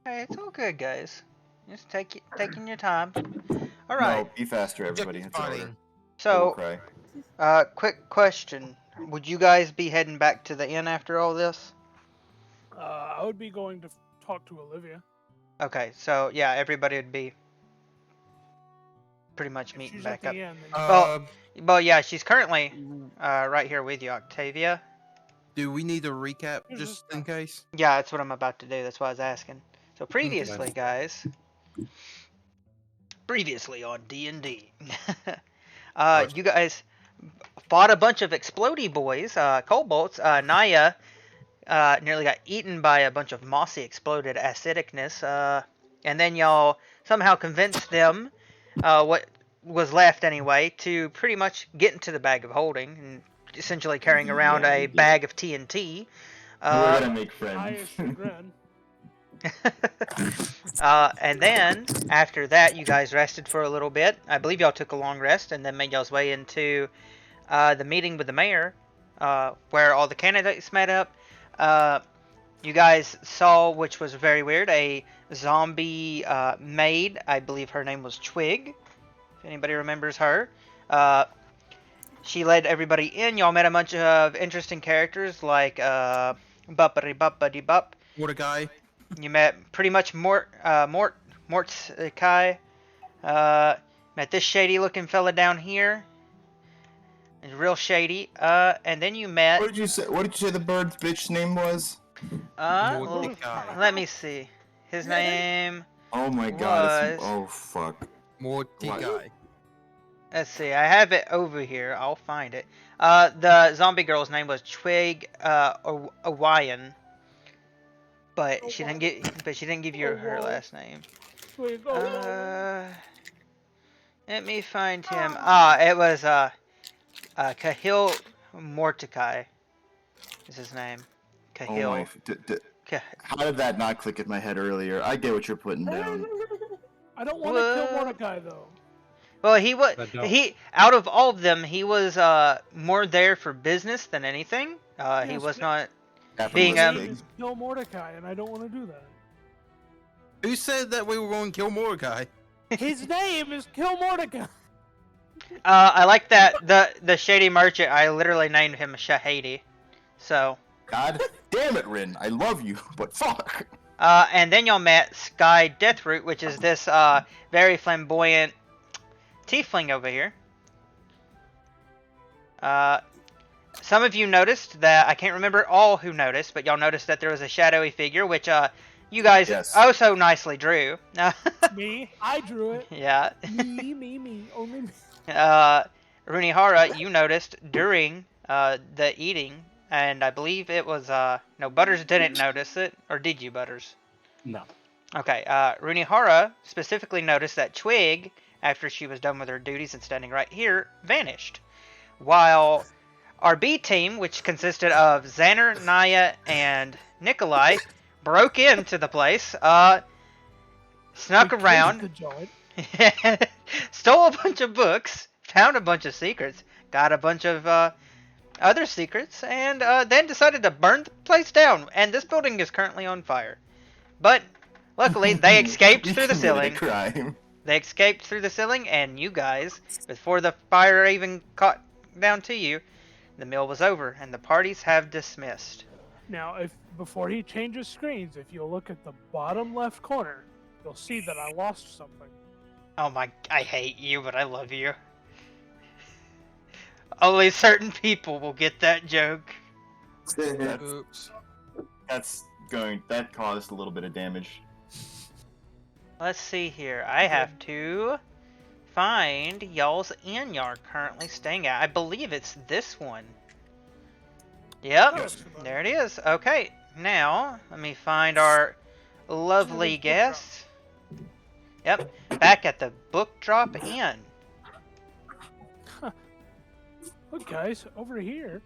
Hey, it's all good, guys. Just taking your time. All right. No, be faster, everybody. It's order. They will So, cry. quick question: would you guys be heading back to the inn after all this? I would be going to talk to Olivia. Okay, so yeah, everybody would be pretty much If meeting she's back at up. the end, then Well, yeah, she's currently right here with you, Octavia. Do we need a recap Here's just this in case? Yeah, that's what I'm about to do. That's why I was asking. So previously, guys, previously on D&D, you guys fought a bunch of explodey boys, kobolds. Naya nearly got eaten by a bunch of mossy exploded acidicness, and then y'all somehow convinced them, what was left anyway, to pretty much get into the bag of holding and essentially carrying around a bag of TNT. We're gonna make highest friends. chagrin. And then after that, you guys rested for a little bit. I believe y'all took a long rest, and then made y'all's way into the meeting with the mayor, where all the candidates met up. You guys saw, which was very weird, a zombie maid. I believe her name was Twig, if anybody remembers her. She led everybody in. Y'all met a bunch of interesting characters like Buppity Buppity Bupp. Mordecai. You met pretty much Mortkai. Met this shady looking fella down here. He's real shady. And then you met. What did you say? What did you say the bird's bitch name was? Mordecai. Let me see. His name. Oh my god! Was- Oh fuck! Mordecai. Let's see. I have it over here. I'll find it. The zombie girl's name was Twig Owayan. But she didn't give you her last name. Let me find him. It was Kahil Mordecai is his name. Kahil. Oh my! How did that not click in my head earlier? I get what you're putting down. I don't want to kill Mordecai though. Well, he out of all of them, he was more there for business than anything. He was not being kill Mordecai, and I don't want to do that. Who said that we were going to kill Mordecai? His name is Kill Mordecai. I like that the shady merchant. I literally named him Shahadi. So. God damn it, Rin! I love you, but fuck. And then y'all met Sky Deathroot, which is this very flamboyant tiefling over here. Some of you noticed that, I can't remember all who noticed, but y'all noticed that there was a shadowy figure, which you guys also nicely drew. Me? I drew it. Yeah. Me. Only me. Runihara, you noticed during the eating, and I believe it was, no, Butters didn't notice it, or did you, Butters? No. Okay, Runihara specifically noticed that Twig, after she was done with her duties and standing right here, vanished. While our B team, which consisted of Xander, Naya, and Nikolai, broke into the place, snuck around, stole a bunch of books, found a bunch of secrets, got a bunch of other secrets, and then decided to burn the place down. And this building is currently on fire. But luckily, they escaped through the ceiling. They escaped through the ceiling, and you guys, before the fire even caught down to you, the meal was over, and the parties have dismissed. Now, before he changes screens, if you'll look at the bottom left corner, you'll see that I lost something. Oh my, I hate you, but I love you. Only certain people will get that joke. Oops. That caused a little bit of damage. Let's see here. I have to find y'all's inn you're currently staying at. I believe it's this one. Yep, Yes. there it is. Okay, now let me find our lovely guest. Yep, back at the Book Drop Inn. Look, guys, over here.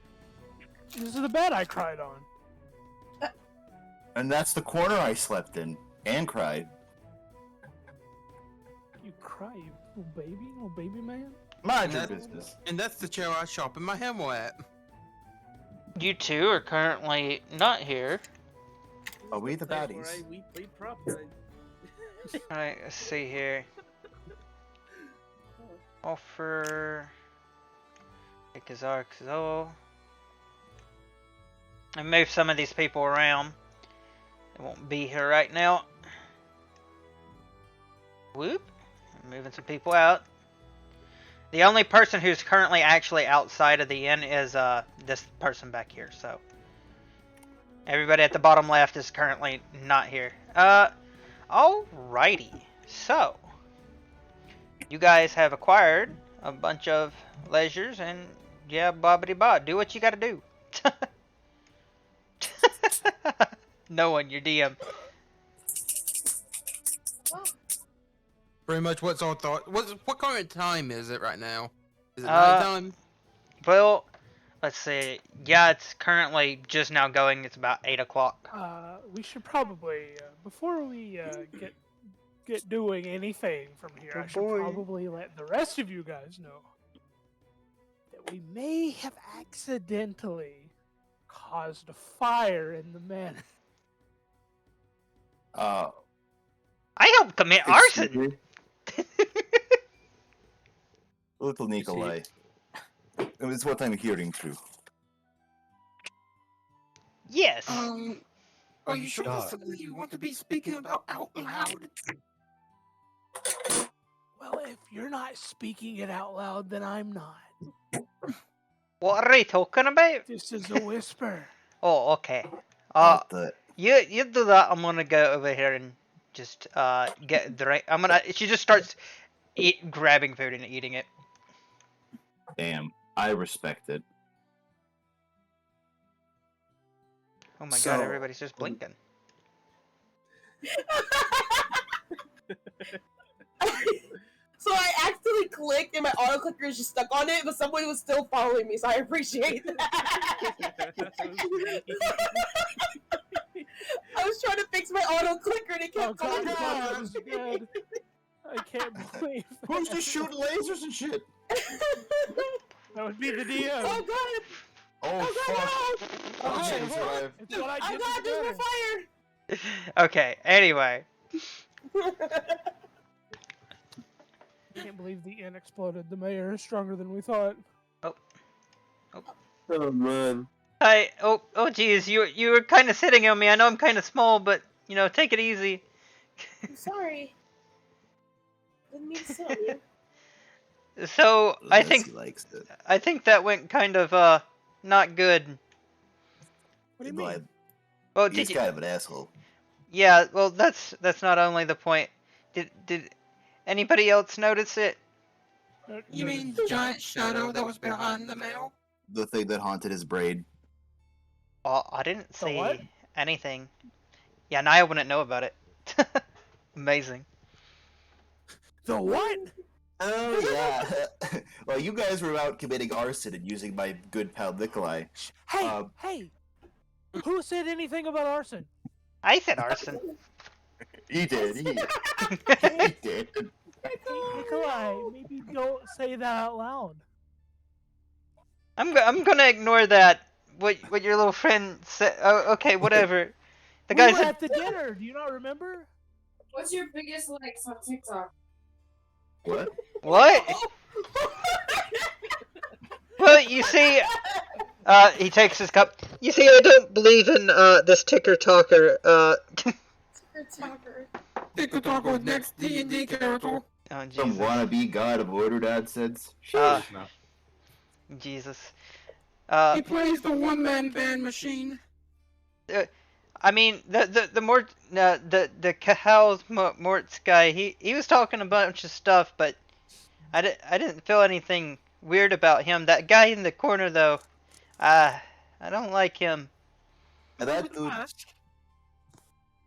This is the bed I cried on. And that's the corner I slept in and cried. You cry, you little baby man? Mind your business. And that's the chair I sharpen my hammer at. You two are currently not here. Are we the Place where baddies? we played prop time. Alright, let's see here. Offer. Ikazarkzo. And move some of these people around. They won't be here right now. Whoop. Moving some people out. The only person who's currently actually outside of the inn is this person back here, so. Everybody at the bottom left is currently not here. Alrighty. So. You guys have acquired a bunch of leisures and yeah, bobbity bob. Do what you gotta do. No one, your DM. Pretty much what's our thought. What current time is it right now? Is it Uh, nighttime? Well, let's see. Yeah, it's currently just now going. It's about 8 o'clock. We should probably, before we get doing anything from here, I should probably let the rest of you guys know that we may have accidentally caused a fire in the manor. I helped commit arson. Little Nikolai. It's what I'm hearing true. Yes. Are you sure that's something you want to be speaking about out loud? Well, if you're not speaking it out loud, then I'm not. What are you talking about? This is a whisper. Oh, okay. Not the You do that. I'm gonna go over here and just get the right. She just starts grabbing food and eating it. damn. I respect it. Oh my So- god! Everybody's just blinking. So I accidentally clicked and my auto clicker is just stuck on it, but somebody was still following me, so I appreciate that. I was trying to fix my auto clicker and it Oh kept god, going that on. was good. I can't believe Who's just shooting lasers and shit? that would be the DM. Oh god! Oh, fuck. No! Oh, Okay, Jesus, well, Ryan. it's what I Oh did god, to there's the more fire! Okay. Anyway. I can't believe the inn exploded. The mayor is stronger than we thought. Oh, man. Oh, geez, you were kind of sitting on me. I know I'm kind of small, but you know, take it easy. I'm sorry. Didn't mean to sit on you. So I Yes, think he likes it. that went kind of not good. What do you Like, mean? Well, he's did you? kind of an asshole. Yeah. Well, that's not only the point. Did anybody else notice it? You mean the giant shadow that was behind the mail? The thing that haunted his brain. Oh, I didn't The see what? anything. Yeah, Naya wouldn't know about it. Amazing. The what? Oh, yeah. Well, you guys were out committing arson and using my good pal Nikolai. Hey, hey! Who said anything about arson? I said arson. He did. He did. Hey, Nikolai, maybe don't say that out loud. I'm gonna ignore that. What your little friend said. Oh, okay, whatever. The We guy were said. at the dinner. Do you not remember? What's your biggest likes on TikTok? What? What? Well, you see, he takes his cup. You see, I don't believe in this ticker talker. TikTok was next D&D character. Oh Some Jesus. wannabe god of order nonsense. Uh, No. Jesus. He plays the one-man band machine. I mean, the Cahals Mortz guy. He was talking a bunch of stuff, but I didn't feel anything weird about him. That guy in the corner, though, I don't like him. And that dude,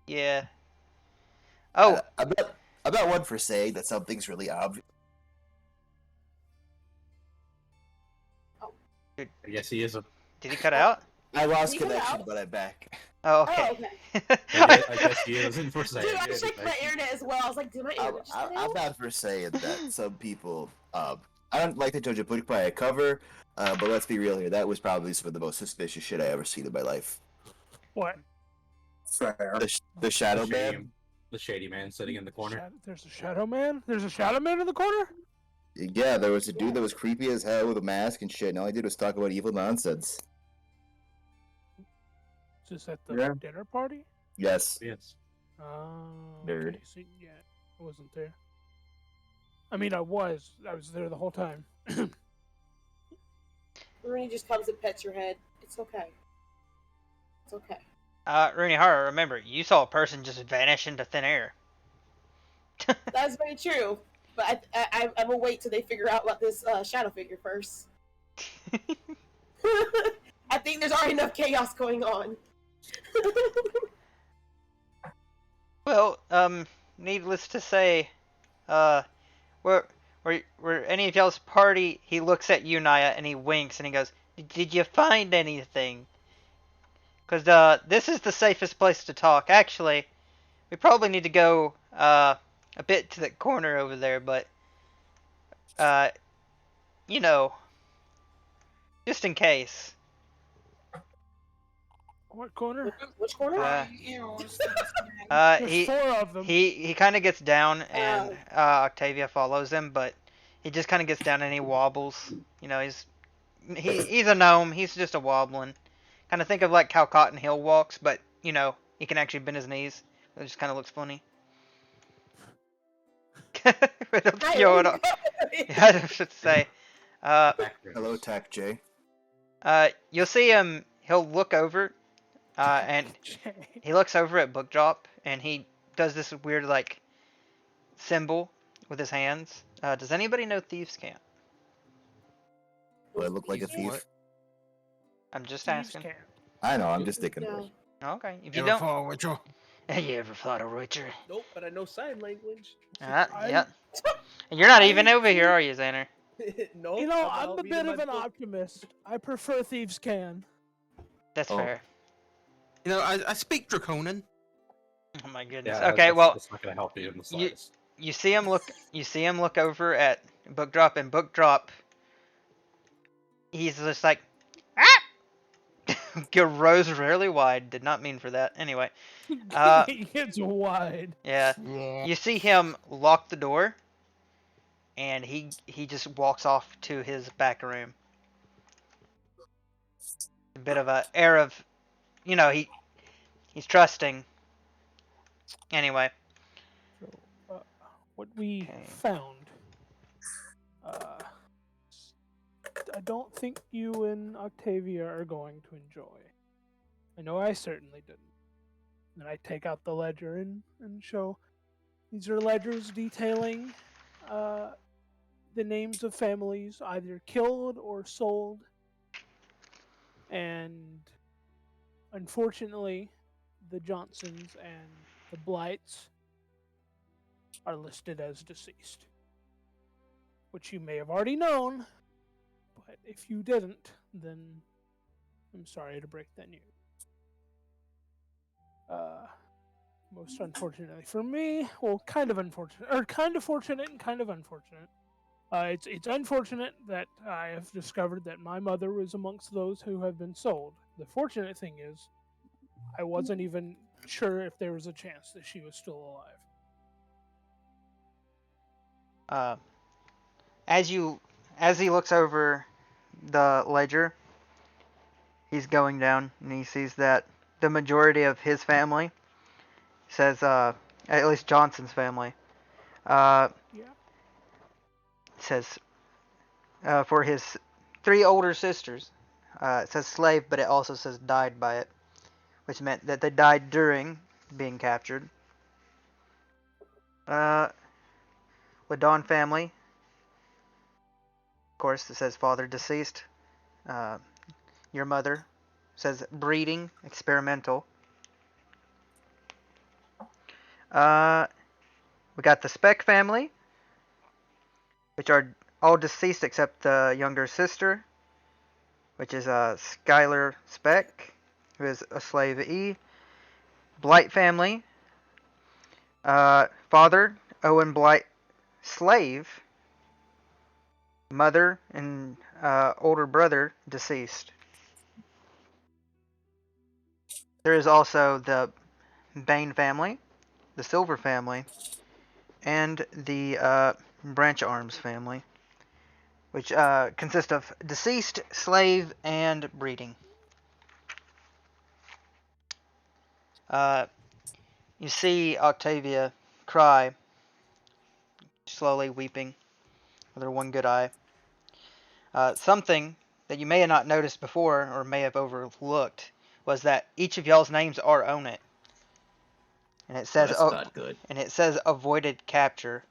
Yeah. Oh, I'm not one for saying that something's really obvious. I guess he is a. did he cut out? I lost You cut connection, out? but I'm back. Oh, Oh, okay. okay. I guess he isn't for saying. Dude, I checked my internet as well. I was like, did my I'm, internet just I'm, cut I'm out? not for saying that some people. I don't like to judge a book by a cover, but let's be real here. That was probably some of the most suspicious shit I ever seen in my life. What? Fair. The Shadow The Man. shame. The shady man sitting in the corner. There's a shadow man. There's a shadow man in the corner. Yeah, there was a dude that was creepy as hell with a mask and shit, and all he did was talk about evil nonsense. Is this at the Yeah. dinner party? Yes. Yes. Oh, Nerd. okay. See, yeah, I wasn't there. I mean, I was. I was there the whole time. Rooney just comes and pets your head. It's okay. It's okay. Rooney Horror, remember, you saw a person just vanish into thin air. That's very true. But I'm gonna wait till they figure out about this shadow figure first. I think there's already enough chaos going on. Well, needless to say, were any of y'all's party? He looks at you, Naya, and he winks and he goes, "Did you find anything?" Because this is the safest place to talk. Actually, we probably need to go a bit to the corner over there, but you know, just in case. What corner? Which corner? There's He 4 of them. he kind of gets down and Octavia follows him, but he just kind of gets down and he wobbles. You know, he's a gnome. He's just a wobbling. Kind of think of like how Cotton Hill walks, but you know he can actually bend his knees. It just kind of looks funny. Hi, Yo, what I should say. Hello, Tac J. You'll see him. He'll look over, and he looks over at Book Drop, and he does this weird like symbol with his hands. Does anybody know Thieves' Camp? Do I look like a thief? I'm just Thieves' asking. camp. I know, I'm just thinking. No. Okay, if you Ever don't, fall with you? you ever fought a Witcher? Nope, but I know sign language. Yeah. You're not even over here, are you, Xander? No. You know, I'm a bit of an optimist. I prefer Thieves' Can. That's Oh. fair. You know, I speak Draconian. Oh my goodness. Yeah, Okay, well, that's not gonna help you in the slightest. you see him look. You see him look over at Book Drop, and Book Drop. He's just like, ah! Rose really wide. Did not mean for that. Anyway, He gets wide. yeah. You see him lock the door, and he just walks off to his back room. A bit of a air of, you know, he's trusting. Anyway, So, what we Okay. found. I don't think you and Octavia are going to enjoy. I know I certainly didn't. And I take out the ledger and show. These are ledgers detailing the names of families either killed or sold. And unfortunately, the Johnsons and the Blights are listed as deceased. Which you may have already known, but if you didn't, then I'm sorry to break that news. Most unfortunately for me, well, kind of unfortunate, or kind of fortunate and kind of unfortunate. It's unfortunate that I have discovered that my mother was amongst those who have been sold. The fortunate thing is, I wasn't even sure if there was a chance that she was still alive. as he looks over the ledger, he's going down and he sees that the majority of his family says, at least Johnson's family, Yeah. says for his 3 older sisters, it says slave, but it also says died by it, which meant that they died during being captured. Ladon family, of course, it says father deceased. Your mother says breeding experimental. We got the Speck family, which are all deceased except the younger sister, which is Skylar Speck, who is a slave E. Blight family, father Owen Blight, slave. Mother and older brother deceased. There is also the Bane family, the Silver family, and the Branch Arms family, which consist of deceased, slave, and breeding. You see Octavia cry, slowly weeping with her one good eye. Something that you may have not noticed before, or may have overlooked, was that each of y'all's names are on it, and it says That's not good. and it says avoided capture.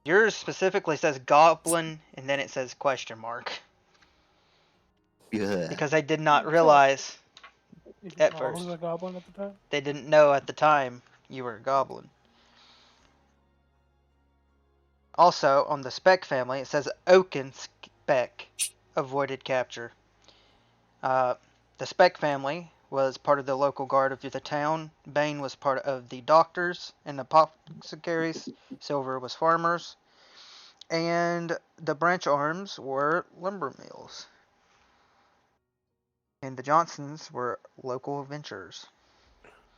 Yours specifically says goblin, and then it says question mark. Yeah. Because they did not realize If at I first. was a goblin at the time. They didn't know at the time you were a goblin. Also, on the Speck family, it says Oaken Speck, avoided capture. The Speck family was part of the local guard of the town. Bane was part of the doctors and apothecaries. Silver was farmers. And the Branch Arms were lumber mills. And the Johnsons were local adventurers.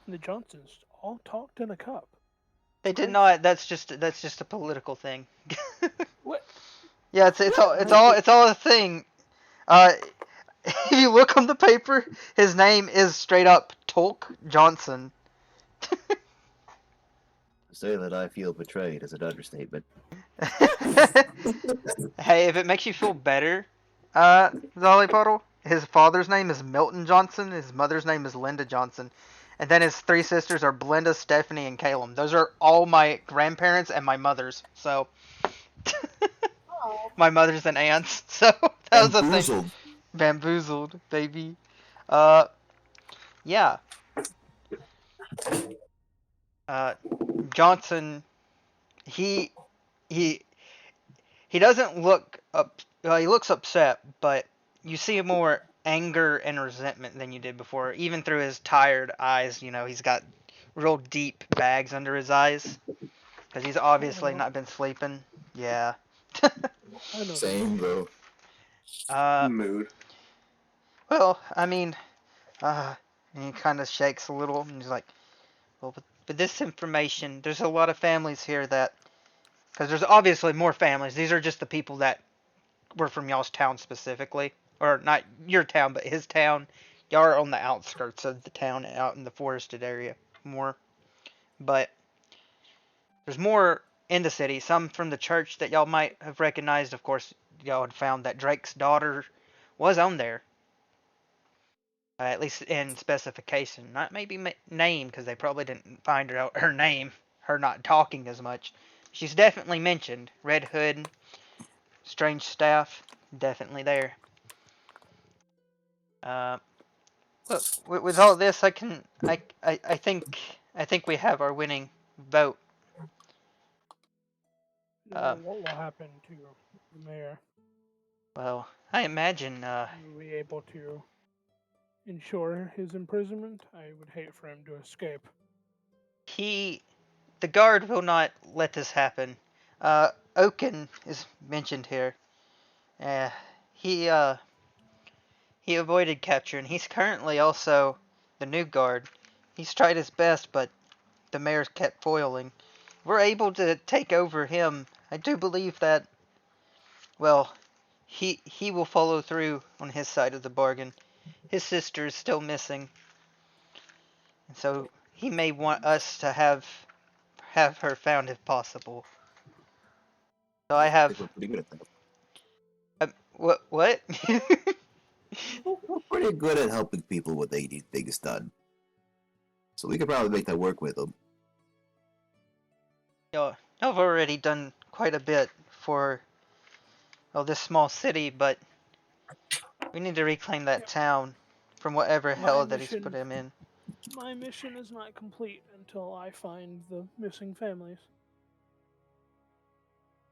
The Johnsons all talked in a cup. They did Christ. not. That's just a political thing. What? Yeah, it's all a thing. If you look on the paper, his name is straight up Tolk Johnson. To say that I feel betrayed is an understatement. Hey, if it makes you feel better, Zolly Puddle, his father's name is Milton Johnson, his mother's name is Linda Johnson, and then his three sisters are Blenda, Stephanie, and Caleb. Those are all my grandparents and my mother's, so... Oh. My mother's and aunts, so that was the thing. Bamboozled. Bamboozled, baby. Yeah. Johnson, he doesn't look up. He looks upset, but you see more anger and resentment than you did before. Even through his tired eyes, you know, he's got real deep bags under his eyes because he's obviously not been sleeping. Yeah. I know. Same, bro. Mood. Well, I mean, and he kind of shakes a little, and he's like, well, but this information, there's a lot of families here that, because there's obviously more families. These are just the people that were from y'all's town specifically, or not your town, but his town. Y'all are on the outskirts of the town, out in the forested area more. But there's more in the city. Some from the church that y'all might have recognized. Of course, y'all had found that Drake's daughter was on there. At least in specification. Not maybe name, because they probably didn't find her name. Her not talking as much. She's definitely mentioned. Red Hood, Strange Staff, definitely there. Look, with all this, I think we have our winning vote. What will happen to the mayor? Well, I imagine, Will we be able to ensure his imprisonment? I would hate for him to escape. the guard will not let this happen. Oaken is mentioned here. He avoided capture, and he's currently also the new guard. He's tried his best, but the mayor's kept foiling. We're able to take over him. I do believe that, well, he will follow through on his side of the bargain. His sister is still missing, and so he may want us to have her found if possible. So I I have think we're pretty good at that. what? We're pretty good at helping people when they need things done. So we could probably make that work with them. Y'all have already done quite a bit for this small city, but we need to reclaim that town from whatever hell that he's put him in. My mission is not complete until I find the missing families.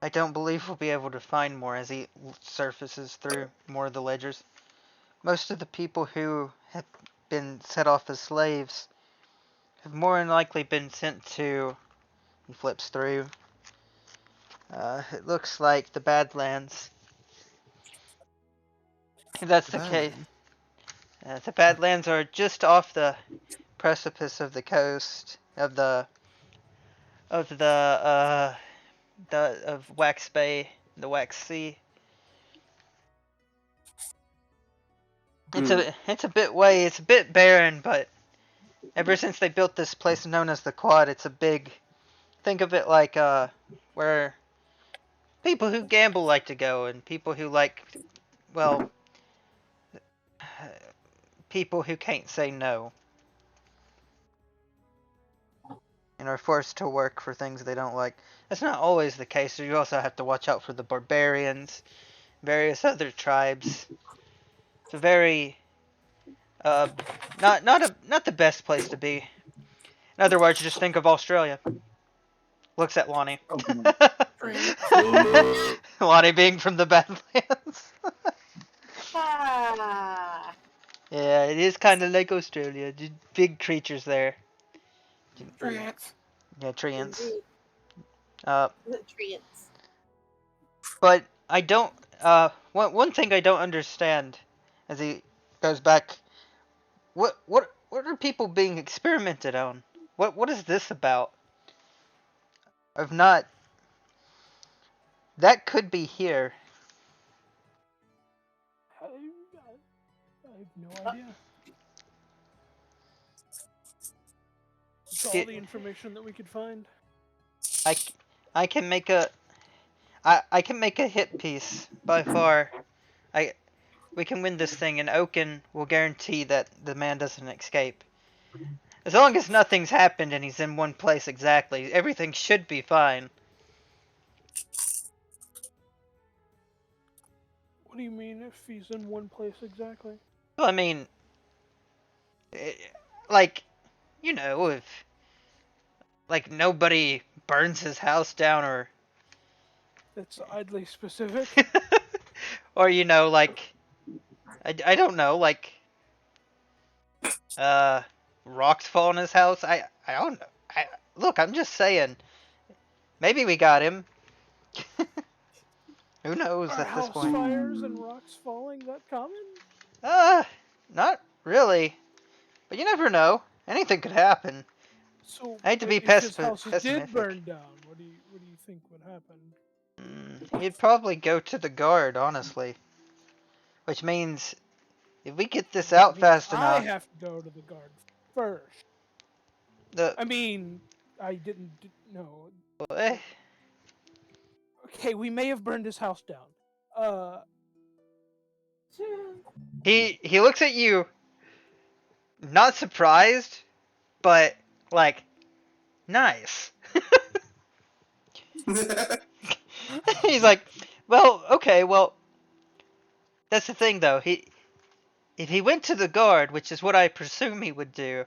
I don't believe we'll be able to find more as he surfaces through more of the ledgers. Most of the people who have been set off as slaves have more than likely been sent to... He flips through. It looks like the Badlands. If that's the case. The Badlands are just off the precipice of the coast of Wax Bay, the Wax Sea. It's a bit barren, but ever since they built this place known as the Quad, it's a big. Think of it like where people who gamble like to go, and people who like, well, people who can't say no, and are forced to work for things they don't like. That's not always the case. So you also have to watch out for the barbarians, various other tribes. It's a very not the best place to be. In other words, just think of Australia. Looks at Lonnie. Lonnie being from the Badlands. Ah. Yeah, it is kind of like Australia. Just big creatures there. Trance. Yeah, treants. Treants. But I don't. One thing I don't understand, as he goes back. What are people being experimented on? What is this about? I've not. That could be here. I have no idea. It's all the information that we could find. I can make I can make a hit piece by far. We can win this thing, and Oaken will guarantee that the man doesn't escape. As long as nothing's happened and he's in one place exactly, everything should be fine. What do you mean if he's in one place exactly? Well, I mean, like, you know, if like nobody burns his house down or That's oddly specific. or you know, like I don't know, like rocks fall in his house. I don't know. Look, I'm just saying. Maybe we got him. Who knows Are at this house point? fires and rocks falling that common? Not really. But you never know. Anything could happen. So I hate to be if his house pessimistic. did burn down, what do you think would happen? He'd probably go to the guard, honestly. Which means if we get this out fast I enough, have to go to the guard first. the I mean, I didn't know. eh, Okay, we may have burned his house down. he looks at you, not surprised, but like nice. He's like, well, okay, well, that's the thing though. If he went to the guard, which is what I presume he would do,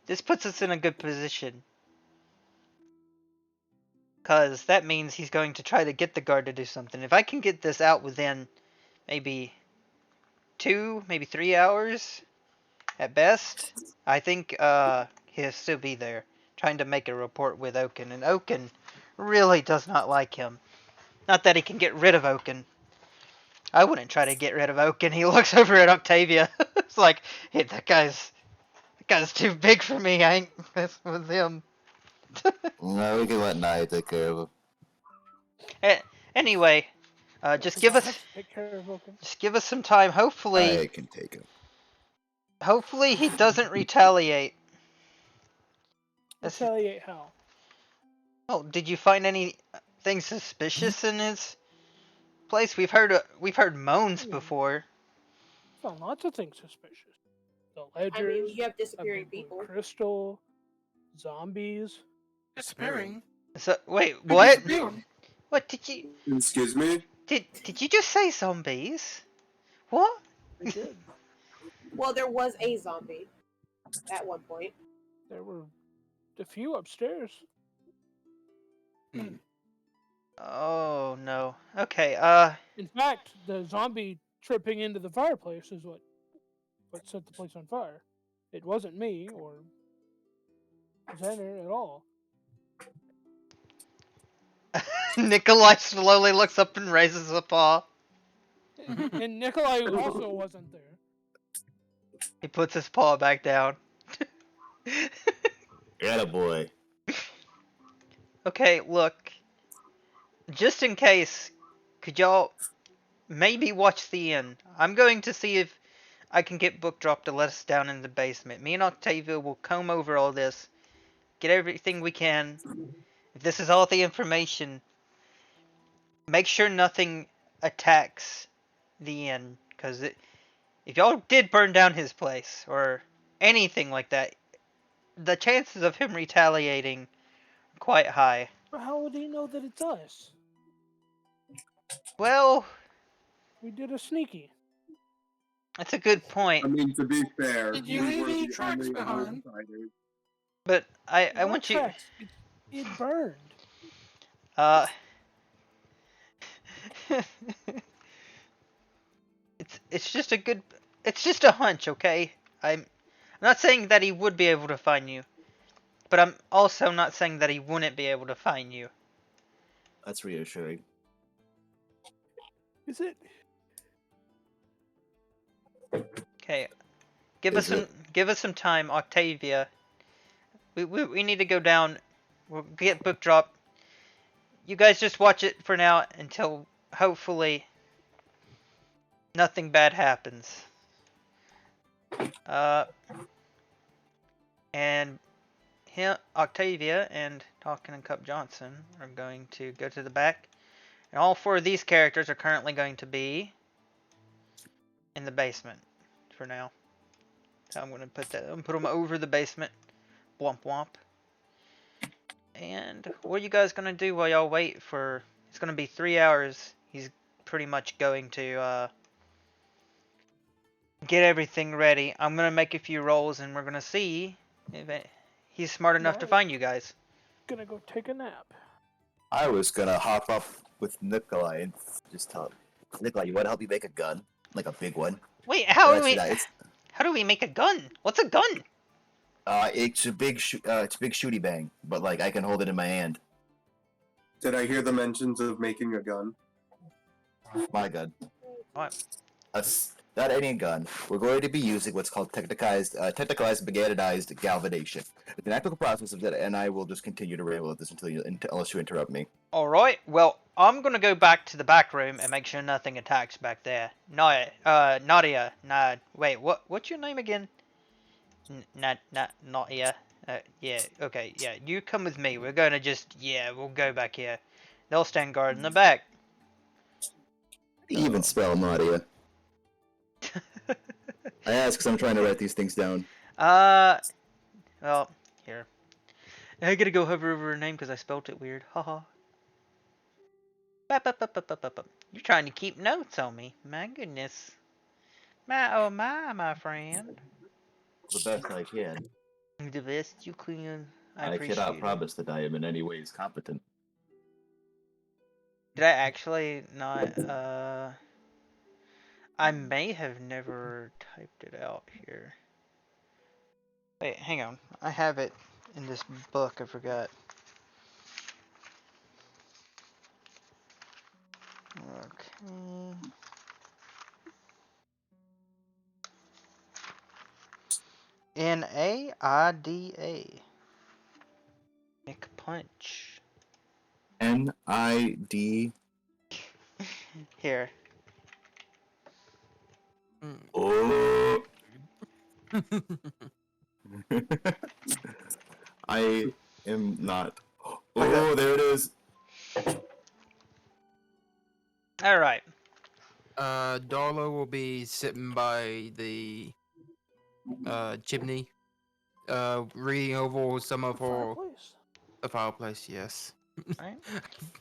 this puts us in a good position. Because that means he's going to try to get the guard to do something. If I can get this out within maybe 2, maybe 3 hours at best, I think he'll still be there trying to make a report with Oaken. And Oaken really does not like him. Not that he can get rid of Oaken. I wouldn't try to get rid of Oaken. He looks over at Octavia. It's like, hey, that guy's too big for me. I ain't messing with him. No, we can let Nia take care of him. Anyway, just give us some time. Hopefully, I can take him. Hopefully he doesn't retaliate. Retaliate how? Oh, did you find anything suspicious in his place? We've heard moans before. Found lots of things suspicious. The ledgers. I mean, you have disappearing people. Crystal, zombies. Disappearing. So wait, what? What did you? Excuse me? Did you just say zombies? What? I did. Well, there was a zombie at one point. There were a few upstairs. Oh no. Okay. In fact, the zombie tripping into the fireplace is what set the place on fire. It wasn't me or Xander at all. Nikolai slowly looks up and raises a paw. And Nikolai also wasn't there. He puts his paw back down. Attaboy. Okay, look. Just in case, could y'all maybe watch the end? I'm going to see if I can get Book Drop to let us down in the basement. Me and Octavia will comb over all this, get everything we can. If this is all the information, make sure nothing attacks the inn, because if y'all did burn down his place or anything like that, the chances of him retaliating are quite high. But how would he know that it's us? Well, We did a sneaky. that's a good point, I mean, to be fair, Did we you leave were any the tracks only behind? outsiders. but I What want you. tracks? It burned. Uh, it's just a good. It's just a hunch, okay? I'm not saying that he would be able to find you, but I'm also not saying that he wouldn't be able to find you. That's reassuring. Is it? Okay, give us Is it? some time, Octavia. We need to go down. We'll get Book Drop. You guys just watch it for now until hopefully nothing bad happens. And him, Octavia, and Talkin and Cup Johnson are going to go to the back. And all four of these characters are currently going to be in the basement for now. So I'm gonna put them over the basement. Womp womp. And what are you guys gonna do while y'all wait for? It's gonna be 3 hours. He's pretty much going to get everything ready. I'm gonna make a few rolls, and we're gonna see if he's smart enough to find you guys. Gonna go take a nap. I was gonna hop up with Nikolai and just tell him, Nikolai, you wanna help me make a gun? Like a big one? Wait, how Or do we? actually, no, How do we make a gun? What's a gun? it's a big shooty bang, but like I can hold it in my hand. Did I hear the mentions of making a gun? My gun. What? Not any gun. We're going to be using what's called technicalized meganized galvanization. It's an actual process of that, and I will just continue to ramble with this unless you interrupt me. All right. Well, I'm gonna go back to the back room and make sure nothing attacks back there. Nadia. Nah. Wait. What's your name again? Nadia. Yeah. Okay. Yeah. You come with me. We're gonna we'll go back here. They'll stand guard in the back. Even spell Nadia. I ask because I'm trying to write these things down. Well, here. I gotta go hover over her name because I spelled it weird. Haha. You're trying to keep notes on me. My goodness. My friend. The best I can. The best you can. I I appreciate cannot it. promise that I am in any ways competent. Did I actually not, I may have never typed it out here. Wait, hang on. I have it in this book. I forgot. Okay. Naida. Nick Punch. NID. Here. Oh. I am not. Oh, there it is. All right. Darla will be sitting by the chimney, reading over some of her Fireplace. the fireplace. Yes. Right.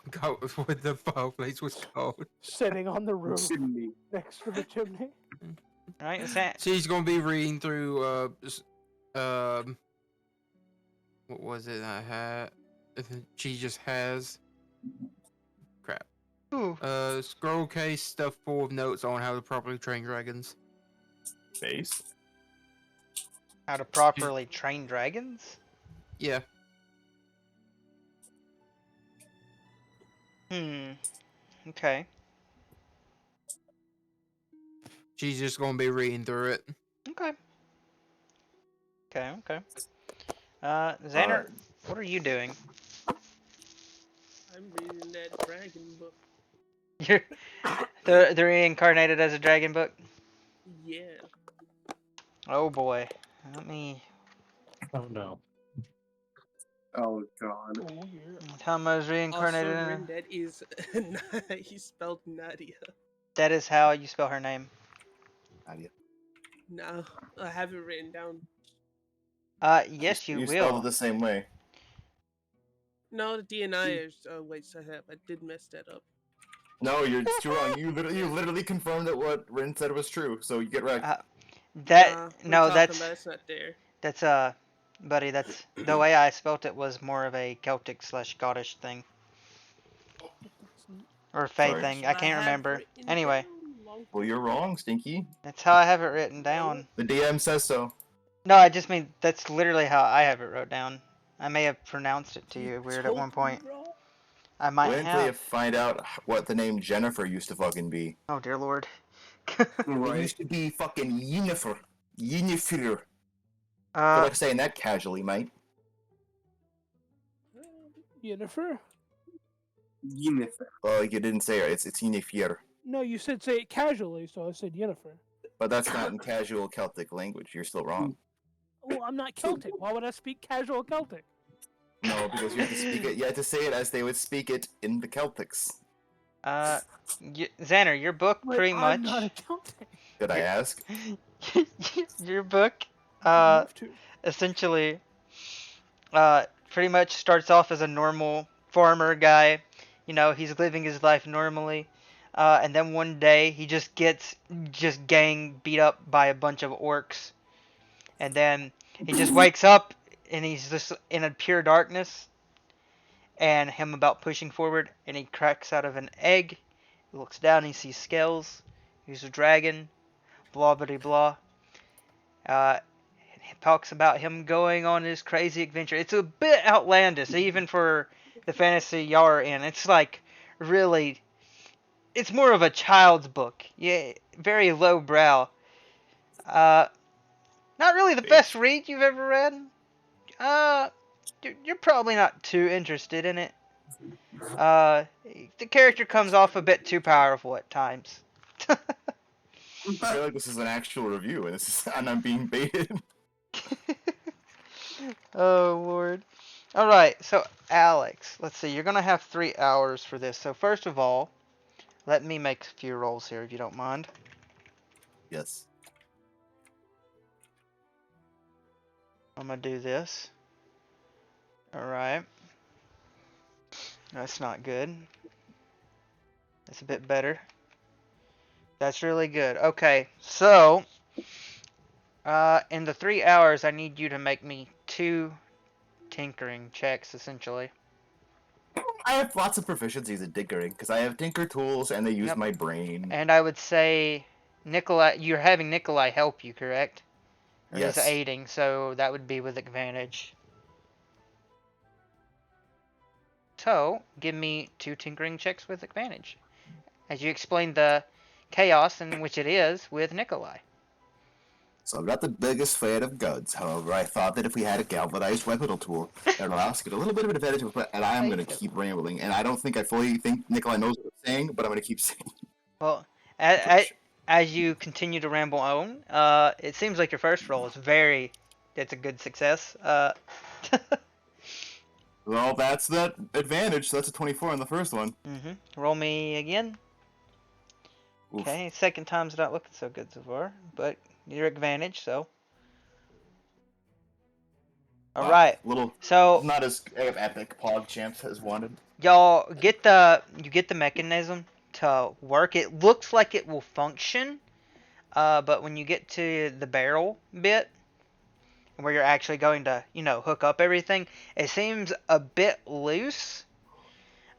Forgot what the fireplace was called. Sitting on the roof Chimney. next to the chimney. All right. Is that? She's gonna be reading through what was it I had? She just has crap. Ooh. Scroll case stuffed full of notes on how to properly train dragons. Face. How to properly train dragons? Yeah. Okay. She's just gonna be reading through it. Okay. Okay. Xander, what are you doing? I'm reading that dragon book. You're they're reincarnated as a dragon book. Yeah. Oh boy, let me. Oh no. Oh god. Oh, yeah. Thomas reincarnated. Also, In Rin, that is he spelled Nadia. that is how you spell her name. Nadia. No, I have it written down. Yes, you spelled will. it the same way. No, the DNI is wait, so I did mess that up. No, you're too wrong. You literally confirmed that what Rin said was true, so you get wrecked. No, that's not there. That's buddy. That's the way I spelt it was more of a Celtic / Scottish thing or Fae Sorry. thing. I can't remember. Anyway, Well, you're wrong, Stinky. that's how I have it written down. The DM says so. No, I just mean that's literally how I have it wrote down. I may have pronounced it to you weird at one point. I might Wait until you have. find out what the name Jennifer used to fucking be. Oh dear lord. It used to be fucking Yennefer. Yennefer. I feel like saying that casually, mate. Yennefer? Yennefer. Well, you didn't say it. It's Yennefer. No, you said say it casually, so I said Yennefer. But that's not in casual Celtic language. You're still wrong. Well, I'm not Celtic. Why would I speak casual Celtic? No, because you have to speak it. You have to say it as they would speak it in the Celtics. Xander, your book pretty much. I'm not a Celtic. Did I ask? Your book, have to. essentially, pretty much starts off as a normal farmer guy. You know, he's living his life normally. And then one day he just gets gang beat up by a bunch of orcs. And then he just wakes up and he's just in a pure darkness. And him about pushing forward and he cracks out of an egg. He looks down, he sees scales. He's a dragon. Blah blah blah. It talks about him going on his crazy adventure. It's a bit outlandish, even for the fantasy y'all are in. It's like really, it's more of a child's book. Yeah, very lowbrow. Not really the best read you've ever read. You're probably not too interested in it. The character comes off a bit too powerful at times. I feel like this is an actual review, and I'm being baited. Oh lord. Alright, so Alex, let's see, you're gonna have 3 hours for this. So first of all, let me make a few rolls here if you don't mind. Yes. I'm gonna do this. Alright. That's not good. That's a bit better. That's really good. Okay, so in the 3 hours I need you to make me 2 tinkering checks essentially. I have lots of proficiencies in tinkering because I have tinker tools and they use my brain. And I would say Nikolai, you're having Nikolai help you, correct? Or Yes. he's aiding, so that would be with advantage. So, give me 2 tinkering checks with advantage. As you explained the chaos in which it is with Nikolai. So I'm not the biggest fan of guns. However, I thought that if we had a galvanized weapon tool, it would allow us to get a little bit of an advantage. And I am going to keep rambling. And I don't think I fully think Nikolai knows what I'm saying, but I'm going to keep saying. Well, as you continue to ramble on, it seems like your first roll is it's a good success. Well, that's that advantage. So that's a 24 on the first one. Roll me again. Oof. Okay, second time's not looking so good so far, but your advantage, so. Alright, so not as epic Pog Champs as wanted. y'all get the mechanism to work. It looks like it will function, but when you get to the barrel bit, where you're actually going to, hook up everything, it seems a bit loose.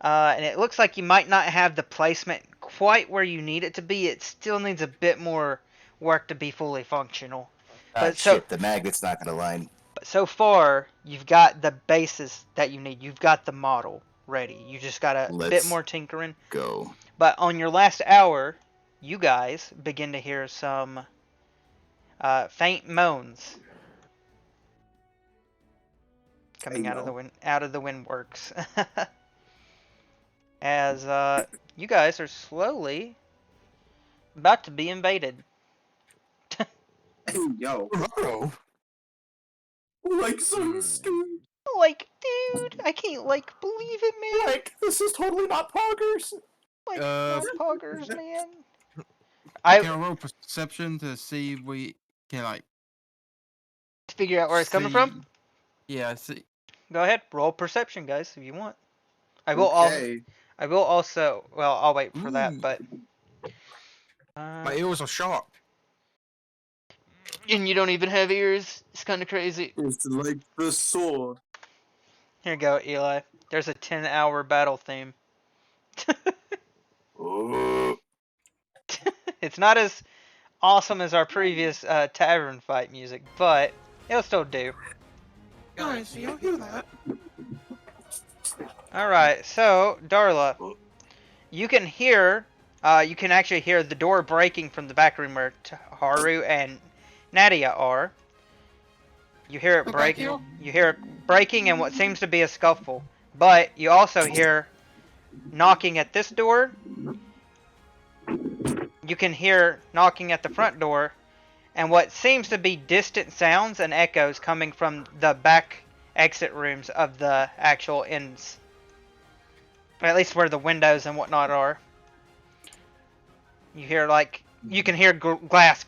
And it looks like you might not have the placement quite where you need it to be. It still needs a bit more work to be fully functional. The magnet's not going to line. But so far, you've got the basis that you need. You've got the model ready. You just got a bit more tinkering. Go. But on your last hour, you guys begin to hear some faint moans. coming out of the know. wind works. As you guys are slowly about to be invaded. Hey, yo. Bro. Like, so stupid. Like, dude, I can't believe it, man. Like, this is totally not poggers. Not poggers, man. Can I roll perception to see if we can figure out where it's coming from? Yeah, see. Go ahead, roll perception, guys, if you want. I will also. Well, I'll wait for that, but. My ears are sharp. And you don't even have ears. It's kind of crazy. It's like the sword. Here you go, Eli. There's a 10-hour battle theme. It's not as awesome as our previous tavern fight music, but it'll still do. Guys, y'all hear that? Alright, so, Darla, you can actually hear the door breaking from the back room where Haru and Nadia are. You hear it breaking. You hear it breaking and what seems to be a scuffle. But you also hear knocking at this door. You can hear knocking at the front door. And what seems to be distant sounds and echoes coming from the back exit rooms of the actual inns. At least where the windows and whatnot are. You hear you can hear glass.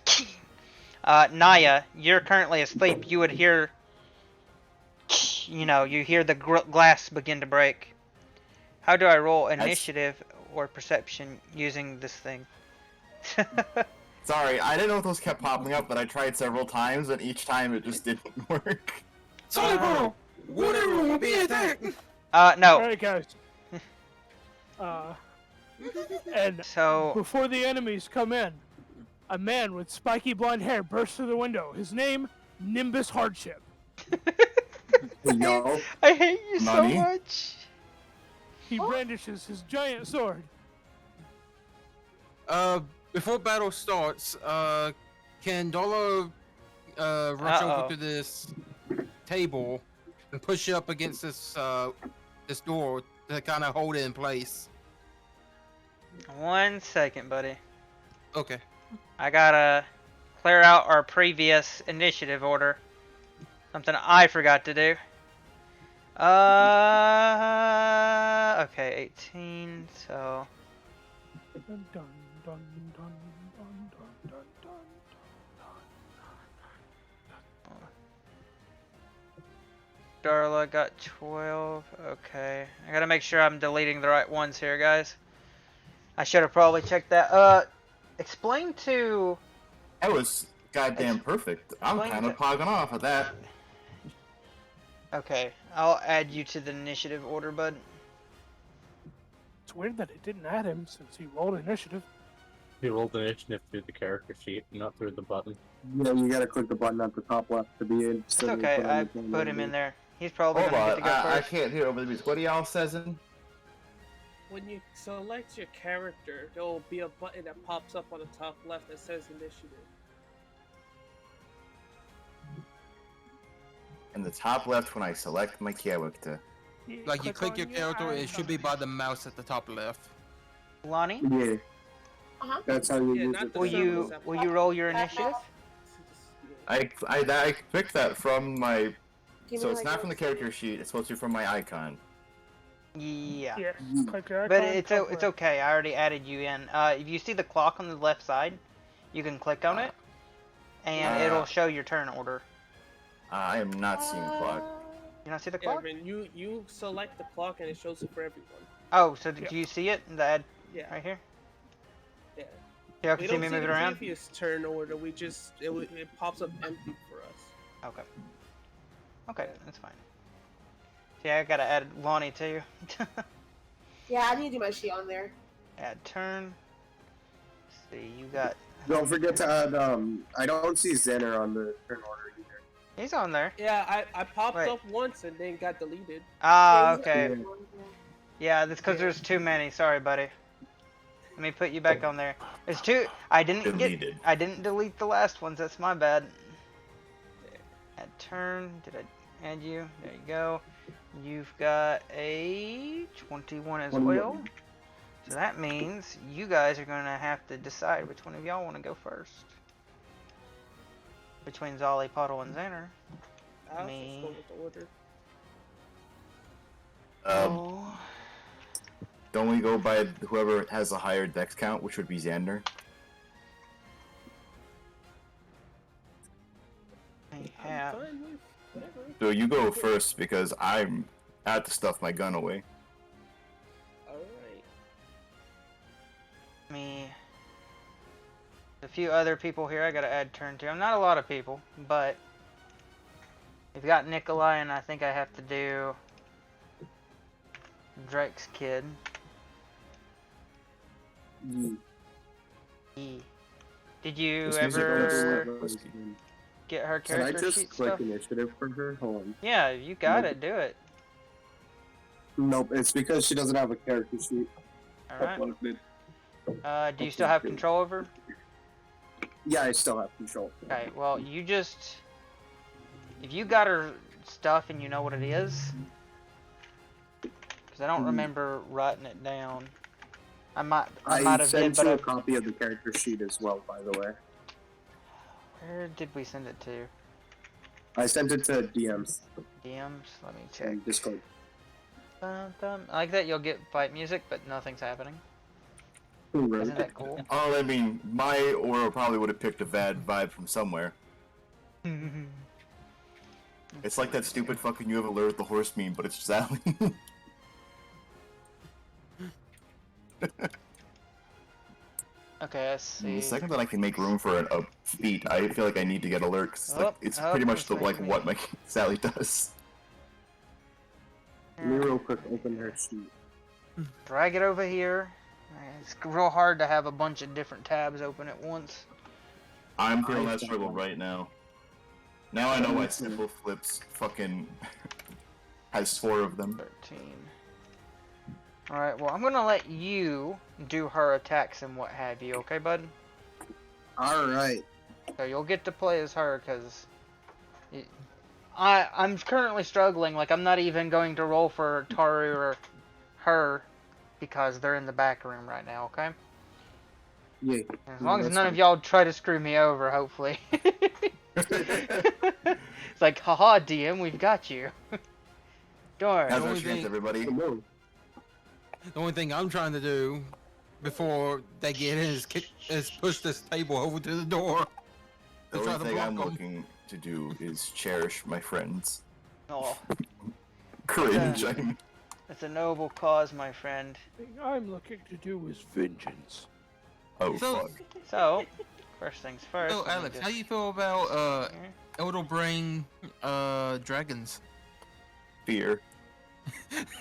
Naya, you're currently asleep. You would hear, you hear the glass begin to break. How do I roll initiative or perception using this thing? Sorry, I didn't know if those kept popping up, but I tried several times, and each time it just didn't work. Sorry, bro. Whatever will be attacked. No. Alright, guys. And so before the enemies come in, a man with spiky blonde hair bursts through the window. His name, Nimbus Hardship. Yo. I hate you so much. He brandishes his giant sword. Before battle starts, can Darla rush over to this table and push up against this door to kind of hold it in place? 1 second, buddy. Okay. I gotta clear out our previous initiative order. Something I forgot to do. Okay, 18, so... Dun, dun, dun, dun, dun, dun, dun, dun. Darla got 12, okay. I gotta make sure I'm deleting the right ones here, guys. I should have probably checked that. Explain to... That was goddamn perfect. I'm kind of pogging off at that. Okay, I'll add you to the initiative order, bud. It's weird that it didn't add him since he rolled initiative. You rolled initiative through the character sheet, not through the button. Yeah, you gotta click the button at the top left to be in. It's okay, I put him in there. He's probably Hold gonna on, get to go I first. can't hear over the music. What are y'all saying? When you select your character, there will be a button that pops up on the top left that says initiative. In the top left when I select my character. Like you click your character, it should be by the mouse at the top left. Lonnie? Yeah. That's how you Yeah, use not it. the Will you roll your initiative? I picked that from my... So it's not from the character sheet, it's supposed to be from my icon. Yeah. Yes, click your But icon, it's top it's left. okay. I already added you in. If you see the clock on the left side, you can click on it, and it'll show your turn order. I am not seeing the clock. You not see the clock? Evan, you select the clock and it shows it for everyone. Oh, so did you see it? The ad Yeah. right here? Yeah. Yeah, We can see don't me see moving the around? previous turn order. We just it pops up empty for us. Okay. Okay, that's fine. Yeah, I gotta add Lonnie too. Yeah, I need to do my sheet on there. Add turn. Let's see, you got... Don't forget to add, I don't see Zenner on the turn order either. He's on there. Yeah, I popped Wait. up once and then got deleted. Ah, Yeah, okay. he's- Yeah, that's because there's too many. Sorry, buddy. Let me put you back on there. There's two. I didn't delete the last ones. That's my bad. Add turn. Did I? add you. There you go. You've got a 21 as 21. well. So that means you guys are going to have to decide which one of y'all want to go first. Between Zolly, Puddle, and Xander. I'll Me. just go with the order. Oh. Don't we go by whoever has a higher dex count, which would be Xander? I have. Fine with whatever. So you go first because I'm at to stuff my gun away. Alright. Me. A few other people here I gotta add turn to. I'm not a lot of people, but we've got Nikolai, and I think I have to do Drake's kid. E. Did you This music ever looks get her Can I character just sheet click stuff? initiative for her? Hold on. Yeah, you got Nope. it. Do it. Nope, it's because she doesn't have a character sheet. All right. uploaded. Do you still have control over? Yeah, I still have control. Okay. Well, you just if you got her stuff and you know what it is, because I don't remember writing it down. I might I have did, sent but you I, a copy of the character sheet as well, by the way. where did we send it to? I sent it to DMs DMs. Let me check. and Discord. I like that you'll get fight music, but nothing's happening. Right. Isn't that cool? Oh, I mean, my aura probably would have picked a bad vibe from somewhere. It's like that stupid fucking you have alert with the horse meme, but it's Sally. Okay, let's see. The second that I can make room for a feat, I feel like I need to get alert, because it's Oh, pretty much it's the, like making what my Sally does. Let me real quick open her sheet. Drag it over here. It's real hard to have a bunch of different tabs open at once. I'm feeling that struggle right now. Now I know why Simple Flips fucking has 4 of them. 13. Alright, well, I'm gonna let you do her attacks and what have you, okay, bud? Alright. So you'll get to play as her, because I'm currently struggling. Like, I'm not even going to roll for Taru or her, because they're in the back room right now, okay? Yeah. As long as That's none of fine. y'all try to screw me over, hopefully. It's like, haha, DM, we've got you. Darn. How's The our only chance, thing- everybody? Come on. The only thing I'm trying to do before they get in is push this table over to the door. The To try only to thing block I'm 'em. looking to do is cherish my friends. Oh, Cringe, Yeah. I mean. it's a noble cause, my friend. The thing I'm looking to do is vengeance. Oh, So- fuck. So, first things first. So, let me Alex, just- how you feel about here. Elder Brain dragons? Fear.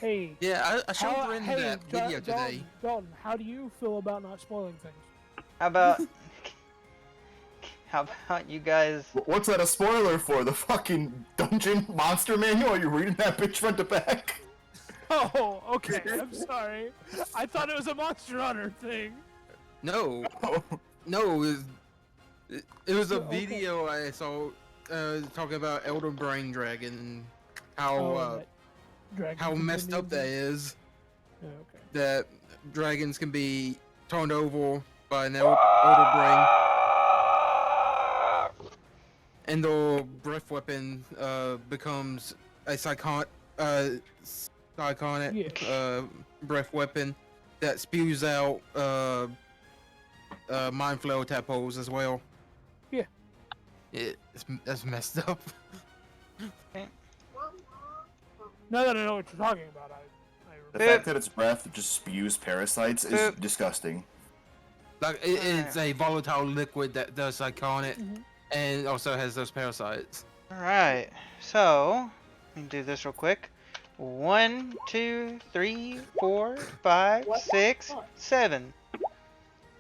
Hey, Yeah, I showed how, her in hey, that video today. Dalton, how do you feel about not spoiling things? How about... How about you guys... What's that a spoiler for? The fucking dungeon monster manual? Are you reading that bitch front to back? Oh, okay. I'm sorry. I thought it was a Monster Hunter thing. No, Oh, no, it was a Okay. video I saw talking about Elder Brain Dragon and how Oh, that dragon how messed up that companion is. thing? Oh, okay. That dragons can be turned over by an elder brain, and the breath weapon becomes a psychonic breath weapon that spews out mind flow tadpoles as well. Yeah. That's messed up. Now that I know what you're talking about, I the remember. fact that its breath just spews parasites is Boop. disgusting. Like it's a volatile liquid that does psychonic Mhm. and also has those parasites. Alright, so... Let me do this real quick. 1, 2, 3, 4, 5, 6, 7.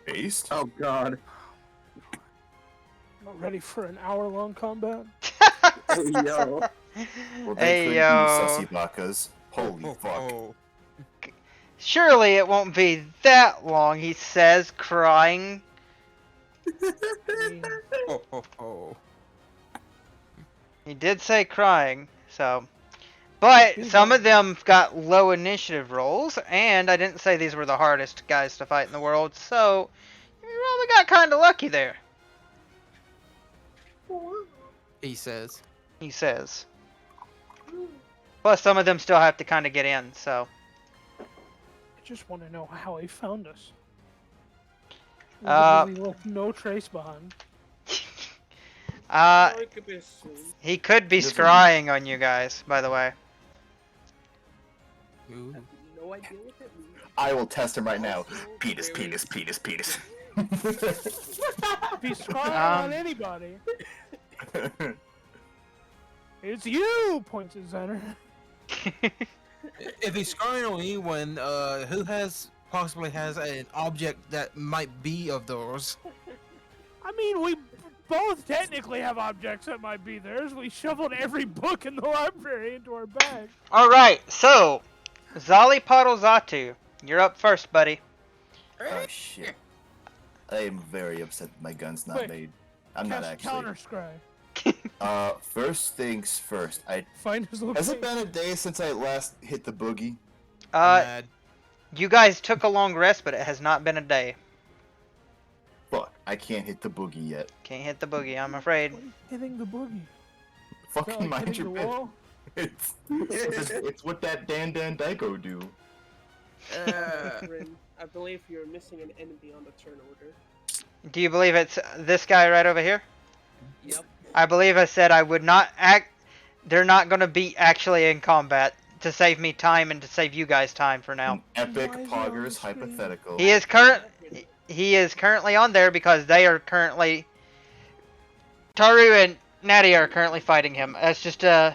Based? Oh god. Not ready for an hour-long combat. Hey, yo. Well, they Hey, could be yo. sussy bakas. Holy fuck. Oh. Surely it won't be that long, he says, crying. Oh, oh, oh. He did say crying, So, but some of them got low initiative rolls, and I didn't say these were the hardest guys to fight in the world, so you really got kind of lucky there. He says. He says. Plus, some of them still have to kind of get in, so. I just want to know how he found us. He left no trace behind. He could be scrying on you guys, by the way. Ooh. No idea what that means. I will test him right now. Penis. If he's scrying on anybody, it's you, points at Zenner. If he's scrying on anyone, who possibly has an object that might be of theirs? I mean, we both technically have objects that might be theirs. We shoveled every book in the library into our bag. Alright, so, Zali Zatu, you're up first, buddy. Oh shit. I am very upset that my gun's not Quick, made. I'm not actually. Counter scry. First things first. Find his location. Has it been a day since I last hit the boogie? You guys took a long rest, but it has not been a day. Fuck, I can't hit the boogie yet. Can't hit the boogie, I'm afraid. What are you hitting the boogie? Fucking mind your wall? It's what that Dan Daiko do. I believe you're missing an enemy on the turn order. Do you believe it's this guy right over here? Yep. I believe I said I would not act. They're not going to be actually in combat to save me time and to save you guys time for now. Epic Poggers hypothetical. He is currently on there because they are currently Taru and Natty are currently fighting him. That's just so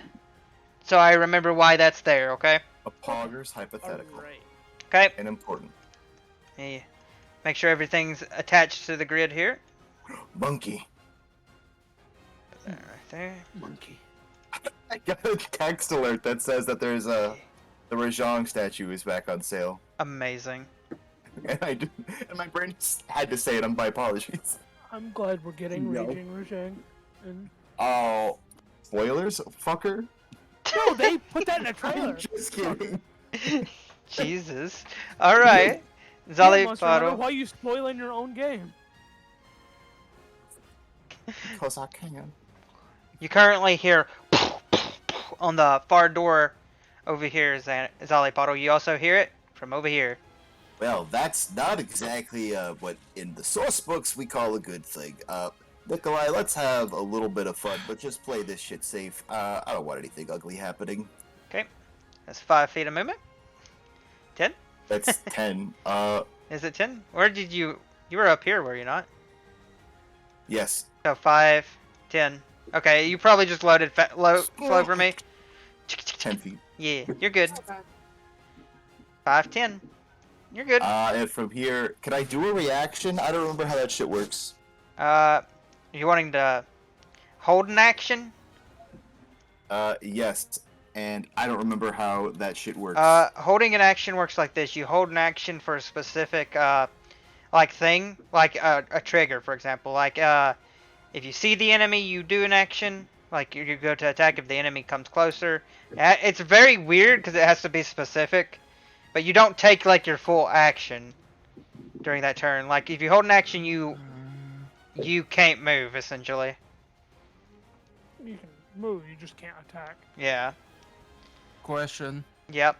I remember why that's there, okay? A Poggers hypothetical. Right. Okay. And important. Yeah. Make sure everything's attached to the grid here. Monkey. Put that right there. Monkey. I got a text alert that says that there's the Rajang statue is back on sale. Amazing. And my brain just had to say it. My apologies. I'm glad we're getting Raging Rajang. And... Oh, spoilers, fucker. No, they put that in a trailer. I'm just kidding. Jesus. All right. Zali Why are you spoiling your own game? Because I can. You currently hear on the far door over here, Zali. You also hear it from over here. Well, that's not exactly what in the source books we call a good thing. Nikolai, let's have a little bit of fun, but just play this shit safe. I don't want anything ugly happening. Okay. That's 5 feet of movement. 10? That's 10. Is it 10? Where did you were up here, were you not? Yes. So 5, 10. Okay, you probably just loaded slow for me. 10 feet. Yeah, you're good. 5, 10. You're good. And from here, can I do a reaction? I don't remember how that shit works. You wanting to hold an action? Yes. And I don't remember how that shit works. Holding an action works like this. You hold an action for a specific, like thing, like a trigger, for example. Like, if you see the enemy, you do an action. Like, you go to attack if the enemy comes closer. It's very weird because it has to be specific. But you don't take, like, your full action during that turn. Like, if you hold an action, you can't move, essentially. You can move, you just can't attack. Yeah. Question. Yep.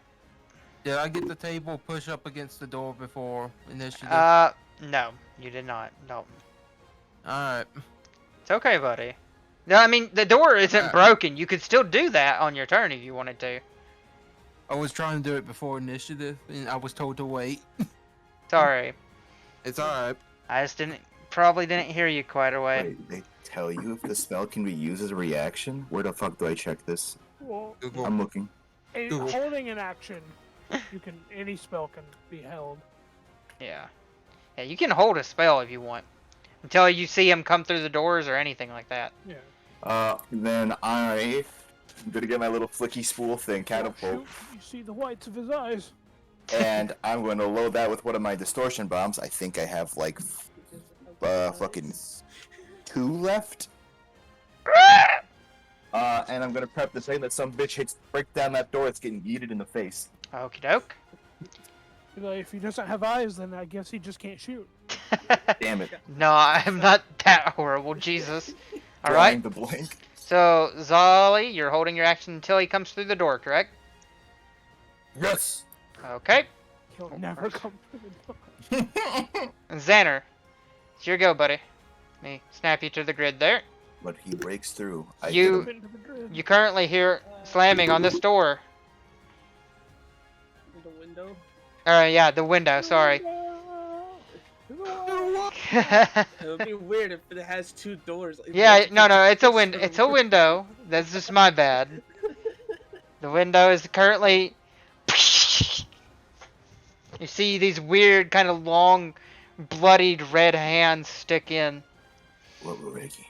Did I get the table push up against the door before initiative? No, you did not. No. Alright. It's okay, buddy. No, I mean, the door isn't broken. You could still do that on your turn if you wanted to. I was trying to do it before initiative, and I was told to wait. Sorry. It's alright. I just probably didn't hear you quite away. Wait, they tell you if the spell can be used as a reaction? Where the fuck do I check this? Well, Google. I'm looking. Holding an action, any spell can be held. Yeah. Yeah, you can hold a spell if you want. Until you see him come through the doors or anything like that. Yeah. Then I'm gonna get my little flicky spool thing, catapult. You see the whites of his eyes. And I'm gonna load that with one of my distortion bombs. I think I have like fucking 2 left. And I'm gonna prep the second that some bitch breaks down that door, it's getting yeeted in the face. Okie doke. You know, if he doesn't have eyes, then I guess he just can't shoot. Damn it. No, I'm not that horrible, Jesus. Trying Alright. to blink. So, Zolly, you're holding your action until he comes through the door, correct? Yes. Okay. He'll never come through the door. And Xander, it's your go, buddy. Let me snap you to the grid there. But he breaks through. I You- hit him. You currently hear slamming on this door. The window. Yeah, the window, sorry. It would be weird if it has two doors. Like, Yeah, one no, to it's a fix window. the It's a window. That's just my bad. The window is currently. You see these weird, kind of long, bloodied red hands stick in. What were Ricky?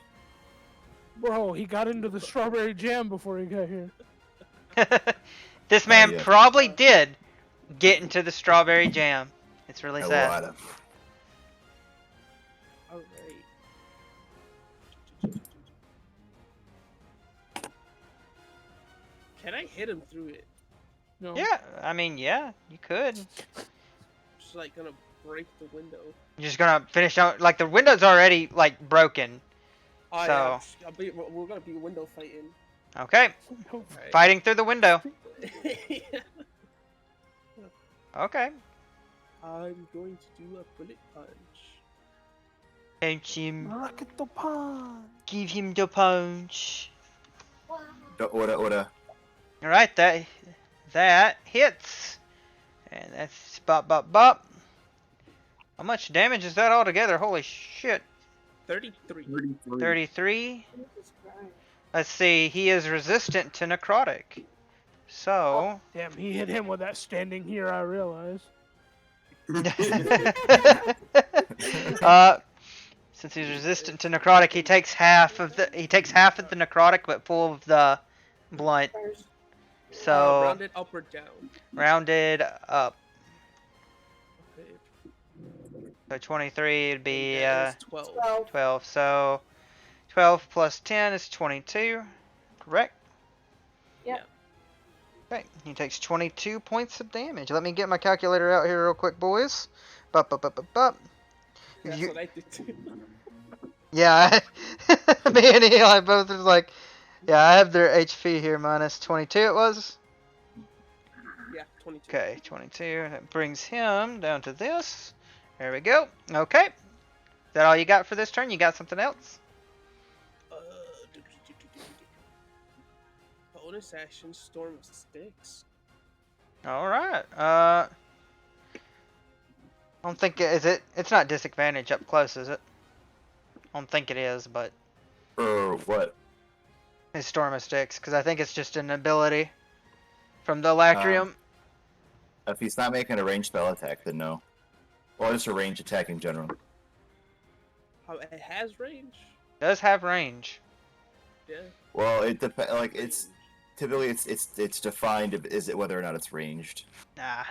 Bro, he got into the strawberry jam before he got here. This man yeah. probably did get into the strawberry jam. It's really A sad. lot of. Alright. Can I hit him through it? No. Yeah, I mean, yeah, you could. Just like gonna break the window. You're just gonna finish out. Like, the window's already, like, broken. Oh, So- yeah, we're gonna be window fighting. Okay. Alright. Fighting through the window. Okay. I'm going to do a bullet punch. Punch him. Rocket the pond. Give him the punch. Order. Alright, that hits. And that's bop bop bop. How much damage is that altogether? Holy shit. 33. 33. Let's see, he is resistant to necrotic. So Damn, he hit him with that standing here, I realize. since he's resistant to necrotic, he takes half of the necrotic but full of the blunt. So Rounded up or down? rounded up. Okay. So 23 would be That is 12. 12. So 12 plus 10 is 22. Correct? Yep. Okay, he takes 22 points of damage. Let me get my calculator out here real quick, boys. Bup, bup, bup, bup, bup. That's You- what I did too. Yeah, me and Eli both was like, yeah, I have their HP here minus 22 it was. Yeah, 22. Okay, 22. That brings him down to this. There we go. Okay. Is that all you got for this turn? You got something else? Bonus action, Storm of Sticks. Alright. I don't think it's not disadvantage up close, is it? I don't think it is, but Or what? it's Storm of Sticks, because I think it's just an ability from the Lacrium. If he's not making a ranged spell attack, then no. Or just a ranged attack in general. How it has range? Does have range. Yeah. Well, it depends. Like it's typically it's defined is it whether or not it's ranged. Nah.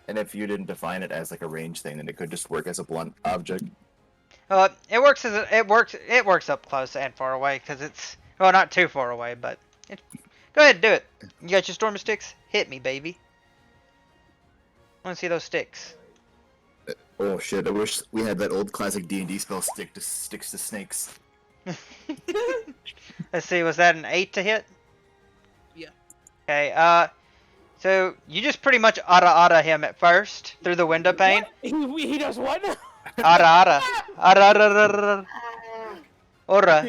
And if you didn't define it as like a range thing, then it could just work as a blunt object. It works it works up close and far away because it's not too far away, but go ahead, do it. You got your Storm of Sticks? Hit me, baby. I want to see those sticks. Oh shit! I wish we had that old classic D&D spell sticks to snakes. Let's see, was that an 8 to hit? Yeah. Okay, so you just pretty much ada him at first through the window pane. He does what now? Ada. Ora.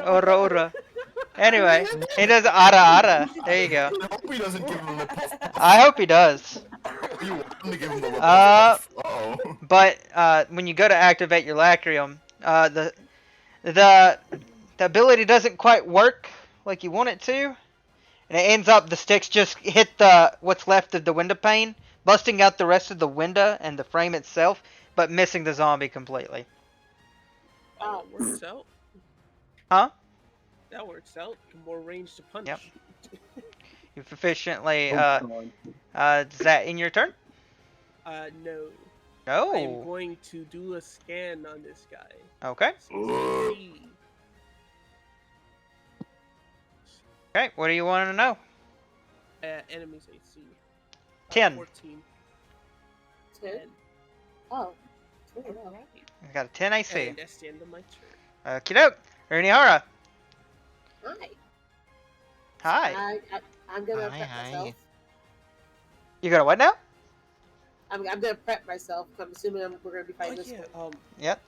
Ora. Anyway, he does ada. There you go. I hope he doesn't give him the puff. I hope he does. You want him to give him the puff. Uh-oh. But when you go to activate your Lacrium, the ability doesn't quite work like you want it to, and it ends up the sticks just hit what's left of the window pane, busting out the rest of the window and the frame itself, but missing the zombie completely. Oh, works out. Huh? That works out. More range to punch. Yep. You've efficiently. Is that in your turn? No. No. I'm going to do a scan on this guy. Okay. See. Okay, what do you want to know? Enemies AC. 10. 14. 10? 10. Oh, it's really low. Alright. I got a 10 AC. And that's the end of my turn. Okie doke. Urnihara. Hi. Hi. I'm gonna Hi, prep hi. myself. You got a what now? I'm gonna prep myself. I'm assuming we're gonna be fighting this one. Yep.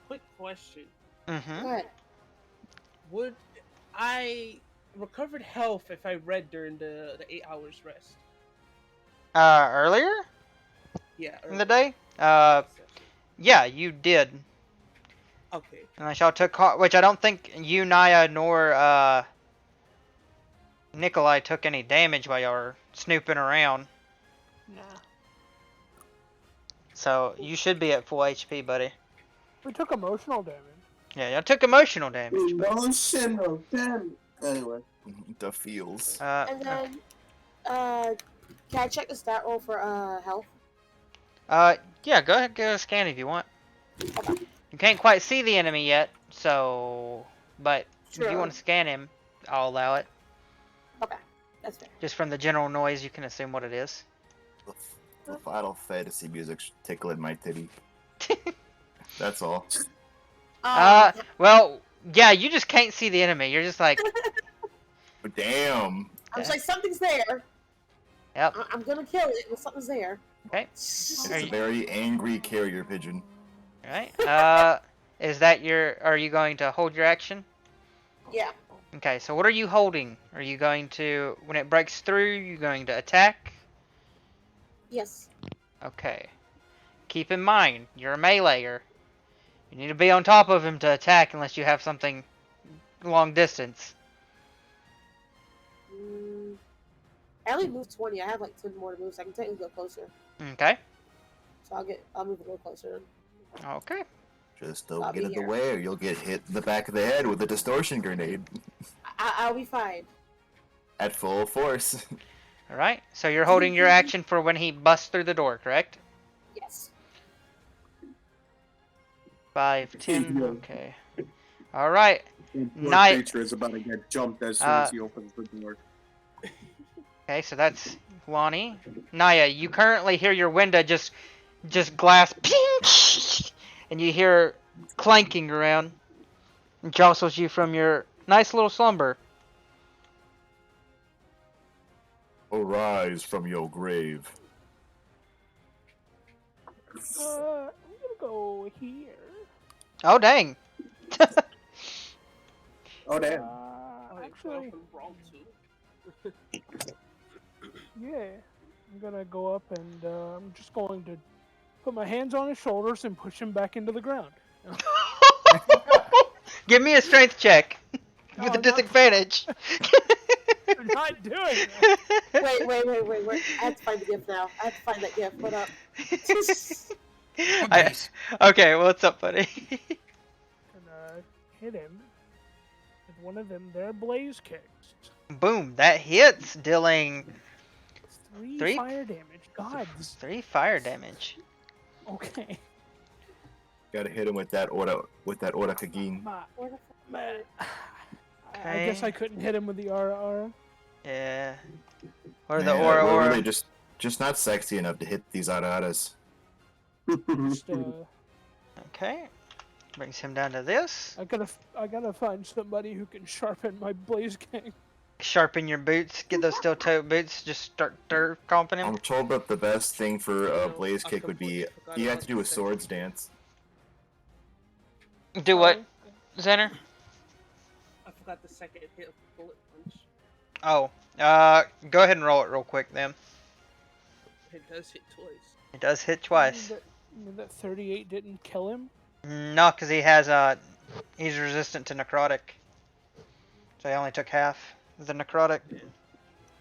Quick question. Mm-hmm. Go ahead. Would I recovered health if I read during the 8 hours rest? Earlier Yeah. in the day? Yeah, you did. Okay. Unless y'all took, which I don't think you, Naya, nor Nikolai took any damage while y'all were snooping around. Nah. So you should be at full HP, buddy. We took emotional damage. Yeah, y'all took emotional damage. But, Emotional damage. Anyway. The feels. And then, can I check the stat roll for health? yeah, go ahead, give a scan if you want. You can't quite see the enemy yet, so, but if you Sure. want to scan him, I'll allow it. Okay, that's fair. Just from the general noise, you can assume what it is. The Final Fantasy music tickling my titty. That's all. Well, yeah, you just can't see the enemy. You're just like, Damn. I was like, something's there. yep. I'm gonna kill it, but something's there. Okay. It's Are a you, very angry carrier pigeon. right. Is that are you going to hold your action? Yeah. Okay, so what are you holding? Are you going to, when it breaks through, you going to attack? Yes. Okay. Keep in mind, you're a meleeer. You need to be on top of him to attack unless you have something long distance. I only moved 20. I have like 10 more to move, so I can technically go closer. Okay. So I'll move a little closer. Okay. Just don't I'll get be in the here. way or you'll get hit in the back of the head with a distortion grenade. I'll be fine. At full force. Alright, so you're holding your action for when he busts through the door, correct? Yes. 5, 10, Yeah. okay. Alright, The Night. creature is about to get jumped as soon as he opens the door. okay, so that's Lonnie. Naya, you currently hear your window just glass ping, and you hear clanking around. And jostles you from your nice little slumber. Arise from your grave. I'm gonna go here. Oh, dang. Oh, damn. Actually, yeah. I'm gonna go up and I'm just going to put my hands on his shoulders and push him back into the ground. Give me a strength check. With Oh, a not- disadvantage. I'm not doing that. Wait. I have to find the gift now. I have to find that gift. Hold up. Okay, what's up, buddy? And hit him with one of them there blaze kicks. Boom, that hits, dealing Three fire damage. God, 3 fire damage. okay. Gotta hit him with that Aura Kagin. I guess I couldn't hit him with the aura. Yeah. Or the Man, aura we're aura. really just not sexy enough to hit these Araras. Just, Okay. Brings him down to this. I gotta find somebody who can sharpen my blaze king. Sharpen your boots. Get those steel toe boots. Just start comping him. I'm told that the best thing for a Blaze Kick would be you have to do a swords dance. Do what, Xener? I forgot the second hit of the bullet punch. Oh. Go ahead and roll it real quick then. It does hit twice. It does hit twice. That 38 didn't kill him. No, because he has he's resistant to necrotic. So he only took half of the necrotic.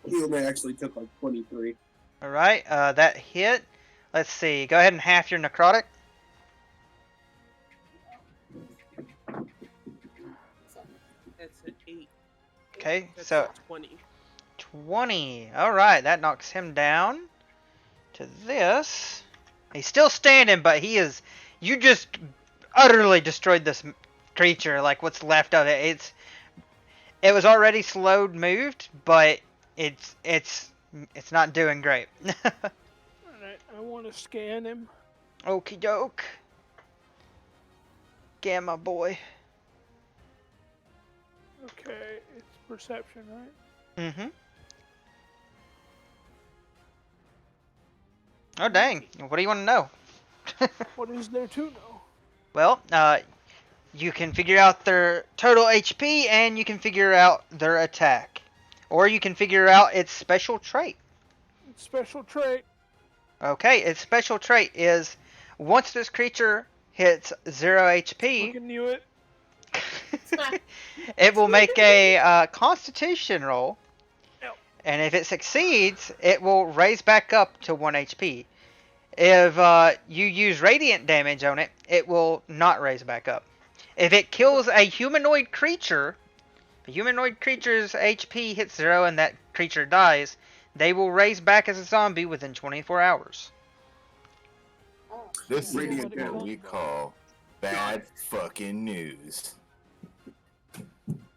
He only actually took like 23. Alright, that hit. Let's see. Go ahead and half your necrotic. That's an 8. Okay, That's so a 20. 20. Alright, that knocks him down to this. He's still standing, but you just utterly destroyed this creature, like what's left of it. It was already slowed moved, but it's not doing great. Alright, I want to scan him. Okie doke. Gamma boy. Okay, it's perception, right? Mm-hmm. Oh dang! What do you want to know? What is there to know? Well, you can figure out their total HP and you can figure out their attack, or you can figure out its special trait. Special trait. Okay, its special trait is once this creature hits 0 HP, Fucking knew it. it will make a Constitution roll, Yep. and if it succeeds, it will raise back up to 1 HP. If you use radiant damage on it, it will not raise back up. If it kills a humanoid creature, the humanoid creature's HP hits 0 and that creature dies, they will raise back as a zombie within 24 hours. This is Radiant what damage. we call bad fucking news.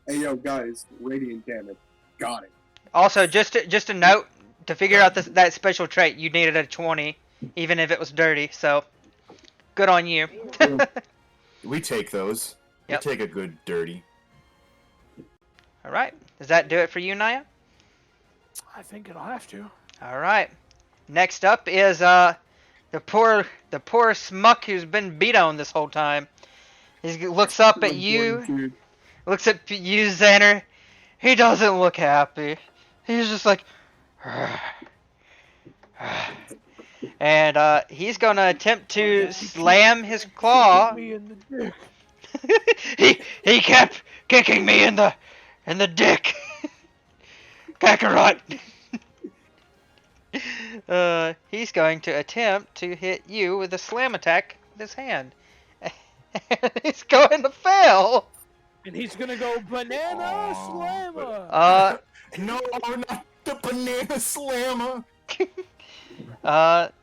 Hey, yo, guys, radiant damage. Got it. Also, just a note, to figure out that special trait, you needed a 20, even if it was dirty, so good on you. We take those. Yep. We take a good dirty. Alright, does that do it for you, Naya? I think it'll have to. Alright. Next up is the poor smuck who's been beat on this whole time. He looks up at you, looks at you, Xander. He doesn't look happy. He's just like, and he's gonna attempt to slam his claw. Me in the dick. he kept kicking me in the dick. Kakarot. He's going to attempt to hit you with a slam attack with his hand. He's going to fail. And he's gonna go banana slammer. No, not the banana slammer.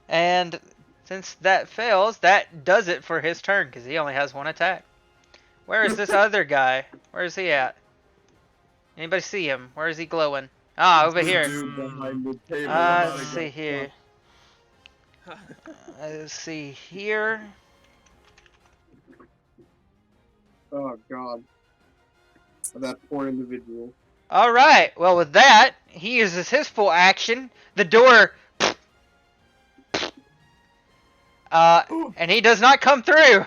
And since that fails, that does it for his turn because he only has one attack. Where is this other guy? Where is he at? Anybody see him? Where is he glowing? Ah, over here. Let's see here. Let's see here. Oh, God. That poor individual. Alright, well with that, he uses his full action. The door... and he does not come through.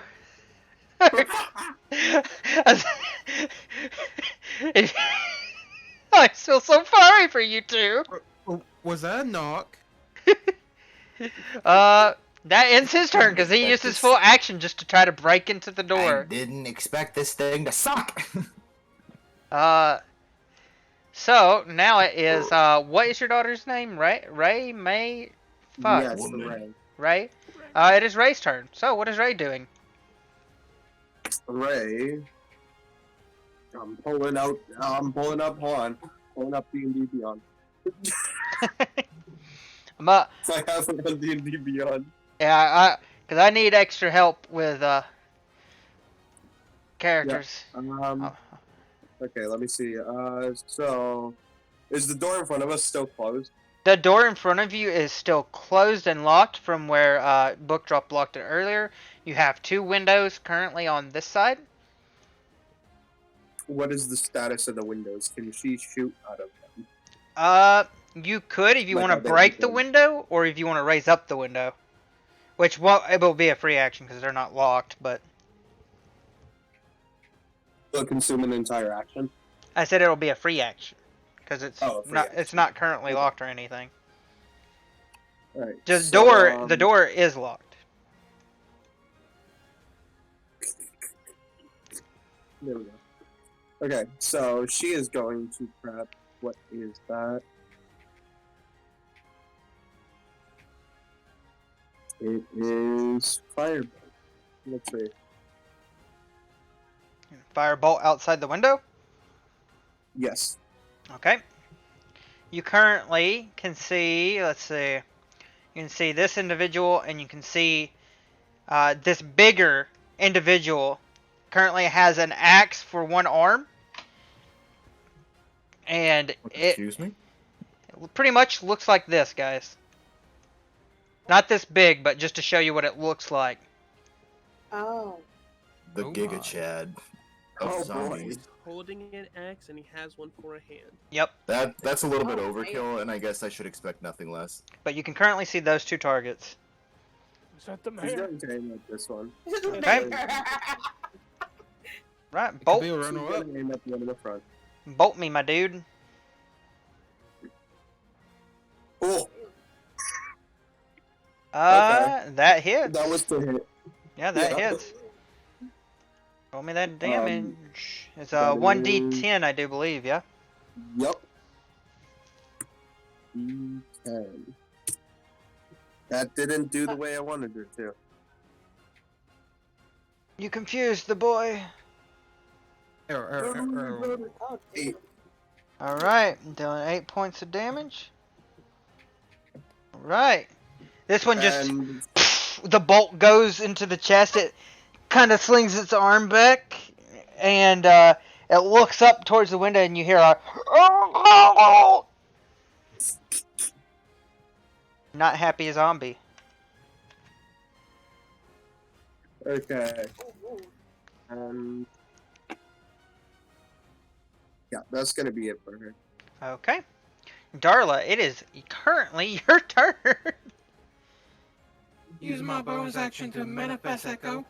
I feel so sorry for you two. Was that a knock? That ends his turn because he used his full action just to try to break into the I door. didn't expect this thing to suck. So now it is, what is your daughter's name? Ray? May? Fuck. Yes, Woman. Ray. Ray? It is Ray's turn. So what is Ray doing? Ray. I'm pulling up, hold on. Pulling up D&D Beyond. I have it on D&D Beyond. Yeah, because I need extra help with, characters. Okay, let me see. So, is the door in front of us still closed? The door in front of you is still closed and locked from where Book Drop locked it earlier. You have 2 windows currently on this side. What is the status of the windows? Can she shoot out of them? You could if you Like want how to they break the do. window, or if you want to raise up the window. Which it will be a free action because they're not locked, but... Will consume an entire action? I said it'll be a free action. Because it's free not action. it's not currently locked or anything. Alright. Just so, the door is locked. There we go. Okay, so she is going to prep. What is that? It is Firebolt. Let's see. Firebolt outside the window? Yes. Okay. You currently can see, let's see, you can see this individual and you can see this bigger individual currently has an axe for one arm. and it Excuse me? pretty much looks like this, guys. Not this big, but just to show you what it looks like. Oh. The Oh Giga my. Chad of Oh, boy. zombies. Holding an axe and he has one for a hand. Yep. That's a little bit Oh, overkill, and I guess I should expect nothing less. But you can currently see those two targets. Is that the He's mayor? going to aim at this one. Okay. Right, Could bolt, be a He's runner-up. going to aim at the one in the front. bolt me, my dude. Oh, That hits. that was the hit. Yeah, that Yeah. hits. Roll me that damage. It's a that 1d10, I do believe, yeah? Yup. D10. That didn't do the way I wanted it to. You confused the boy. Oh, Eight. Alright, doing 8 points of damage. Alright. This one just, And the bolt goes into the chest. It kind of slings its arm back, and it looks up towards the window, and you hear a not happy zombie. okay. Yeah, that's gonna be it for her. Okay. Darla, it is currently your turn. Use my bonus action to manifest echo.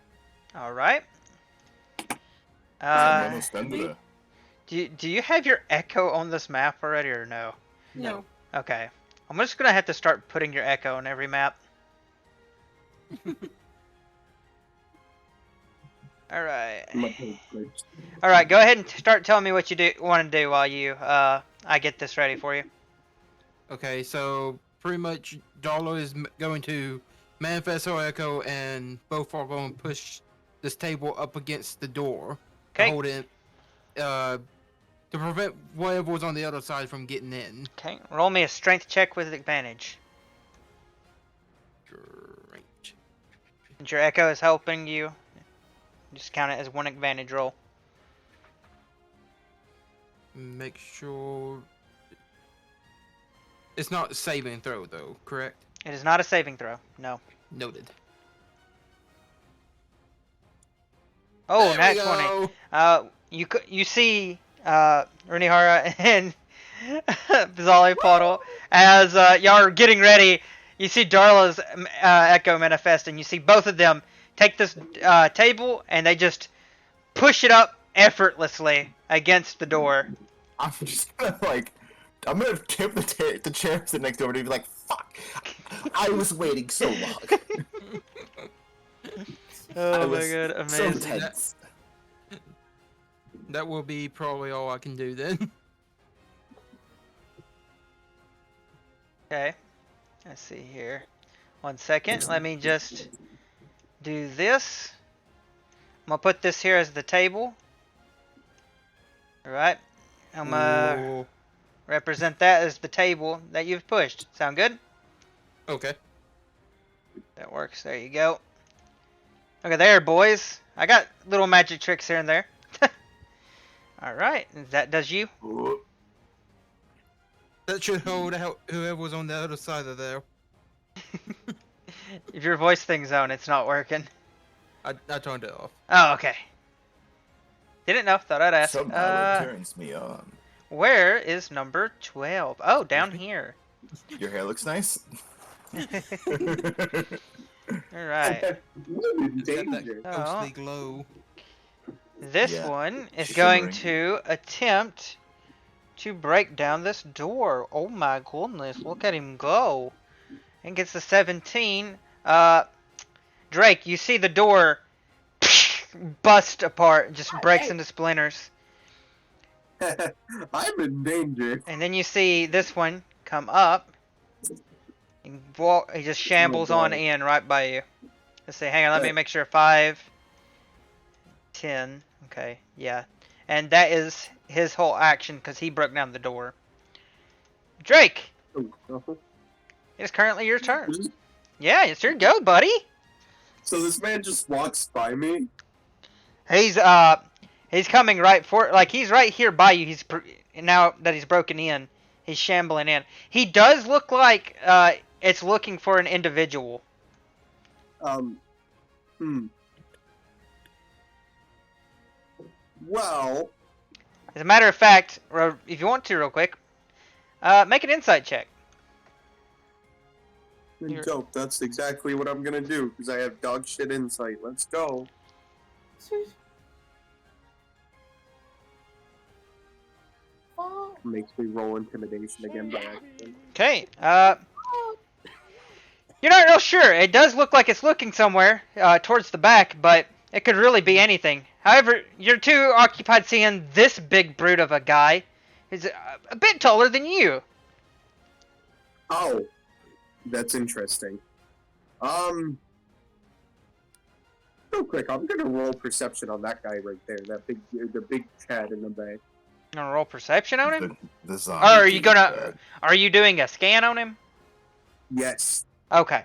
Alright. Almost done with it. Do you have your echo on this map already or no? No. Okay. I'm just gonna have to start putting your echo on every map. Alright. Alright, go ahead and start telling me what you want to do while you I get this ready for you. Okay, so pretty much Darla is going to manifest her echo, and both are going to push this table up against the door. Okay. To hold it, to prevent whatever was on the other side from getting in. Okay. Roll me a strength check with advantage. Great. Since your echo is helping you, just count it as one advantage roll. Make sure it's not a saving throw, though. Correct? It is not a saving throw. No. Noted. Oh, There nat we 20. go. You see Runihara and Bizarre as y'all are getting ready. You see Darla's echo manifest, and you see both of them take this table and they just push it up effortlessly against the door. I'm just gonna I'm gonna tip the chair sit next over to be like, fuck! I was waiting so long. Oh my god, So amazing. tense. That will be probably all I can do then. Okay, let's see here. 1 second, let me just do this. I'm gonna put this here as the table. Alright, I'm gonna Ooh. represent that as the table that you've pushed. Sound good? Okay. That works, there you go. Okay, there, boys. I got little magic tricks here and there. Alright, that does you. That should hold out whoever was on the other side of there. If your voice thing's on, it's not working. I turned it off. Oh, okay. Didn't know, thought I'd ask. Somehow it turns me on. Where is number 12? Oh, down here. Your hair looks nice. Alright. It's got that Oh. ghostly glow. This Yeah, one is going shimmering. to attempt to break down this door. Oh my goodness, look at him go. And gets the 17. Drake, you see the door bust apart, just breaks into splinters. I'm in danger. And then you see this one come up. And he just shambles on God. in right by you. Let's see, hang on, let me make sure. 5, 10. Okay, yeah. And that is his whole action because he broke down the door. Drake, it's currently your turn. Yeah, it's your go, buddy. So this man just walks by me? He's coming right for, like, he's right here by you. now that he's broken in, he's shambling in. He does look like it's looking for an individual. Well, As a matter of fact, if you want to, real quick, make an insight check. dope. That's exactly what I'm gonna do because I have dog shit insight. Let's go. Makes me roll intimidation again by accident. Okay. You're not real sure. It does look like it's looking somewhere towards the back, but it could really be anything. However, you're too occupied seeing this big brute of a guy. He's a bit taller than you. Oh, that's interesting. Real quick, I'm gonna roll perception on that guy right there. The big Chad in the bay. You gonna roll perception on him? The Or zombie are you dude, gonna? Are you doing a scan on him? Yes. Okay.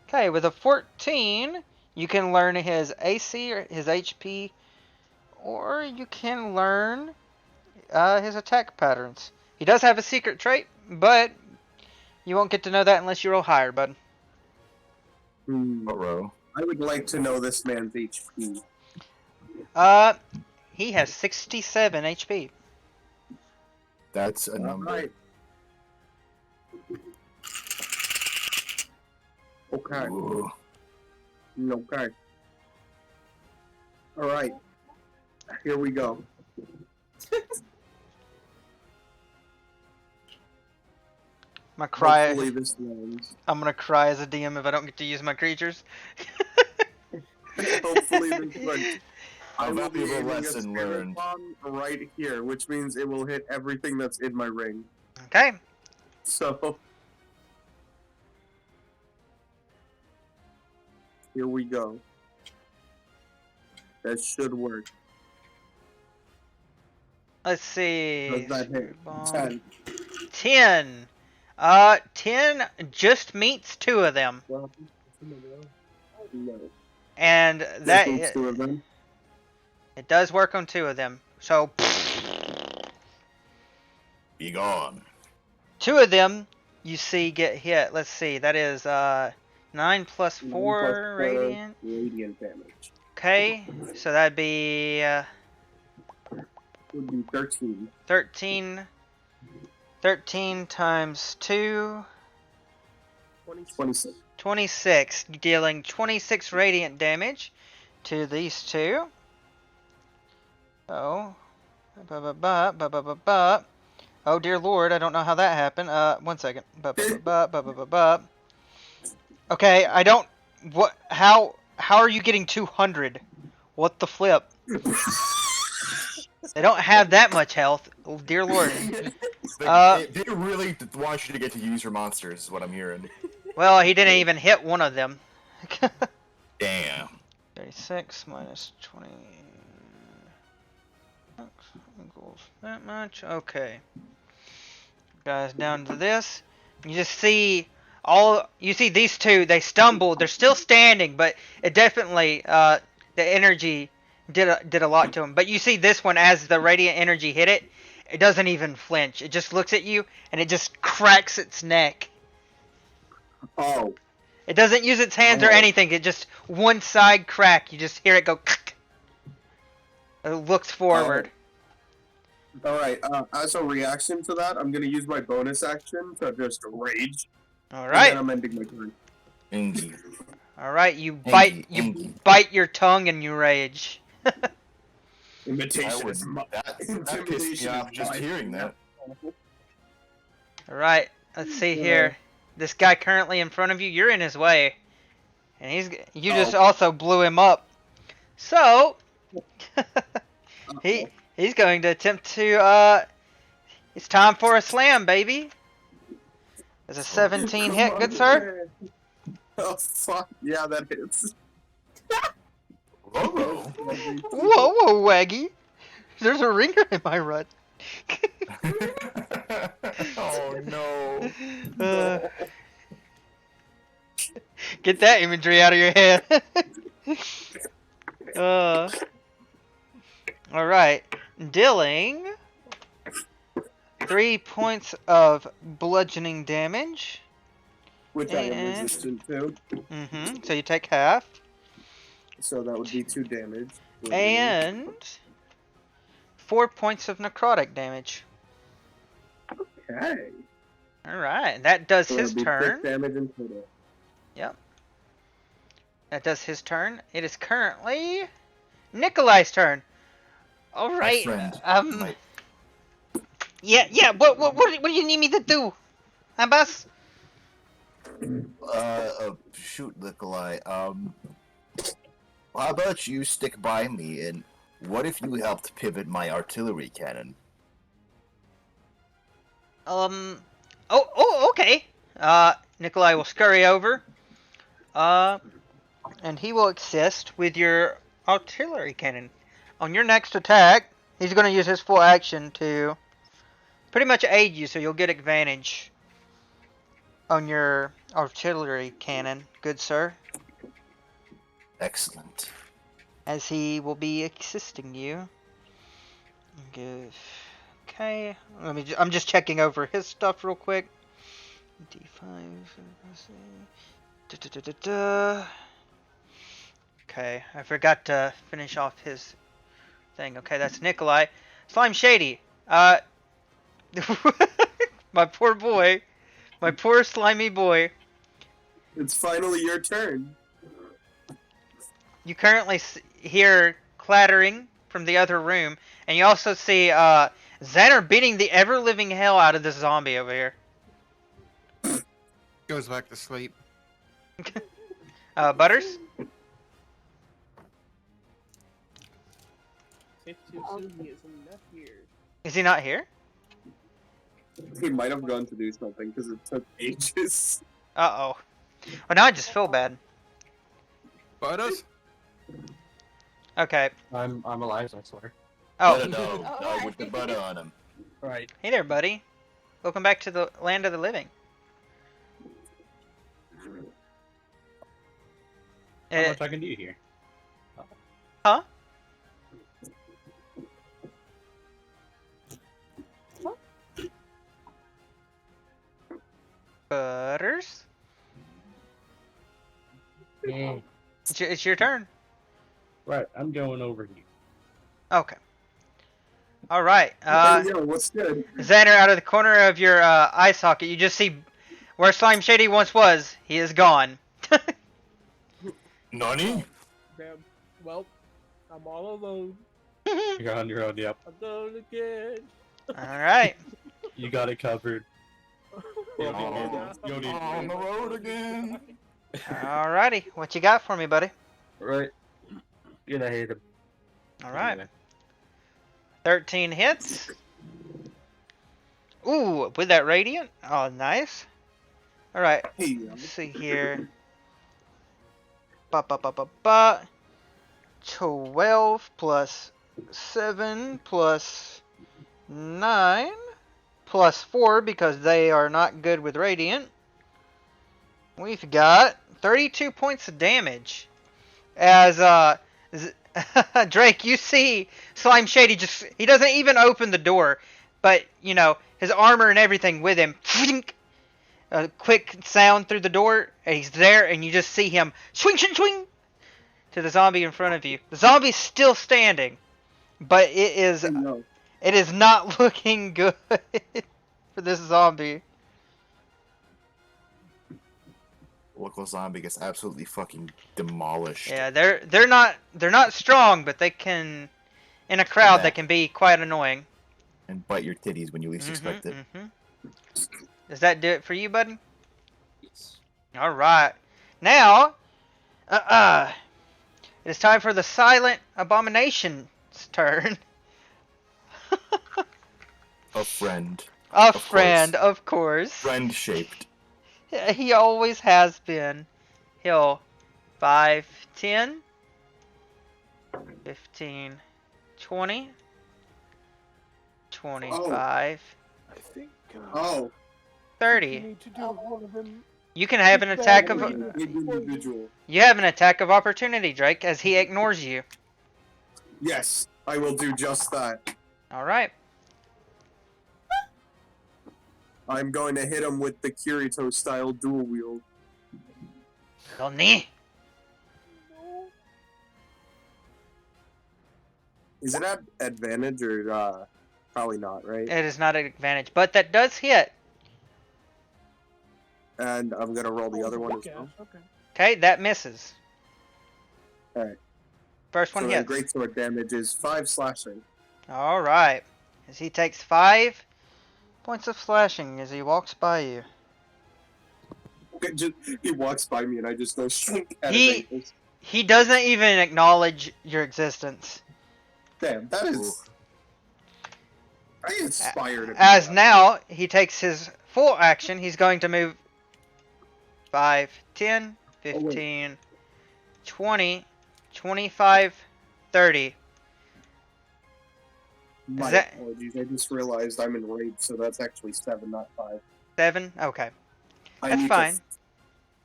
Okay, with a 14, you can learn his AC or his HP, or you can learn his attack patterns. He does have a secret trait, but you won't get to know that unless you roll higher, bud. What row? I would like to know this man's HP. He has 67 HP. That's a number. Right. Okay. Ooh. Okay. All right. Here we go. I'm gonna cry. Hopefully this lands. I'm gonna cry as a DM if I don't get to use my creatures. Hopefully this lands. I A will be valuable aiming a lesson spirit learned. bomb right here, which means it will hit everything that's in my ring. Okay. So here we go. That should work. Let's see. Does that hit? Bomb. 10. 10. 10 just meets 2 of them. Well, no. And Just that those two of them? it does work on 2 of them. So Be gone. 2 of them you see get hit. Let's see. That is 9 plus 4 radiant. Radiant damage. Okay. So that'd be Would be 13. 13 13 times 2 26. 26, dealing 26 radiant damage to these 2. Oh. Oh dear lord, I don't know how that happened. 1 second. Okay, I don't. What? How are you getting 200? What the flip? They don't have that much health. Oh, dear lord. They really want you to get to use your monsters, is what I'm hearing. Well, he didn't even hit one of them. Damn. 36 minus 20 equals that much. Okay. Guys, down to this. You just see you see these 2, they stumbled. They're still standing, but it definitely the energy did a lot to them. But you see this one, as the radiant energy hit it, it doesn't even flinch. It just looks at you and it just cracks its neck. Oh. It doesn't use its hands or anything. It just one side crack. You just hear it go. It looks forward. All right. As a reaction to that, I'm gonna use my bonus action to just rage. All right. And then I'm ending my turn. Ingy. All right. You Ingy. bite your tongue and you rage. Imitation is That pissed me off just hearing that. All right. Let's see here. This guy currently in front of you, you're in his way, and you just also blew him up. So he's going to attempt to. It's time for a slam, baby. There's a 17 hit, good sir. Oh fuck! Yeah, that hits. Whoa, whoa, Waggy! There's a ringer in my rut. Oh no! Get that imagery out of your head. All right. dealing 3 points of bludgeoning damage. Which I am And- resistant to. So you take half. So that would be 2 damage. And 4 points of necrotic damage. Okay. Alright, that does So his that'd be turn. 6 damage in total. Yep. That does his turn. It is currently Nikolai's turn. Alright. friend, Yeah, what do you need me to do? Huh, boss? Shoot, Nikolai. How about you stick by me, and what if you helped pivot my artillery cannon? Okay. Nikolai will scurry over. And he will assist with your artillery cannon. On your next attack, he's going to use his full action to pretty much aid you, so you'll get advantage on your artillery cannon, good sir. Excellent. As he will be assisting you. Okay, I'm just checking over his stuff real quick. D5. Okay, I forgot to finish off his thing. Okay, that's Nikolai. Slime Shady. My poor boy. My poor slimy boy. It's finally your turn. You currently hear clattering from the other room, and you also see Xander beating the ever-living hell out of this zombie over here. Goes back to sleep. Butters? Safe to assume he is not here. Is he not here? He might have gone to do something because it took ages. Uh-oh. Well, now I just feel bad. Butters? Okay. I'm alive, I swear. Oh. No, with the butter on him. Right. Hey there, buddy. Welcome back to the land of the living. How much I can do here? Huh? Butters? Yeah. It's your turn. Right, I'm going over here. Okay. All right. Yo, what's good? Xander, out of the corner of your eye socket, you just see where Slime Shady once was. He is gone. Nani? Damn. Well, I'm all alone. You're on your own, yep. I'm done again. All right. You got it covered. On the road again. All righty. What you got for me, buddy? Right. Gonna hit him. All right. 13 hits. Ooh, with that radiant. Oh, nice. All right. Let's see here. 12 plus 7 plus 9 plus 4 because they are not good with radiant. We've got 32 points of damage. As Drake, you see Slime Shady he doesn't even open the door, but you know his armor and everything with him. A quick sound through the door, and he's there, and you just see him swing to the zombie in front of you. The zombie's still standing, but it is not looking good for this zombie. Local zombie gets absolutely fucking demolished. Yeah, they're not strong, but they can, in a crowd, they can be quite annoying. And bite your titties when you least expect it. Does that do it for you, buddy? Yes. All right. Now, it is time for the Silent Abomination's turn. A friend. A friend, of course. Friend shaped. He always has been. He'll 5, 10, 15, 20, 25. I think. 30. You need to do one of them. You can have an attack of. Individual. You have an attack of opportunity, Drake, as he ignores you. Yes, I will do just that. All right. I'm going to hit him with the Kirito style dual wield. Go knee. Is it at advantage or probably not, right? It is not an advantage, but that does hit. And I'm gonna roll the other one as well. Okay. Okay, that misses. Alright. First one So hits. then great sword damage is 5 slashing. All right. As he takes 5 points of slashing as he walks by you. He walks by me and I just go straight at his He ankles. he doesn't even acknowledge your existence. Damn, that is. I aspire to be As that. now he takes his full action, he's going to move 5, 10, 15, 20, 25, 30. My that- apologies. I just realized I'm in raid, so that's actually 7, not 5. 7? Okay. I That's need fine. to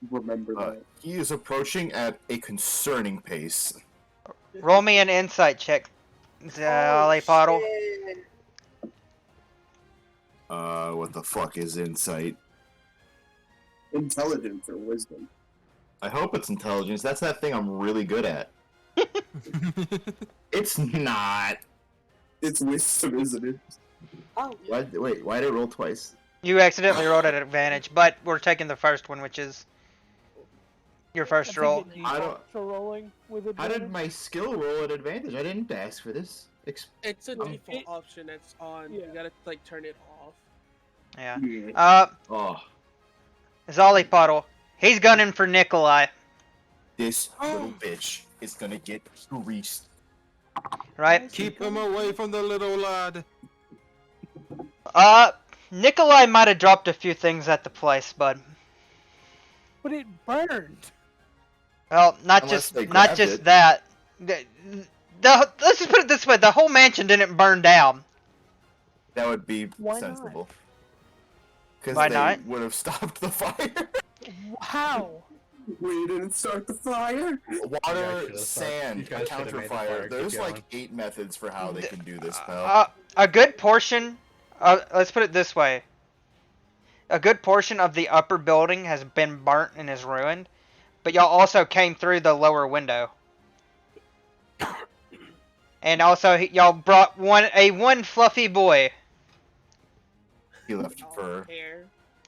remember that. He is approaching at a concerning pace. Roll me an insight check, Zally Poddle. shit. What the fuck is insight? Intelligence or wisdom. I hope it's intelligence. That's that thing I'm really good at. It's not. It's wisdom, isn't it? Oh, Wait, why did it roll twice? You accidentally rolled at advantage, but we're taking the first one, which is your first roll. I don't- So rolling with How advantage. did my skill roll at advantage? I didn't ask for this. It's a Oh. default option that's on. Yeah. You gotta like turn it off. Yeah. Yeah. Oh, Zolly Puddle. He's gunning for Nikolai. this little bitch is gonna get greased. Right? Keep him away from the little lad. Nikolai might have dropped a few things at the place, bud. But it burned. Well, not Unless just they not grabbed just it. that. Let's just put it this way: the whole mansion didn't burn down. That would be Why not? sensible. Because Why they not? would have stopped the fire. How? We didn't start the fire. Water, You sand, guys should've counter made the fire. fire keep There's like going. 8 methods for how they can do this spell. A good portion. Let's put it this way: a good portion of the upper building has been burnt and is ruined, but y'all also came through the lower window. And also, y'all brought one fluffy boy. He left Oh, fur.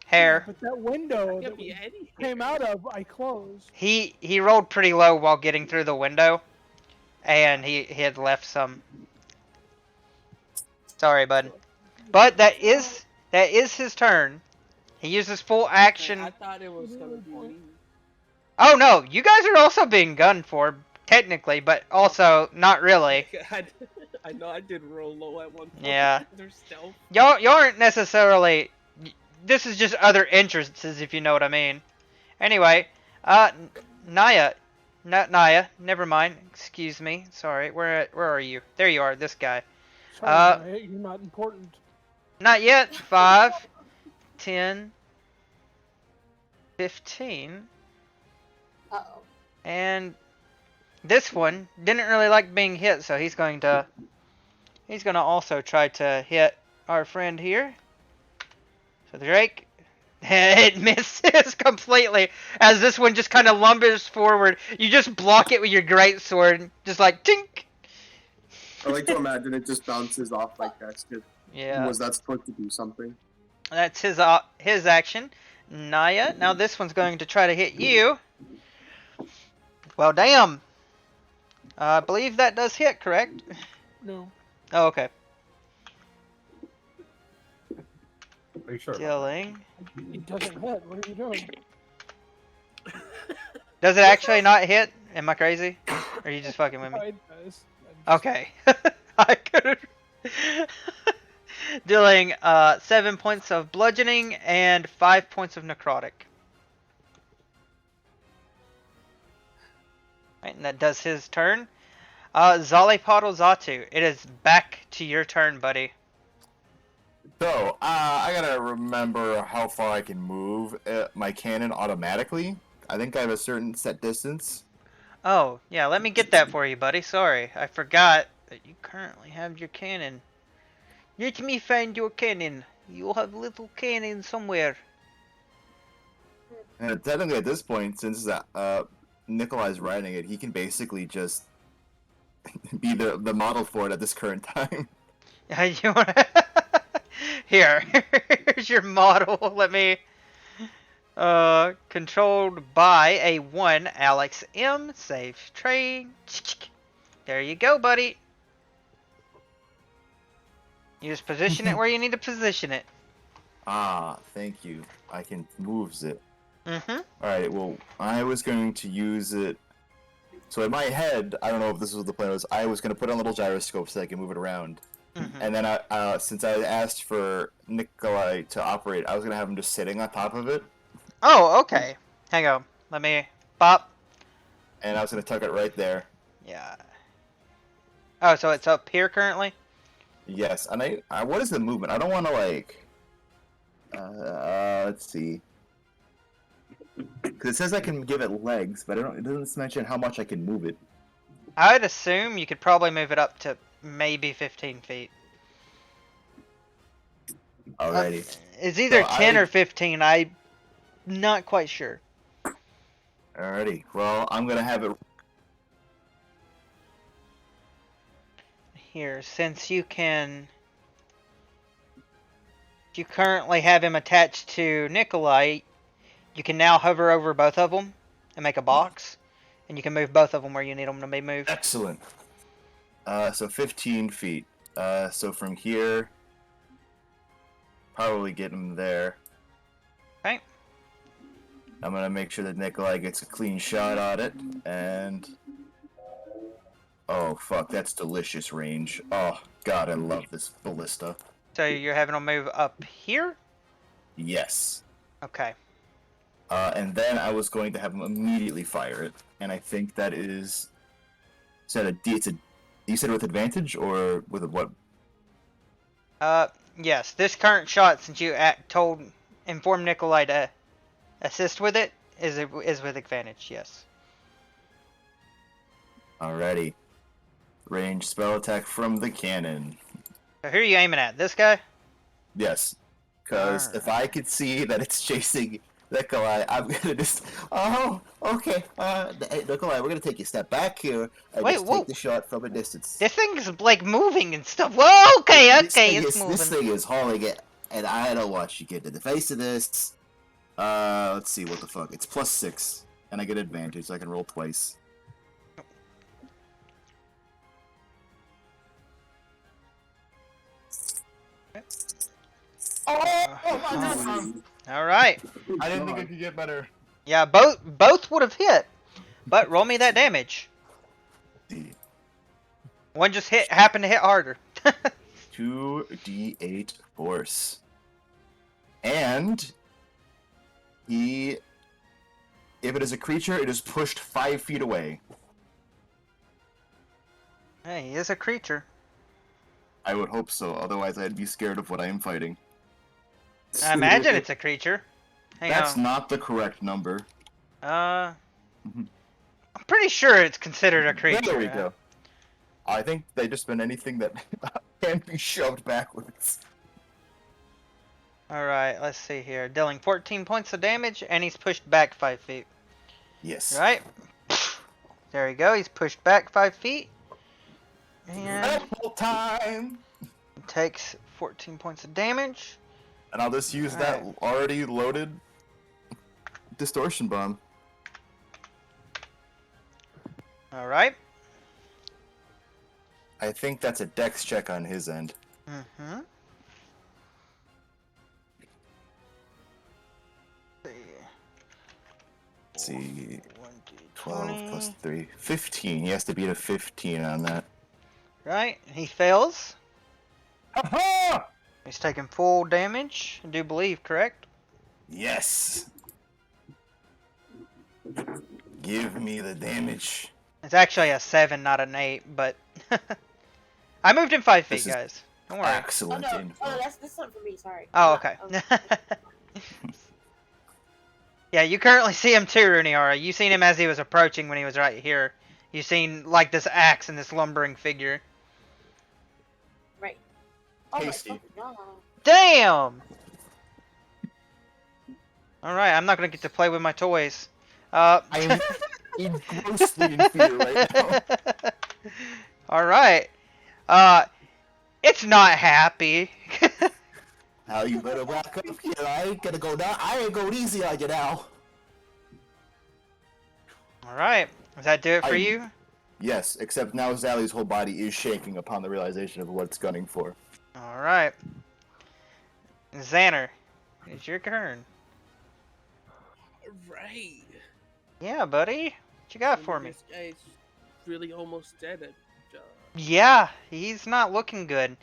Hair. But that window Could that be we any came out of, I closed. He rolled pretty low while getting through the window, and he had left some. Sorry, bud. But that is his turn. He uses full action. I thought it was gonna be me. Oh no, you guys are also being gunned for, technically, but also not really. I know I did roll low at one point. Yeah. They're stealth. Y'all aren't necessarily. This is just other entrances, if you know what I mean. Anyway, Naya, not Naya. Never mind. Excuse me. Sorry. Where are you? There you are. This guy. Sorry, you're not important. Not yet. 5, 10, 15, Uh-oh. and this one didn't really like being hit, so he's going to also try to hit our friend here. So the Drake, it misses completely as this one just kind of lumbers forward. You just block it with your greatsword, just like tink. I like to imagine it just bounces off like that. Yeah. Was that supposed to do something? That's his action. Naya, now this one's going to try to hit you. Well, damn. I believe that does hit, correct? No. Oh, okay. Are you sure? Killing. It doesn't hit. What are you doing? Does it actually not hit? Am I crazy? Or are you just fucking with Oh, me? it does. Okay. I could dealing 7 points of bludgeoning and 5 points of necrotic. Right, and that does his turn. Zalipodal Zatu, it is back to your turn, buddy. So, I gotta remember how far I can move my cannon automatically. I think I have a certain set distance. Oh, yeah, let me get that for you, buddy. Sorry, I forgot that you currently have your cannon Let me find your cannon. You have little cannon somewhere. And technically, at this point, since Nikolai's writing it, he can basically just be the model for it at this current time. You wanna... Here, here's your model. Let me. Controlled by a 1 Alex M. Safe trade. There you go, buddy. You just position it where you need to position it. Ah, thank you. I can moves it. Mm-hmm. Alright, well, I was going to use it. So in my head, I don't know if this was the plan, I was going to put on a little gyroscope so I can move it around. Mm-hmm. And then, since I asked for Nikolai to operate, I was going to have him just sitting on top of it. Oh, okay. Hang on. Let me pop. And I was going to tuck it right there. Yeah. Oh, so it's up here currently? Yes, and I what is the movement? I don't want to, like... let's see. Because it says I can give it legs, but it doesn't mention how much I can move it. I'd assume you could probably move it up to maybe 15 feet. Alrighty. It's either So 10 or 15. I'm not quite sure. Alrighty. Well, I'm gonna have it. Here, since you currently have him attached to Nikolai, you can now hover over both of them and make a box, and you can move both of them where you need them to be moved. Excellent. So 15 feet. So from here, probably get him there. Okay. I'm gonna make sure that Nikolai gets a clean shot on it, and oh fuck, that's delicious range. Oh god, I love this ballista. So you're having them move up here? Yes. Okay. And then I was going to have him immediately fire it, and I think that is. Is that you said with advantage or with a what? Yes. This current shot, since you informed Nikolai to assist with it, is with advantage. Yes. Alrighty. Range spell attack from the cannon. So who are you aiming at? This guy? Yes. Because if I could see that it's chasing Nikolai, I'm gonna just. Oh, okay. Hey, Nikolai, we're gonna take you a step back here and Wait, just whoa. take the shot from a distance. This thing's like moving and stuff. Whoa, okay, it's moving. This thing is hauling it, and I don't want you to get to the face of this. Let's see, what the fuck? It's +6, and I get advantage, so I can roll twice. All right. I didn't think I could get better. Yeah, both would have hit, but roll me that damage. One just happened to hit harder. 2d8 force. And if it is a creature, it is pushed 5 feet away. Hey, he is a creature. I would hope so, otherwise I'd be scared of what I am fighting. I imagine it's a creature. That's not the correct number. I'm pretty sure it's considered a creature. There we go. I think they just meant anything that can be shoved backwards. Alright, let's see here. Dealing 14 points of damage, and he's pushed back 5 feet. Yes. Right? There we go, he's pushed back 5 feet. And Triple time! takes 14 points of damage. And I'll just use that already loaded distortion bomb. Alright. I think that's a dex check on his end. Mm-hmm. Let's see. 12 plus 3. 15. He has to beat a 15 on that. Right, he fails. Ha-ha! He's taking full damage, I do believe, correct? Yes! Give me the damage. It's actually a 7, not an 8, but... I moved him 5 feet, guys. Don't worry. Excellent info. That's not for me, sorry. Oh, okay. Yeah, you currently see him too, Runiara. You seen him as he was approaching when he was right here. You seen, like, this axe and this lumbering figure. Right. Oh my Tasty. fucking god. Damn! Alright, I'm not gonna get to play with my toys. I am grossly in fear right now. Alright. It's not happy. Now you better back up here. I ain't gonna go down. I ain't going easy on you now. Alright. Does that do it for you? Yes, except now Zally's whole body is shaking upon the realization of what it's gunning for. Alright. Xander, it's your turn. Right. Yeah, buddy. What you got for me? This guy's really almost dead. Yeah, he's not looking good.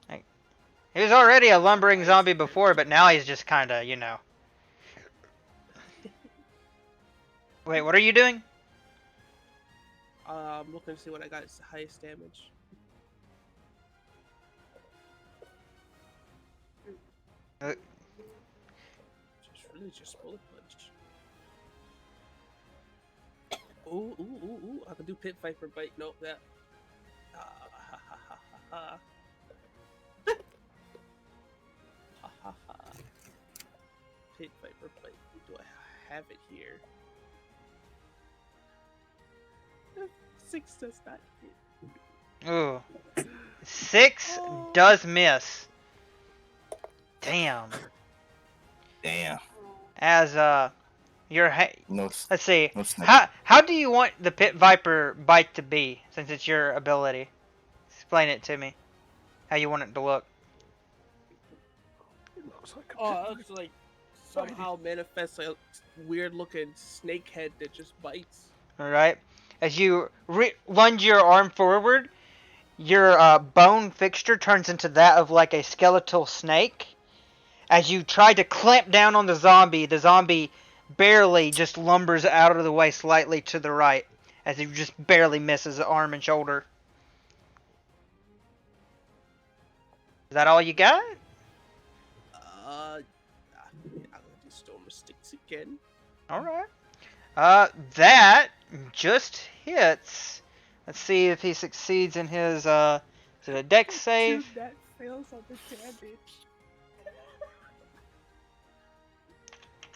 He was already a lumbering zombie before, but now he's just kind of, you know. Wait, what are you doing? I'm looking to see what I got as the highest damage. Just bullet punch. Ooh. I can do pit viper bite. Nope, that. Pit viper bite. Do I have it here? 6 does not hit. Ooh. 6 does miss. Damn. Damn. As your No. let's see. No snake. How do you want the pit viper bite to be, since it's your ability? Explain it to me. How you want it to look. It looks like It's like somehow manifests a weird looking snake head that just bites. Alright. As you lunge your arm forward, your bone fixture turns into that of like a skeletal snake. As you try to clamp down on the zombie barely just lumbers out of the way slightly to the right. As he just barely misses the arm and shoulder. Is that all you got? I'm gonna do Storm of Sticks again. Alright. That just hits. Let's see if he succeeds in his, is it a dex save? Dude, that fails on the damage.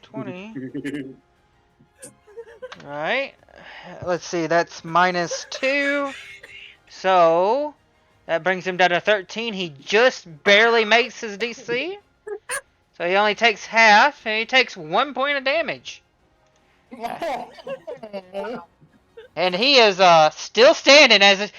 20. Alright. Let's see, that's -2. So, that brings him down to 13. He just barely makes his DC. So he only takes half, and he takes 1 point of damage. And he is still standing as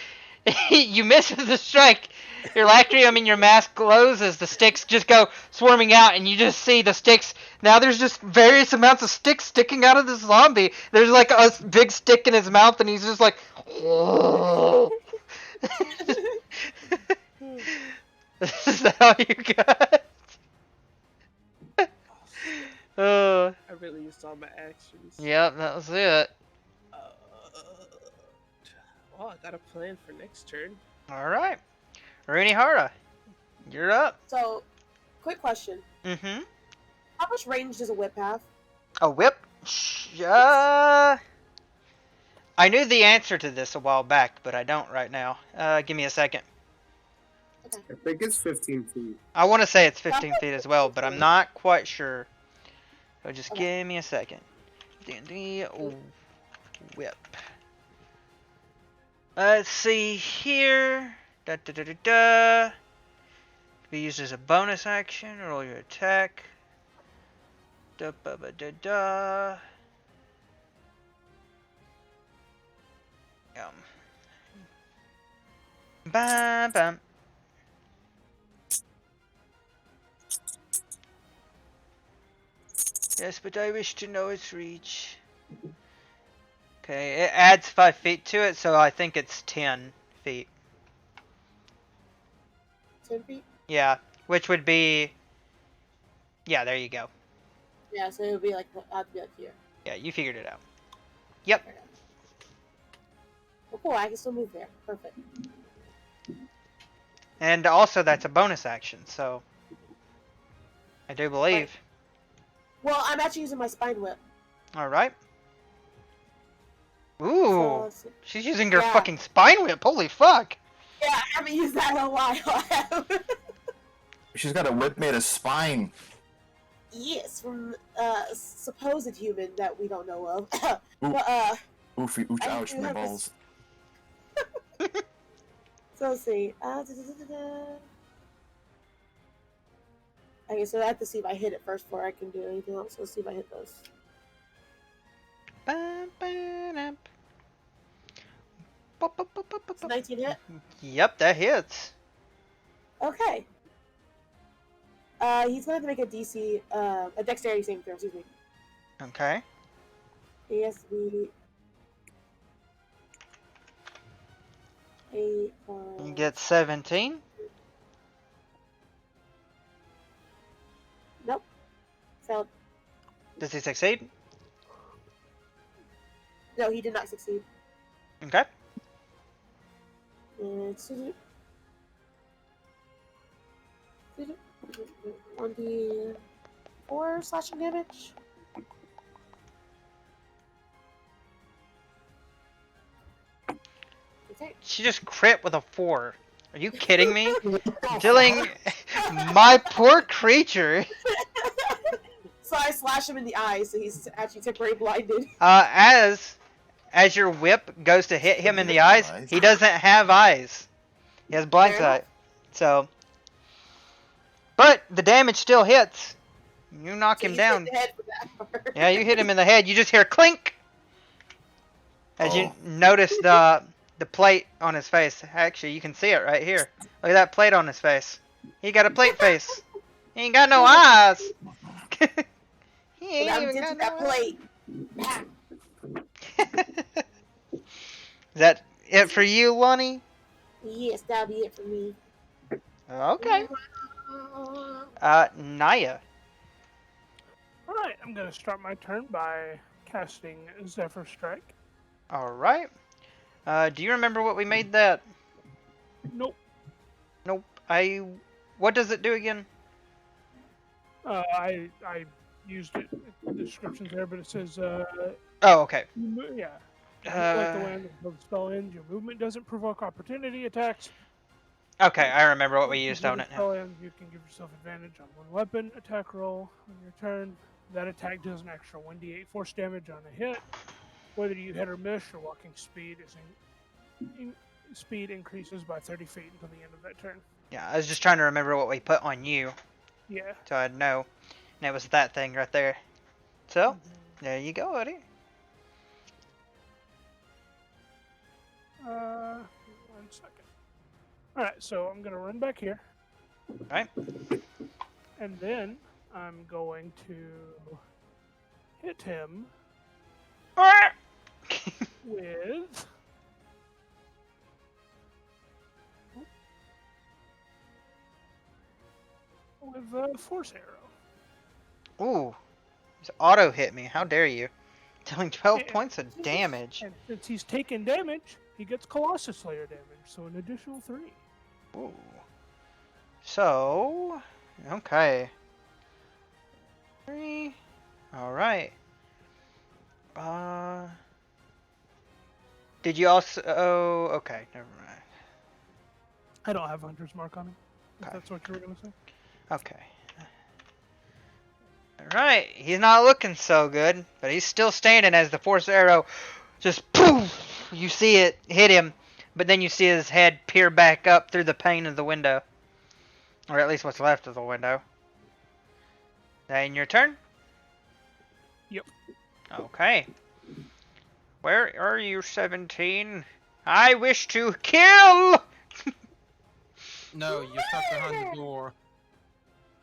you miss the strike. Your lacrium and your mask glows as the sticks just go swarming out, and you just see the sticks. Now there's just various amounts of sticks sticking out of the zombie. There's like a big stick in his mouth, and he's just like, Is that all you got? I really used all my actions. Yep, that was it. Well, I got a plan for next turn. Alright. Runihara, you're up. So, quick question. Mm-hmm. How much range does a whip have? A whip? I knew the answer to this a while back, but I don't right now. Give me a second. I think it's 15 feet. I want to say it's 15 feet as well, but I'm not quite sure. So just give me a second. D&D whip. Let's see here. Be used as a bonus action. Roll your attack. Bam, bam. Yes, but I wish to know its reach. Okay, it adds 5 feet to it, so I think it's 10 feet. 10 feet? Yeah, which would be... Yeah, there you go. Yeah, so it would be like, I'd be like here. Yeah, you figured it out. Yep. Oh, cool, I can still move there. Perfect. And also, that's a bonus action, so... I do believe. Right. Well, I'm actually using my spine whip. Alright. Ooh! So, She's using her yeah. fucking spine whip, holy fuck! Yeah, I haven't used that in a while. She's got a whip made of spine. Yes, from supposed human that we don't know of. Ooh. But Oofy, ooch, I ouch, do my have balls. So let's see. Okay, so I have to see if I hit it first before I can do anything else. Let's see if I hit those. It's 19 hit? Yep, that hits. Okay. He's gonna have to make a DC, a dexterity saving throw, excuse me. Okay. He has to be 8, You get 17. Nope. Failed. Does he succeed? No, he did not succeed. Okay. It's 1d4 slashing damage. Okay. She just crit with a 4. Are you kidding me? Dealing my poor creature. So I slash him in the eye, so he's actually temporarily blinded. As your whip goes to hit him in the eyes, he doesn't have eyes. He has blind sight. So, but the damage still hits. You knock him down. Hit the head for that part. Yeah, you hit him in the head. You just hear clink as you notice the plate on his face. Actually, you can see it right here. Look at that plate on his face. He got a plate face. He ain't got no eyes. He ain't even got that no eyes. plate. Is that it for you, Lonnie? Yes, that'll be it for me. Okay. Naya. Alright, I'm gonna start my turn by casting Zephyr Strike. Alright. Do you remember what we made that? Nope. Nope. What does it do again? I used it. The description's there, but it says, Oh, okay. yeah. Like the wind until the spell ends, your movement doesn't provoke opportunity attacks. Okay, I remember what we used on it now. Spell ends, you can give yourself advantage on one weapon attack roll on your turn. That attack does an extra 1d8 force damage on a hit. Whether you hit or miss, your walking speed speed increases by 30 feet until the end of that turn. Yeah, I was just trying to remember what we put on you. Yeah. So I'd know. And it was that thing right there. So, there you go, buddy. One second. Alright, so I'm going to run back here. Alright. And then I'm going to hit him with a force arrow. Ooh. Just auto hit me. How dare you? Dealing 12 Yeah. points of damage. And since he's taken damage, he gets Colossus Slayer damage, so an additional 3. Ooh. So, okay. 3. Alright. Did you also... Oh, okay. Never mind. I don't have Hunter's Mark on him, if Okay. that's what you were going to say. Okay. Alright, he's not looking so good, but he's still standing as the force arrow just poof! You see it hit him, but then you see his head peer back up through the pane of the window. Or at least what's left of the window. That in your turn? Yep. Okay. Where are you, 17? I wish to kill! No, you're stuck behind the door.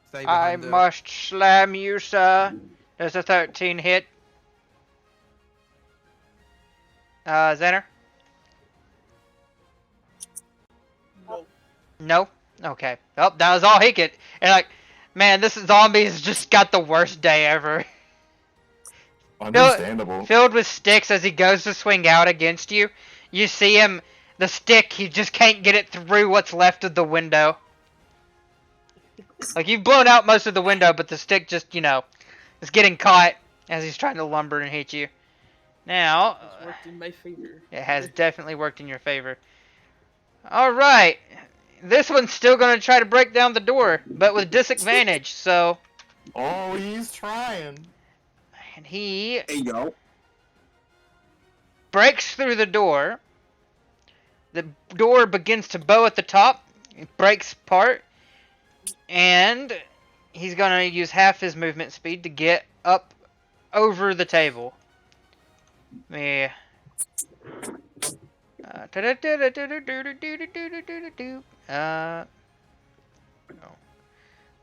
Stay I behind the... must slam you, sir. There's a 13 hit. Zener? No. No? Okay. Well, that was all he could. And like, man, this zombie's just got the worst day ever. Understandable. Filled with sticks as he goes to swing out against you. You see him, the stick, he just can't get it through what's left of the window. Like, you've blown out most of the window, but the stick just, you know, is getting caught as he's trying to lumber and hit you. Now, It's worked in my favor. it has definitely worked in your favor. All right. This one's still gonna try to break down the door, but with disadvantage. So. Oh, he's trying. And he Hey, yo. breaks through the door. The door begins to bow at the top. It breaks apart. And he's gonna use half his movement speed to get up over the table. Yeah.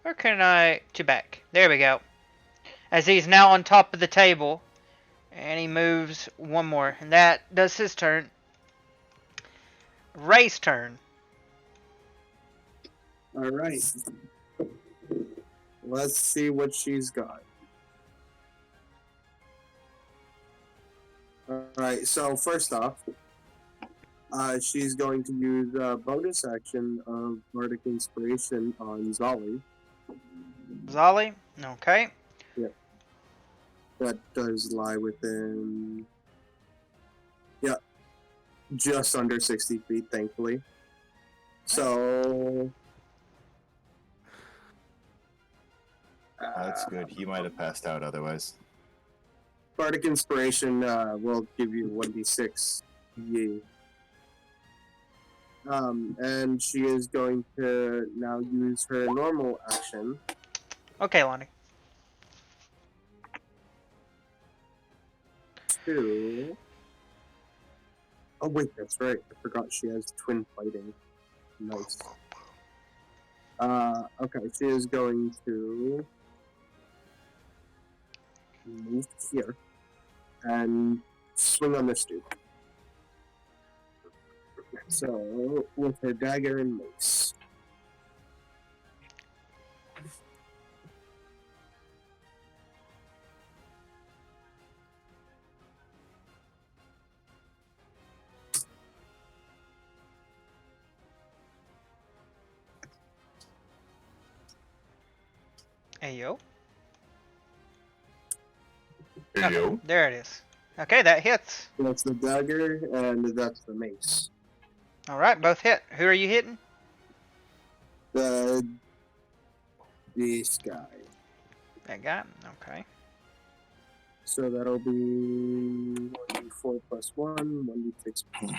Where can I... to back. There we go. As he's now on top of the table. And he moves one more. And that does his turn. Ray's turn. Alright. Let's see what she's got. Alright, so first off, she's going to use a bonus action of Bardic Inspiration on Zolly. Zolly? Okay. Yep. That does lie within... yeah. Just under 60 feet, thankfully. So... That's good. He might have passed out otherwise. Bardic Inspiration will give you 1d6. Yay. And she is going to now use her normal action. Okay, Lonnie. To... oh wait, that's right. I forgot she has twin fighting. Nice. Okay, she is going to move here and swing on this dude. So, with her dagger and mace. Ayo. Yo. There it is. Okay, that hits. That's the dagger, and that's the mace. Alright, both hit. Who are you hitting? This guy. That guy? Okay. So that'll be 1d4 plus 1, 1d6 plus 1.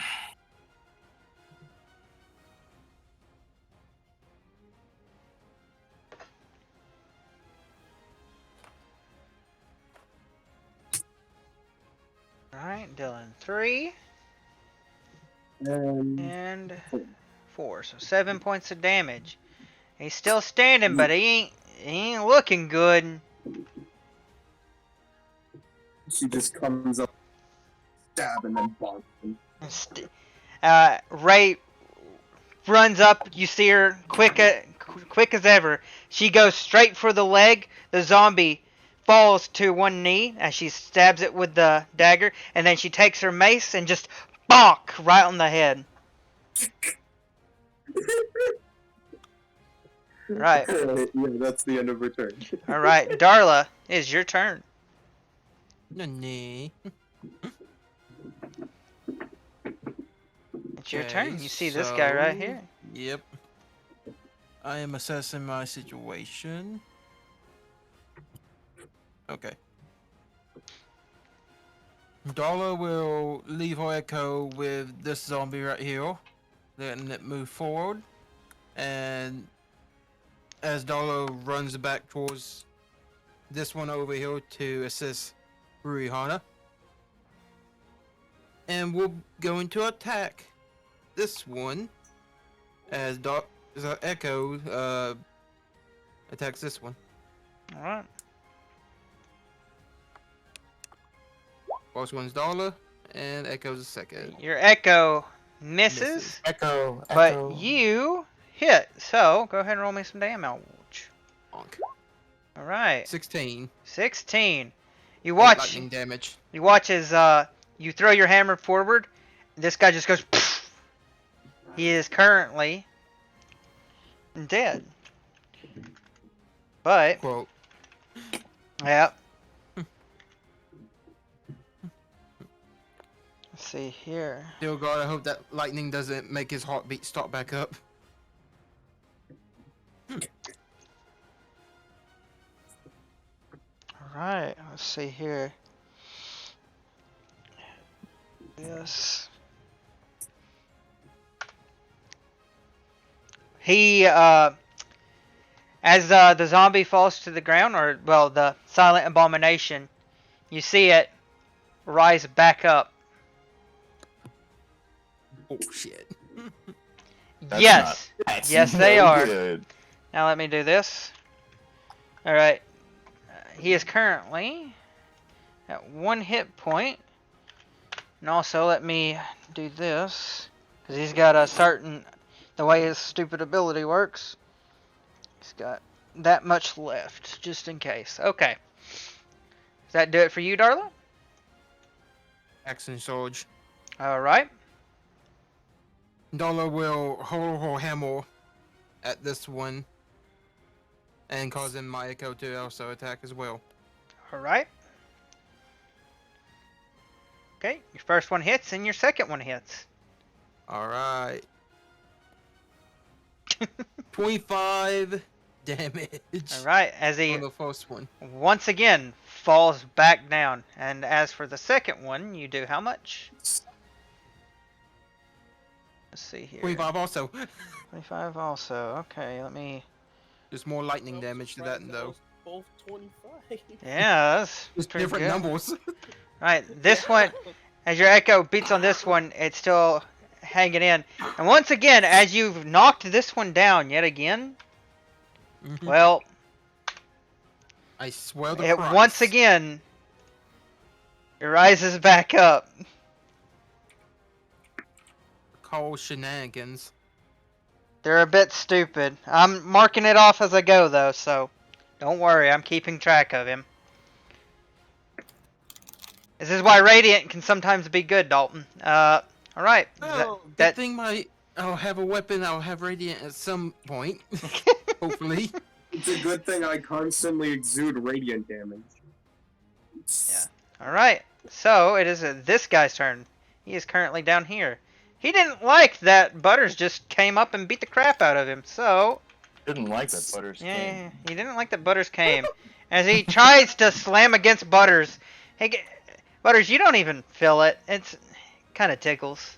Alright, Dylan. 3 And and 4. So 7 points of damage. He's still standing, but he ain't looking good. she just comes up, stab, and then bonks him. Ray runs up. You see her quick as ever. She goes straight for the leg. The zombie falls to one knee as she stabs it with the dagger, and then she takes her mace and just bonk right on the head. Right. Yeah, that's the end of her turn. All right, Darla, it's your turn. Nani. It's your turn. You see this guy right here. Yep. I am assessing my situation. Okay. Darla will leave her echo with this zombie right here, letting it move forward. And as Darla runs back towards this one over here to assist Rihanna. And we're going to attack this one as Echo attacks this one. Alright. First one's Darla, and Echo's the second. Your Echo misses. Echo. But you hit. So, go ahead and roll me some damage. Bonk. Alright. 16. 16. You watch. Lightning damage. You watch as you throw your hammer forward. This guy just goes. Pfft. He is currently dead. But. Quote. Yep. see here. Still God, I hope that lightning doesn't make his heartbeat start back up. Alright, let's see here. Yes. He, as the zombie falls to the ground, or, well, the Silent Abomination, you see it rise back up. Oh, shit. Yes. That's Yes, they no are. good. Now let me do this. Alright. He is currently at 1 hit point. And also let me do this. Because he's got a certain... The way his stupid ability works. He's got that much left. Just in case. Okay. Does that do it for you, Darla? Action Surge. Alright. Dollar will hold her hammer at this one. And causing Mayako to also attack as well. Alright. Okay, your first one hits and your second one hits. Alright. 25 damage. Alright, as he on the first one. once again falls back down. And as for the second one, you do how much? Let's see here. 25 also. 25 also. Okay, let me... There's more lightning damage to that though. Both 25. Yeah, that's Just pretty different good. numbers. Right, this one, as your echo beats on this one, it's still hanging in. And once again, as you've knocked this one down yet again, well, I swear the it price. once again, it rises back up. Call shenanigans. They're a bit stupid. I'm marking it off as I go, though, so don't worry, I'm keeping track of him. This is why Radiant can sometimes be good, Dalton. Alright. Oh, good thing I'll have a weapon, I'll have Radiant at some point. Hopefully. It's a good thing I constantly exude radiant damage. Yeah. Alright, so it is this guy's turn. He is currently down here. He didn't like that Butters just came up and beat the crap out of him, so... Didn't like that Butters came. Yeah, he didn't like that Butters came. As he tries to slam against Butters. Hey, Butters, you don't even feel it. It's kind of tickles.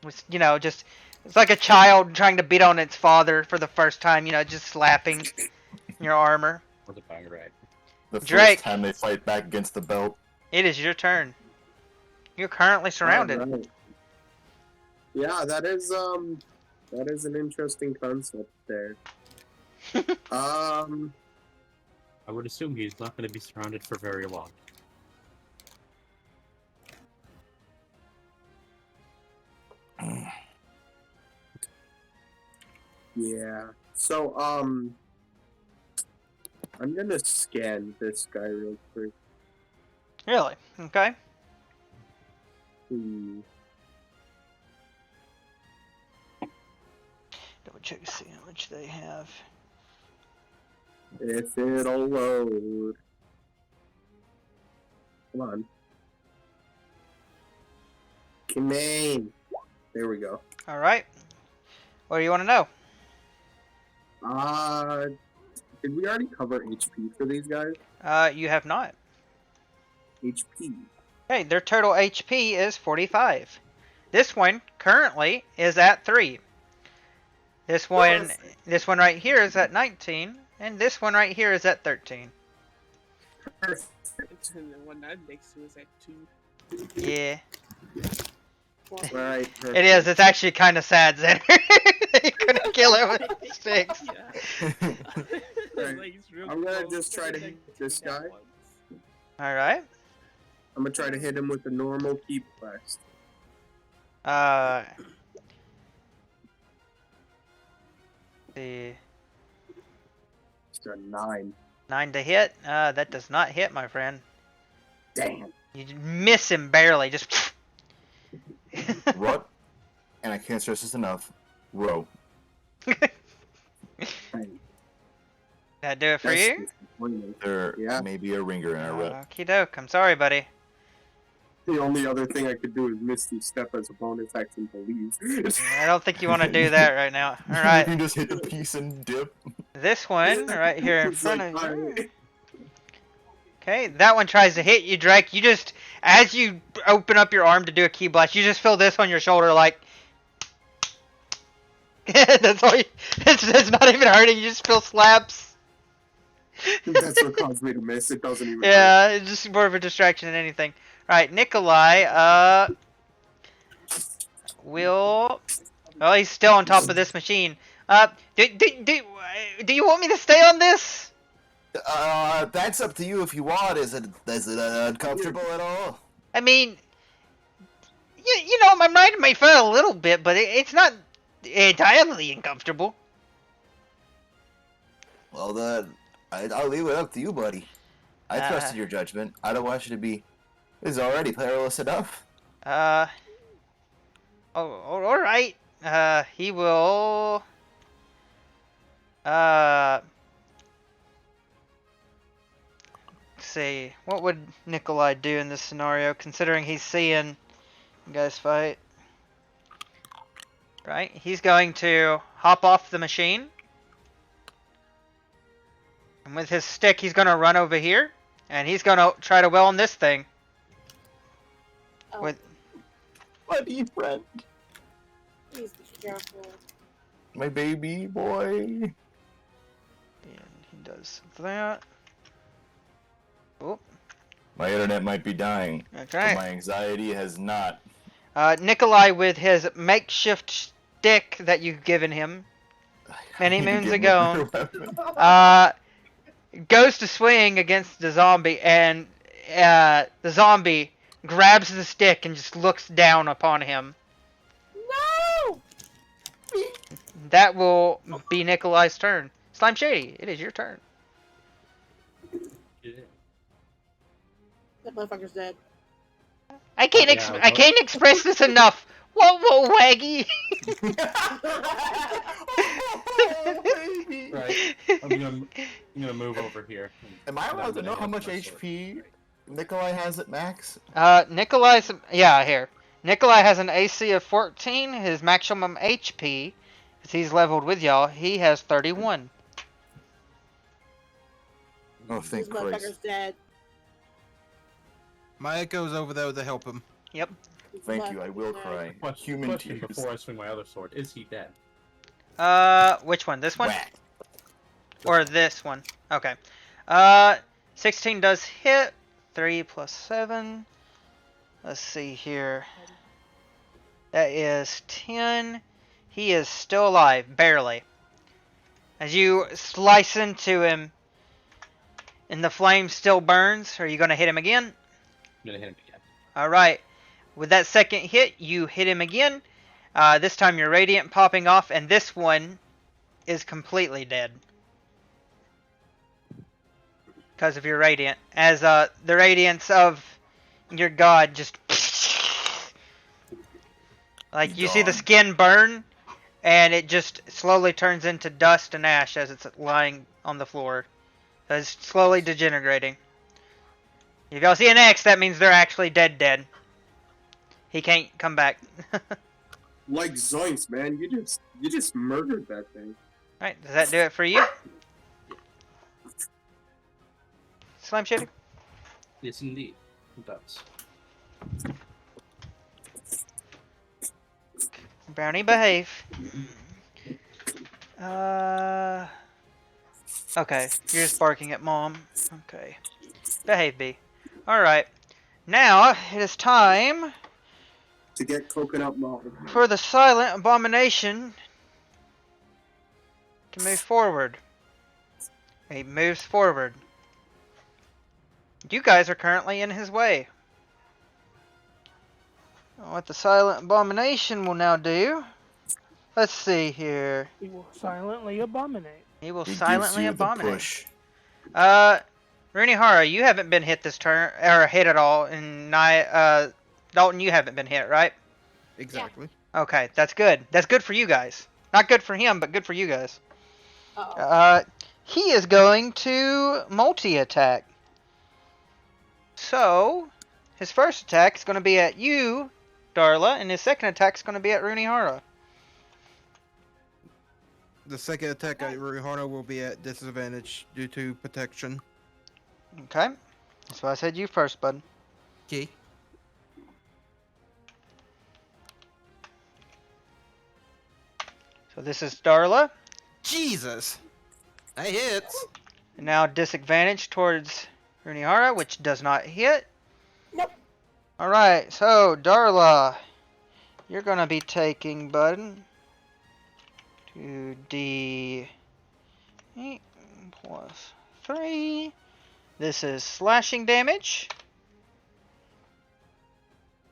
It's, you know, just... It's like a child trying to beat on its father for the first time, you know, just slapping your armor. Was a bang right. The Drake. first time they fight back against the belt. It is your turn. You're currently surrounded. Alright. Yeah, that is an interesting concept there. I would assume he's not going to be surrounded for very long. Yeah. So, I'm gonna scan this guy real quick. Really? Okay. Double check to see how much they have. If it'll load. Come on. Come on. There we go. Alright. What do you want to know? Did we already cover HP for these guys? You have not. HP. Okay, their total HP is 45. This one currently is at 3. This one right here is at 19, and this one right here is at 13. And the one that next to is at 2. Yeah. Right. It is. It's actually kind of sad, Xander. You couldn't kill it with sticks. Right. I'm gonna just try to hit this guy. Alright. I'm gonna try to hit him with the normal keep blast. See. It's a 9. 9 to hit? That does not hit, my friend. Damn. You miss him barely. Just. What? And I can't stress this enough. Row. That do it for you? There may be a ringer in our row. Okie doke. I'm sorry, buddy. The only other thing I could do is Misty Step as a bonus action to leave. I don't think you want to do that right now. All You right, can just hit the piece and dip. this one right here in It's front like, of you. alright. Okay, that one tries to hit you, Drake. You just, as you open up your arm to do a key blast, you just feel this on your shoulder, like. That's all. It's not even hurting. You just feel slaps. That's what caused me to miss. It doesn't even hurt. Yeah, it's just more of a distraction than anything. All right, Nikolai. Will. Well, he's still on top of this machine. Do you want me to stay on this? That's up to you if you want. Is it uncomfortable at all? I mean, you know, I'm riding my foot a little bit, but it's not entirely uncomfortable. Well then, I'll leave it up to you, buddy. I trusted your judgment. I don't want you to be. This is already perilous enough. Oh, all right. He will. Let's see. What would Nikolai do in this scenario, considering he's seeing you guys fight? Right. He's going to hop off the machine. And with his stick, he's going to run over here. And he's going to try to weld this thing. Oh. With Buddy friend. Please be careful. My baby boy. And he does that. Oh. My internet might be dying. Okay. But my anxiety has not. Nikolai, with his makeshift stick that you've given him many moons ago, goes to swing against the zombie, and the zombie grabs the stick and just looks down upon him. No! That will be Nikolai's turn. Slime Shady, it is your turn. That motherfucker's dead. I can't I can't express this enough. Whoa, Waggy. Right. I'm gonna move over here. Am I allowed to know how much HP Nikolai has at max? Nikolai's, yeah, here. Nikolai has an AC of 14. His maximum HP, as he's leveled with y'all, he has 31. Oh, thank This motherfucker's Christ. dead. My Echo's over there to help him. Yep. Thank you, I will cry. Human Question tears. before I swing my other sword. Is he dead? Which one? This one? Whack. Or this one? Okay. 16 does hit. 3 plus 7. Let's see here. That is 10. He is still alive, barely. As you slice into him, and the flame still burns, are you going to hit him again? I'm gonna hit him again. Alright. With that second hit, you hit him again. This time you're radiant popping off, and this one is completely dead. Because of your radiant. As the radiance of your god just... like, you see the skin burn, and it just slowly turns into dust and ash as it's lying on the floor. So it's slowly degenerating. If y'all see an X, that means they're actually dead. He can't come back. Like zoinks, man! You just murdered that thing. Alright, does that do it for you? Slime Shady? Yes, indeed. It does. Brownie, behave. Okay, you're just barking at mom. Okay. Behave, B. Alright. Now, it is time To get coconut malt. for the Silent Abomination to move forward. He moves forward. You guys are currently in his way. What the Silent Abomination will now do... Let's see here. He will silently abominate. He will He silently gives you the abominate. push. Runihara, you haven't been hit this turn, or hit at all, and Dalton, you haven't been hit, right? Exactly. Okay, that's good. That's good for you guys. Not good for him, but good for you guys. Uh-oh. He is going to multi-attack. So, his first attack is going to be at you, Darla, and his second attack is going to be at Runihara. The second attack at Rihana will be at disadvantage due to protection. Okay. That's why I said you first, bud. Okay. So this is Darla. Jesus! That hits! And now disadvantage towards Runihara, which does not hit. Nope. Alright, so Darla, you're gonna be taking, bud, 2d8 plus 3. This is slashing damage.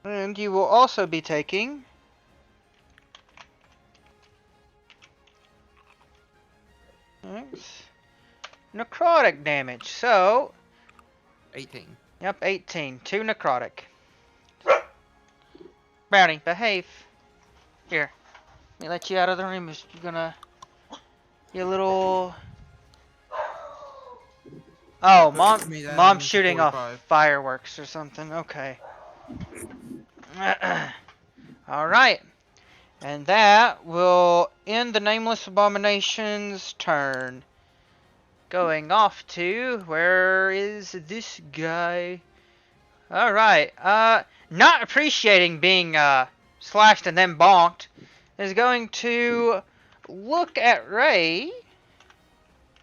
And you will also be taking necrotic damage. So 18. Yep, 18. 2 necrotic. Brownie, behave. Here. Let me let you out of the room. You're gonna... You little... Oh, mom's shooting off fireworks or something. Okay. Alright. And that will end the Nameless Abomination's turn. Going off to... Where is this guy? Alright. Not appreciating being slashed and then bonked, is going to look at Ray.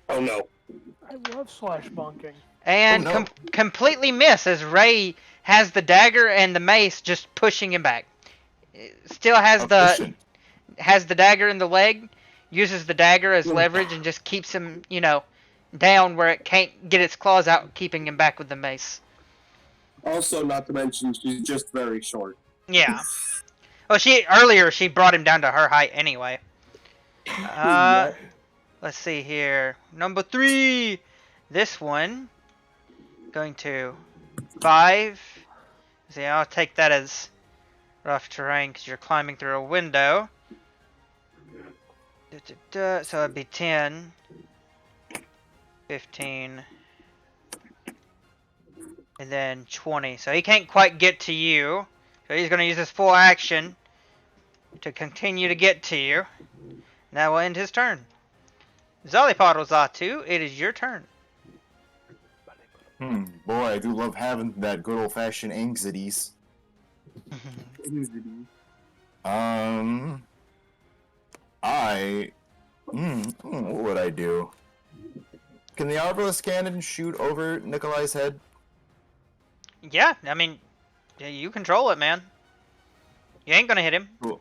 Oh no. I love slash bonking. And completely miss as Ray has the dagger and the mace just pushing him back. Still has the dagger in the leg, uses the dagger as leverage and just keeps him, you know, down where it can't get its claws out, keeping him back with the mace. Also, not to mention, she's just very short. Yeah. Well, earlier she brought him down to her height anyway. Let's see here. Number 3. This one. Going to 5. See, I'll take that as rough terrain because you're climbing through a window. So it'd be 10, 15, and then 20. So he can't quite get to you. So he's going to use his full action to continue to get to you. And that will end his turn. Zalipodozatu, it is your turn. Boy, I do love having that good old-fashioned anxieties. What would I do? Can the Arbalest cannon shoot over Nikolai's head? Yeah, I mean, you control it, man. You ain't gonna hit him. Cool.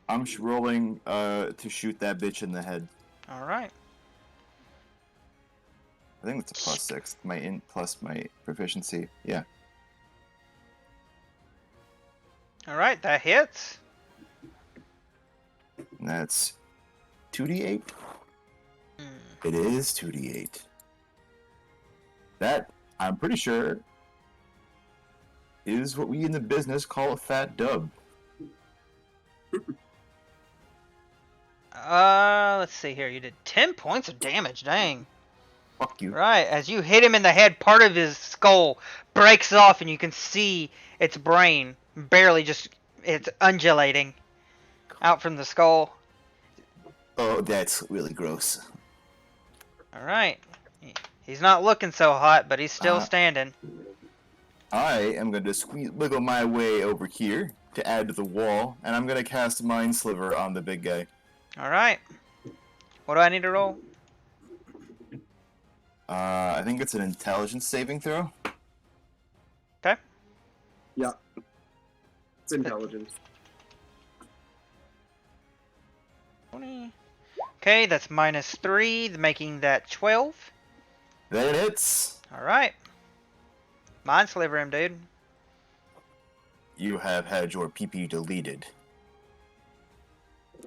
I'm rolling to shoot that bitch in the head. Alright. I think it's a +6. My int plus my proficiency. Yeah. Alright, that hits. And that's 2d8. It is 2d8. That, I'm pretty sure, is what we in the business call a fat dub. Let's see here. You did 10 points of damage. Dang. Fuck you. Right, as you hit him in the head, part of his skull breaks off and you can see its brain barely it's undulating out from the skull. Oh, that's really gross. Alright. He's not looking so hot, but he's still standing. I am going to wiggle my way over here to add to the wall, and I'm going to cast Mind Sliver on the big guy. Alright. What do I need to roll? I think it's an intelligence saving throw. Okay. Yeah. It's intelligence. 20. Okay, that's -3, making that 12. That hits. Alright. Mind Sliver him, dude. You have had your PP deleted.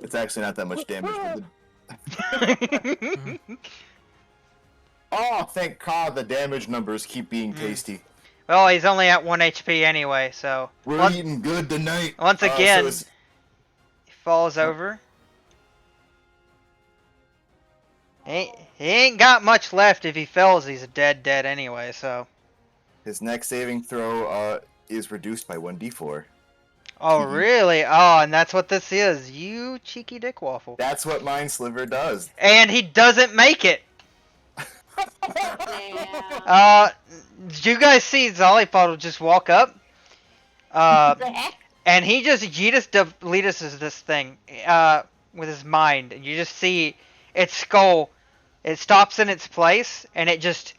It's actually not that much damage. Oh, thank God the damage numbers keep being tasty. Well, he's only at 1 HP anyway, so... We're eating good tonight. Once again, he falls over. He ain't got much left. If he falls, he's dead anyway, so... His next saving throw is reduced by 1d4. Oh, really? Oh, and that's what this is. You cheeky dick waffle. That's what Mind Sliver does. And he doesn't make it. Yeah. You guys see Zollipod just walk up? And he just deletes this thing, with his mind. And you just see its skull. It stops in its place, and it just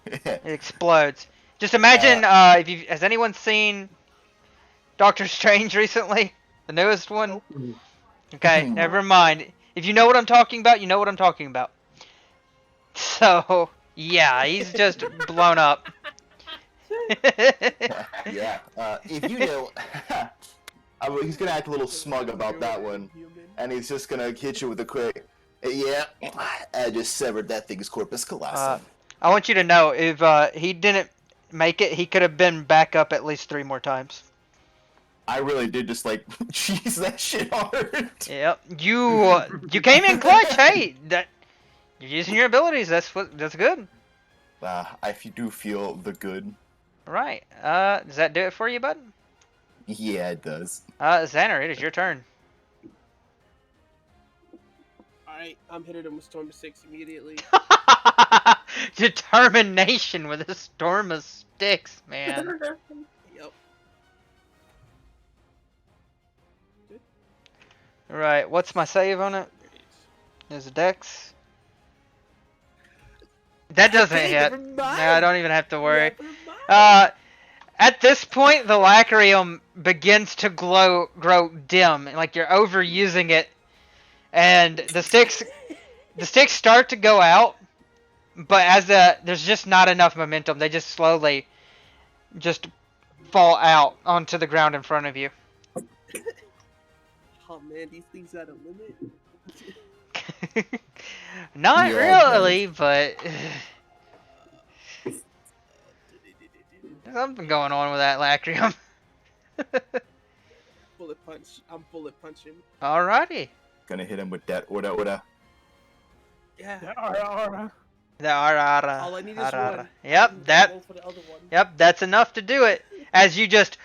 it explodes. Just imagine, has anyone seen Doctor Strange recently? The newest one? Okay, never mind. If you know what I'm talking about, you know what I'm talking about. So, yeah, he's just blown up. Yeah, if you know, he's gonna act a little smug about that one, and he's just gonna hit you with a quick, yeah, I just severed that thing's corpus callosum. I want you to know, if he didn't make it, he could have been back up at least 3 more times. I really did just like cheese that shit hard. Yep, you came in clutch. Hey, you're using your abilities. That's good. I do feel the good. Right. Does that do it for you, bud? Yeah, it does. Xander, it is your turn. Alright, I'm hitting him with Storm of 6 immediately. Determination with a storm of sticks, man. Yep. Right, what's my save on it? There's a dex. That doesn't hit. No, I don't even have to worry. At this point, the lacrium begins to grow dim, like you're overusing it, and the sticks start to go out, but there's just not enough momentum. They just slowly just fall out onto the ground in front of you. Oh man, these things got a limit. Not really, but there's something going on with that lacrium. Bullet punch. I'm bullet punching. Alrighty. Gonna hit him with that orda. Yeah. The ara. All I need is one. Yep, Yep, that's enough to do it. As you just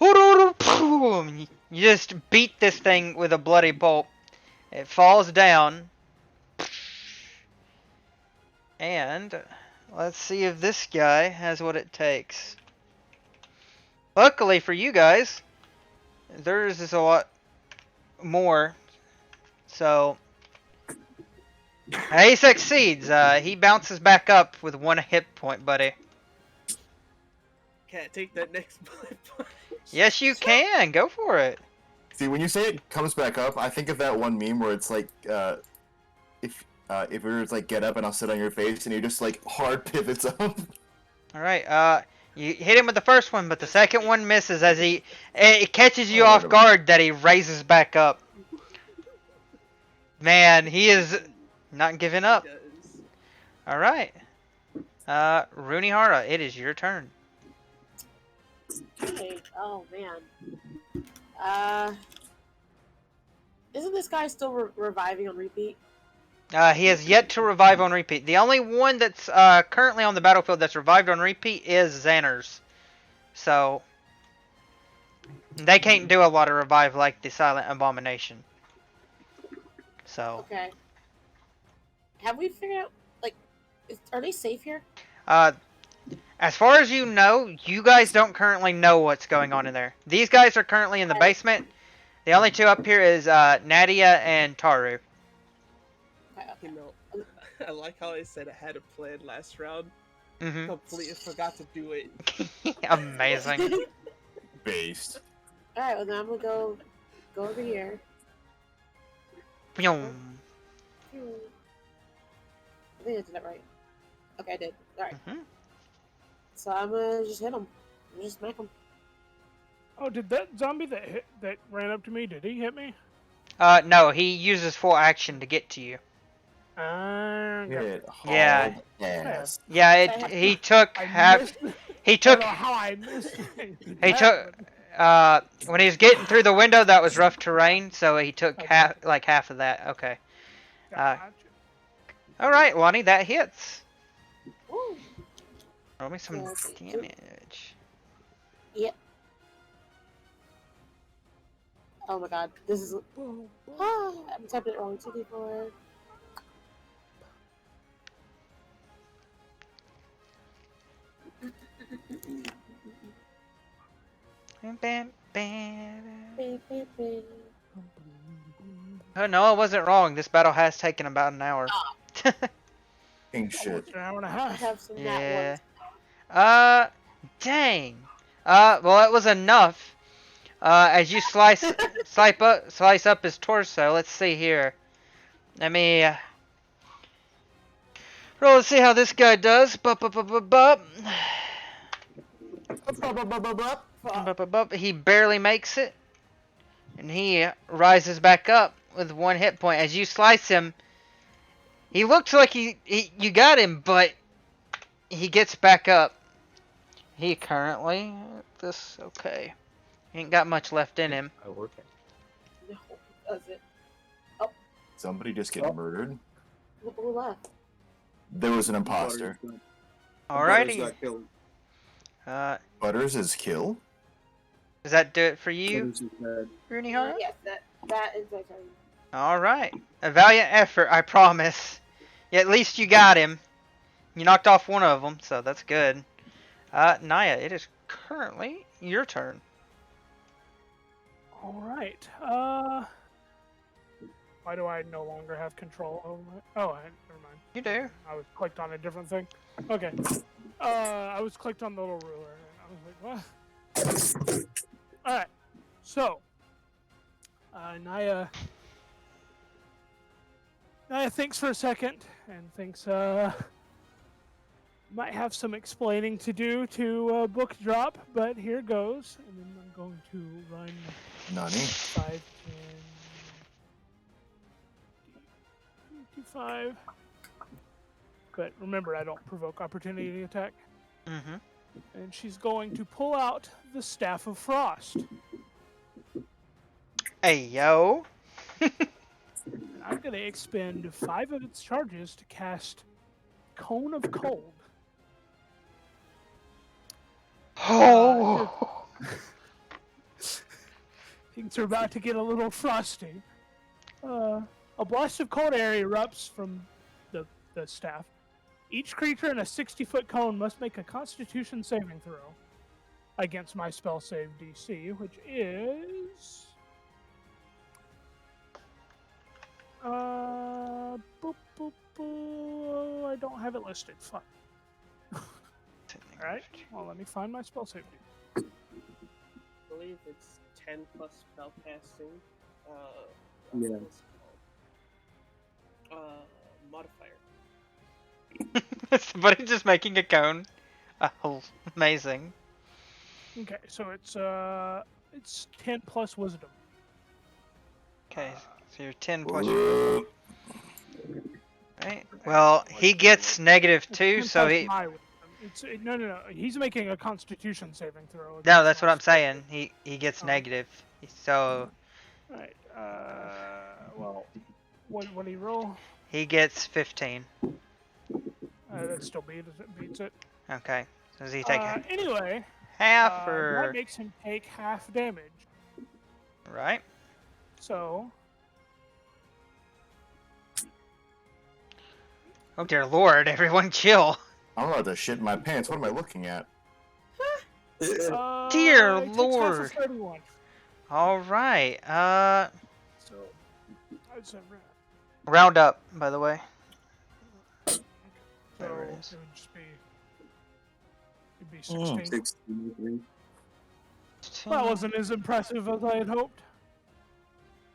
you just beat this thing with a bloody pulp. It falls down. And let's see if this guy has what it takes. Luckily for you guys, theirs is a lot more. So he succeeds. He bounces back up with 1 hit point, buddy. Can't take that next bullet punch. Yes, you can. Go for it. See, when you say it comes back up, I think of that one meme where it's like, if it was like get up and I'll sit on your face, and he just like hard pivots up. All right. You hit him with the first one, but the second one misses as it catches you off guard that he raises back up. Man, he is not giving up. All right. Runihara, it is your turn. Okay. Oh man. Isn't this guy still reviving on repeat? He has yet to revive on repeat. The only one that's currently on the battlefield that's revived on repeat is Xander's. So they can't do a lot of revive like the Silent Abomination. So. Okay. Have we figured out, like, are they safe here? As far as you know, you guys don't currently know what's going on in there. These guys are currently in the basement. The only 2 up here is Nadia and Taru. You know, I like how I said I had a plan last round. Mm-hmm. Completely forgot to do it. Amazing. Based. Alright, well then I'm gonna go over here. Pyong. I think I did that right. Okay, I did. Alright. Mm-hmm. So I'm gonna just hit him. I'm just smack him. Oh, did that zombie that ran up to me, did he hit me? No, he uses full action to get to you. Yeah. Yeah, he took half. He took. How I missed it. He took. When he was getting through the window, that was rough terrain, so he took half of that. Okay. All right, Lonnie, that hits. Roll me some Okay. damage. Yep. Oh my god, this is. I'm typing it wrong. 2d4. Bam, bam. Oh no, I wasn't wrong. This battle has taken about an hour. King shit. Almost an hour and a I half. have some nat Yeah. ones. Dang. Well, it was enough. As you slice up his torso. Let's see here. Let me roll to see how this guy does. Bup, bup, bup, bup, bup. He barely makes it, and he rises back up with 1 hit point. As you slice him, he looks like you got him, but he gets back up. He currently okay. He ain't got much left in him. Oh, okay. No, it doesn't. Somebody just get murdered. Who left? There was an imposter. Alrighty. Butters is kill. Does that do it for you, Rooney Hara? Yes, that is my turn. Alright. A valiant effort, I promise. Yeah, at least you got him. You knocked off one of them, so that's good. Naya, it is currently your turn. Alright. Why do I no longer have control over my... Oh, never mind. You do. I was clicked on a different thing. Okay. I was clicked on the little ruler, and I was like, what? Alright. So, Naya thinks for a second, and thinks, might have some explaining to do to book drop, but here goes. And then I'm going to run 5, 10, 25. But remember, I don't provoke opportunity attack. Mm-hmm. And she's going to pull out the Staff of Frost. Hey, yo. And I'm going to expend 5 of its charges to cast Cone of Cold. Oh! Things are about to get a little frosty. A blast of cold air erupts from the staff. Each creature in a 60-foot cone must make a Constitution saving throw against my spell save DC, which is... boop, boop, boop. I don't have it listed. Fuck. Alright, well, let me find my spell save. I believe it's 10 plus spell casting. Yeah. Modifier. Somebody just making a cone. Oh, amazing. Okay, so it's 10 plus wisdom. Okay, so you're 10 plus your... Right. Well, he gets -2, so he... No. He's making a Constitution saving throw. No, that's what I'm saying. He gets negative. So... Right. Well, what did he roll? He gets 15. That still beats it. Okay. So does he take anyway, half or... that makes him take half damage. Right. So... Oh dear lord, everyone chill. I'm about to shit my pants. What am I looking at? Dear it takes half lord. of 31. Alright, So, I'd say round up, by the way. so Whatever it it is. would just be... It'd be 16. 16. That wasn't as impressive as I had hoped.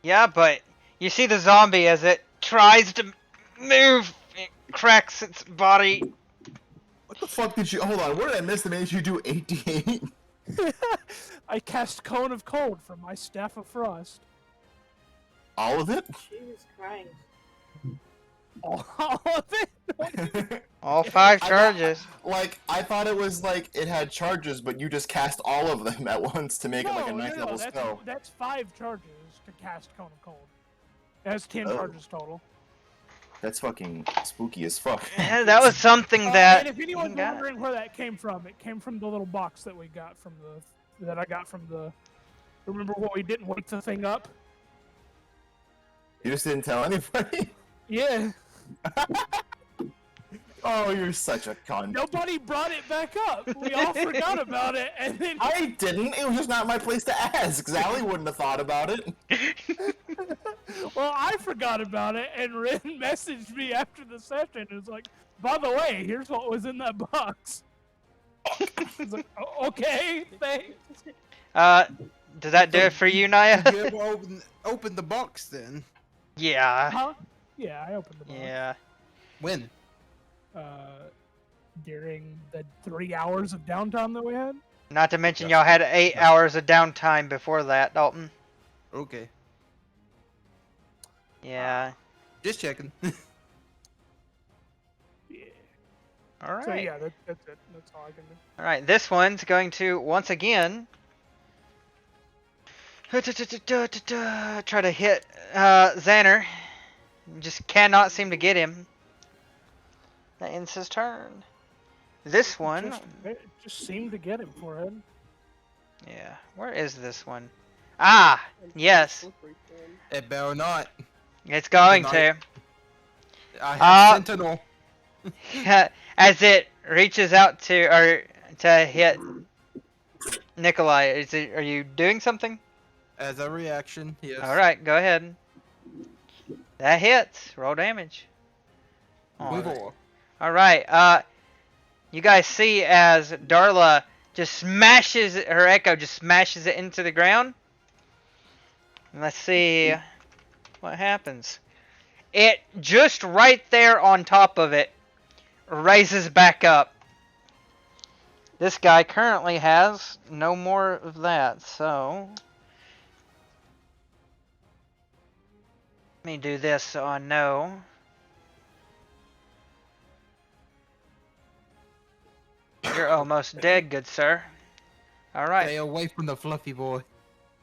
Yeah, but you see the zombie as it tries to move, it cracks its body. What the fuck did you... Hold on, where did I miss the made you do 88? I cast Cone of Cold from my Staff of Frost. All of it? Jesus Christ. All of it? All 5 charges. I thought it was like it had charges, but you just cast all of them at once to make it like a ninth level spell. That's 5 charges to cast Cone of Cold. It has 10 charges total. That's fucking spooky as fuck. That was something that And if anyone's he got. wondering where that came from, it came from the little box that we got from that I got from the. Remember when we didn't wake the thing up? You just didn't tell anybody? Yeah. Oh, you're such a cunt. Nobody brought it back up. We all forgot about it, and then I didn't. It was just not my place to ask. Zally wouldn't have thought about it. well, I forgot about it, and Ren messaged me after the session. And was like, "By the way, here's what was in that box." I was like, "Okay, thanks." Does that do it for you, Naya? Did you ever open the box then? Yeah. Huh? Yeah, I opened the box. Yeah. When? During the 3 hours of downtime that we had. Not to mention y'all had 8 hours of downtime before that, Dalton. Okay. Yeah. Just checking. Yeah. All right. So yeah, that's it. That's all I can do. All right. This one's going to once again try to hit Xander. Just cannot seem to get him. That ends his turn. This one. It just seemed to get him, forehead. Yeah. Where is this one? Ah, yes. It better not. It's going to. I have Sentinel. As it reaches out to hit Nikolai, are you doing something? As a reaction, yes. All right, go ahead. That hits. Roll damage. All right. You guys see as Darla just smashes her echo, just smashes it into the ground. Let's see what happens. It just right there on top of it raises back up. This guy currently has no more of that, so let me do this so I know. You're almost dead, good sir. Alright. Stay away from the fluffy boy.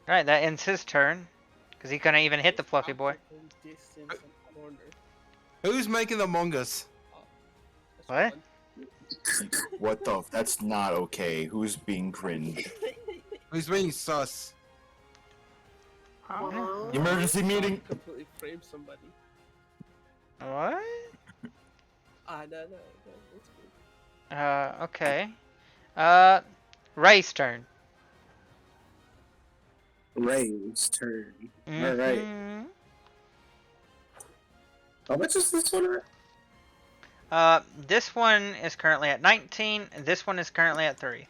Alright, that ends his turn. Because he couldn't even hit the fluffy boy. Who's making Among Us? What? What the? That's not okay. Who's being cringe? Who's being sus? Emergency meeting. Completely frame somebody. What? No, it's good. Okay. Ray's turn. Ray's turn. Mm-hmm. Alright. How much is this one at? This one is currently at 19, and this one is currently at 3.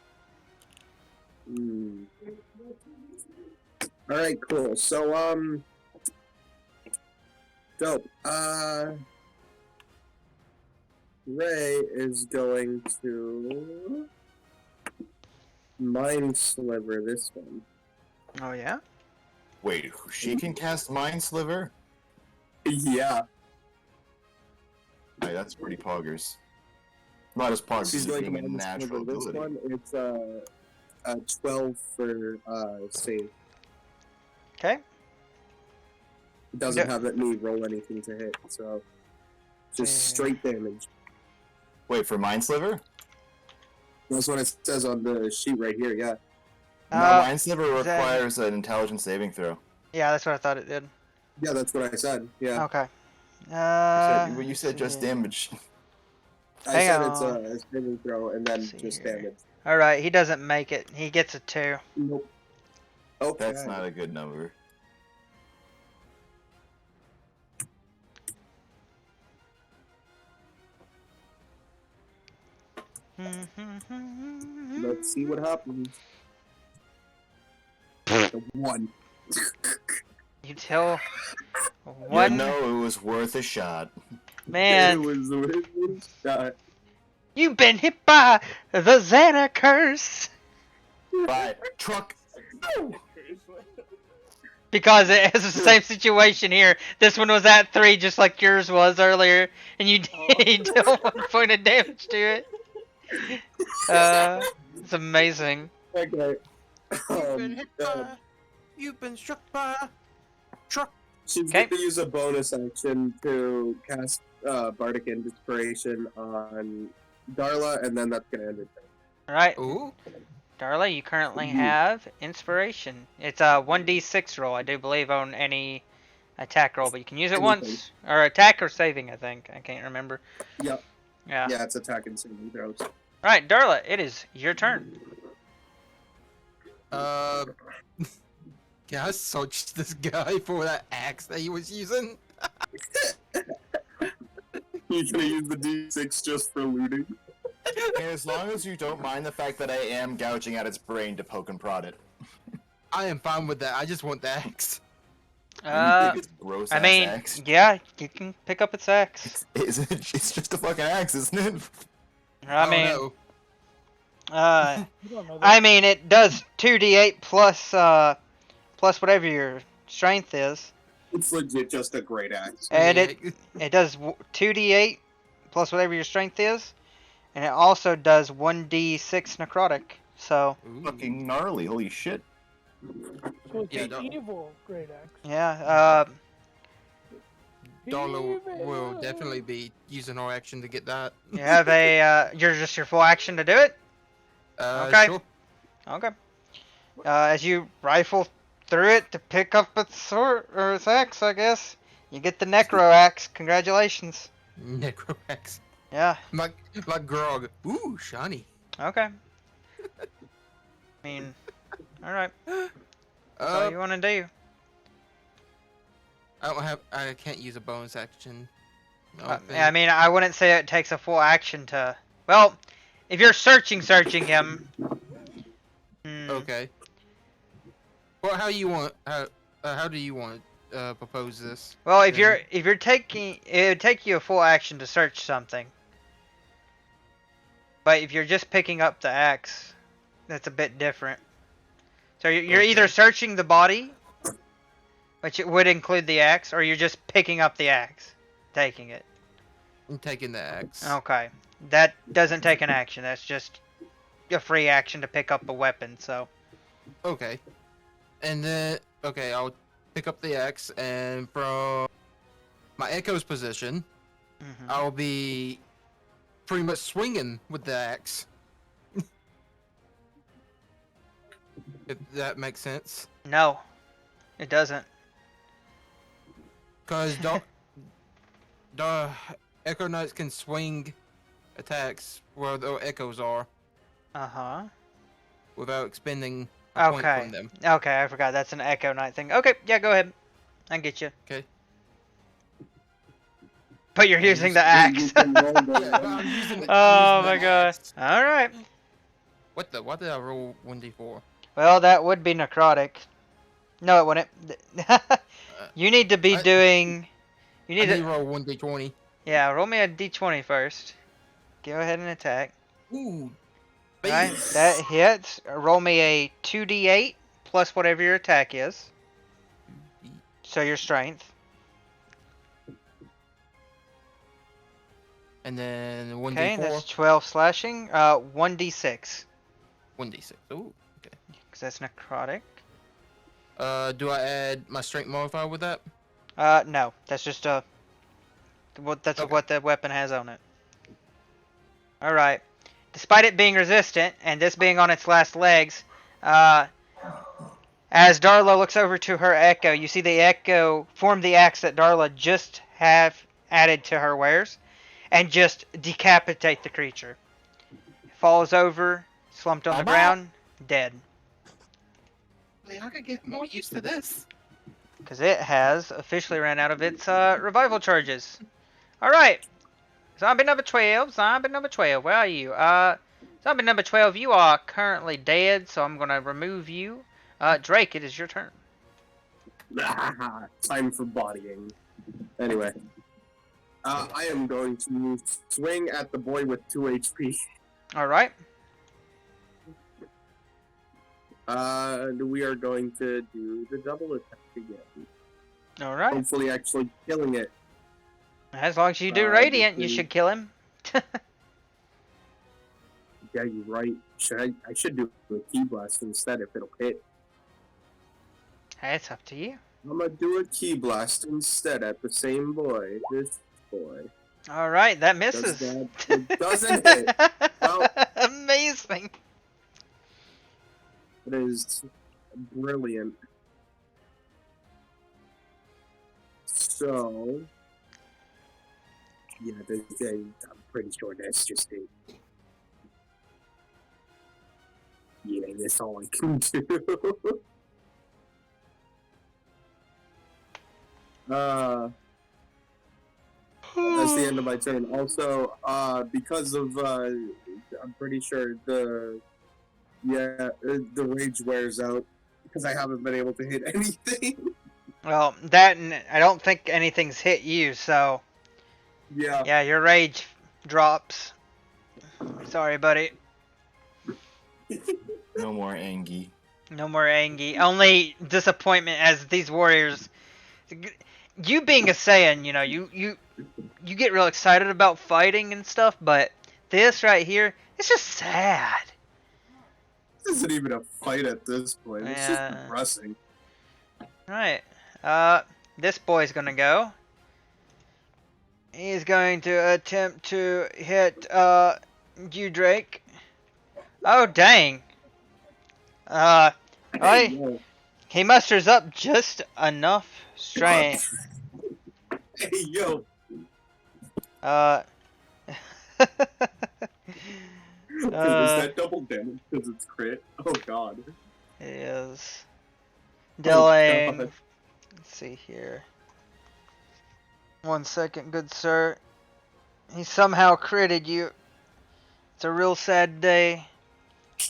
Alright, cool. So, dope. Ray is going to Mind Sliver this one. Oh, yeah? Wait, she can cast Mind Sliver? Yeah. Alright, that's pretty poggers. Not as poggers She's as going to being a Mind natural Sliver this ability. one. It's a 12 for save. Okay. It doesn't have me roll anything to hit, so just straight damage. Wait, for Mind Sliver? That's what it says on the sheet right here, yeah. No, Mind Sliver requires an intelligence saving throw. Yeah, that's what I thought it did. Yeah, that's what I said, yeah. Okay. You said just damage. I said it's a saving throw and then just damage. Alright, he doesn't make it. He gets a 2. Nope. Okay. That's not a good number. Let's see what happens. The 1. You tell One. You know it was worth a shot. Man. It was worth a shot. You've been hit by the Xana curse. By truck. Because it has the same situation here. This one was at 3 just like yours was earlier. And you deal 1 point of damage to it. It's amazing. Okay. You've been struck by a truck. She's going to use a bonus action to cast Bardic Inspiration on Darla, and then that's gonna end it. Alright. Ooh. Darla, you currently have inspiration. It's a 1d6 roll, I do believe, on any attack roll, but you can use it once. Or attack or saving, I think. I can't remember. Yep. Yeah. Yeah, it's attack and saving throws. Alright, Darla, it is your turn. Can I search this guy for that axe that he was using? He's gonna use the D6 just for looting. And as long as you don't mind the fact that I am gouging at its brain to poke and prod it. I am fine with that. I just want the axe. Gross I mean, axe. yeah, you can pick up its axe. It's just a fucking axe, isn't it? I mean, no. I mean, it does 2d8 plus whatever your strength is. It's legit just a great axe. And it does 2d8 plus whatever your strength is, and it also does 1d6 necrotic. So fucking gnarly, holy shit. So it's an evil great axe. yeah, Darla will definitely be using her action to get that. you have a you're just your full action to do it. Okay. Sure. Okay. As you rifle through it to pick up its sword or its axe, I guess you get the necro axe. Congratulations. Necro axe. Yeah. Like grog. Ooh, shiny. Okay. I mean, all right. That's all you want to do. I can't use a bonus action. I mean, I wouldn't say it takes a full action to. Well, if you're searching him. Okay. Well, how do you want to propose this? Well, if you're taking, it would take you a full action to search something. But if you're just picking up the axe, that's a bit different. So you're either searching the body, which it would include the axe, or you're just picking up the axe, taking it. I'm taking the axe. Okay, that doesn't take an action. That's just a free action to pick up a weapon. So. Okay. And then I'll pick up the axe, and from my echo's position, I'll be pretty much swinging with the axe. If that makes sense. No, it doesn't. Because the Echo Knights can swing attacks where the echoes are. Without expending a point from them. Okay, I forgot. That's an Echo Knight thing. Okay, yeah, go ahead. I get you. Okay. But you're using the axe. Oh my god. Alright. What did I roll 1d4? Well, that would be necrotic. No, it wouldn't. You need to be doing. You need to roll 1d20. Yeah, roll me a d20 first. Go ahead and attack. Ooh. Alright, that hits. Roll me a 2d8 plus whatever your attack is. So your strength. And then 1d4. Okay, that's 12 slashing. 1d6. 1d6. Ooh, okay. Because that's necrotic. Do I add my strength modifier with that? No. That's just what the weapon has on it. Alright. Despite it being resistant, and this being on its last legs, as Darla looks over to her Echo, you see the Echo form the axe that Darla just have added to her wares, and just decapitate the creature. It falls over, slumped on the ground, dead. I could get more used to this. Because it has officially ran out of its revival charges. Alright. Zombie number 12. Where are you? Zombie number 12, you are currently dead, so I'm going to remove you. Drake, it is your turn. Time for bodying. Anyway. I am going to swing at the boy with 2 HP. Alright. We are going to do the double attack again. Alright. Hopefully actually killing it. As long as you do Radiant, you should kill him. Yeah, you're right. I should do a key blast instead if it'll hit. Hey, it's up to you. I'm gonna do a key blast instead at the same boy. This boy. All right, that Does misses. that? It doesn't hit. Well, Amazing. it is brilliant. So, yeah, I'm pretty sure that's just it. Yeah, that's all I can do. That's the end of my turn. Also, because of I'm pretty sure the rage wears out because I haven't been able to hit anything. Well, that and I don't think anything's hit you, so Yeah. yeah, your rage drops. Sorry, buddy. No more Angie. No more Angie. Only disappointment as these warriors. You being a Saiyan, you know, you get real excited about fighting and stuff, but this right here, it's just sad. This isn't even a fight at this point. It's just Yeah. depressing. Right. This boy's gonna go. He's going to attempt to hit you, Drake. Oh dang. Right. He musters up just enough strength. Hey, yo. Uh. Is that double damage because it's crit? Oh god. It is. Oh, Dealing. God. Let's see here. 1 second, good sir. He somehow critted you. It's a real sad day.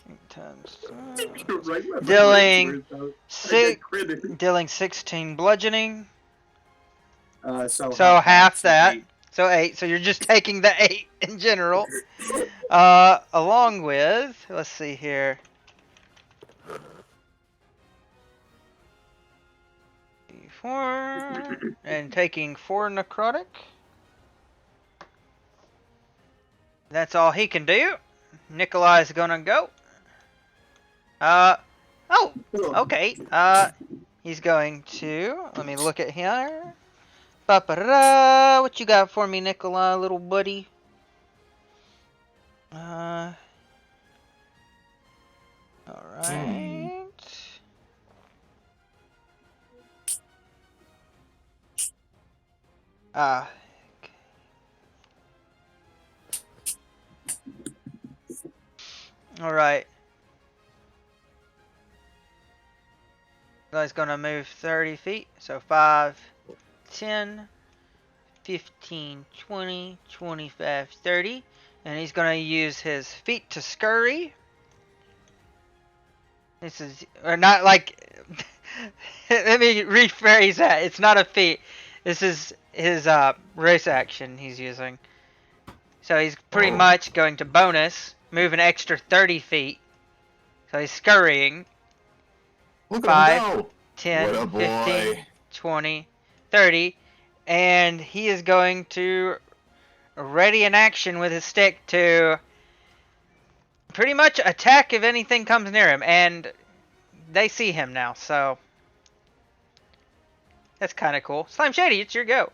8 times. Right when my Dealing rage wears out, I get critted. Dealing 16 bludgeoning. So half that. 8. So 8. So you're just taking the 8 in general. Along with, let's see here. 4 and taking 4 necrotic. That's all he can do. Nikolai's gonna go. Oh, okay. He's going to, let me look at here. Ba-ba-da-da. What you got for me, Nikolai, little buddy? Alright. Alright. Guy's gonna move 30 feet. So 5, 10, 15, 20, 25, 30. And he's gonna use his feet to scurry. This is, or not like, let me rephrase that. It's not a feat. This is his race action he's using. So he's pretty much going to bonus, move an extra 30 feet. So he's scurrying. Look 5, at him go. 10, What a 15, boy. 20, 30. And he is going to ready an action with his stick to pretty much attack if anything comes near him. And they see him now, so that's kind of cool. Slime Shady, it's your go.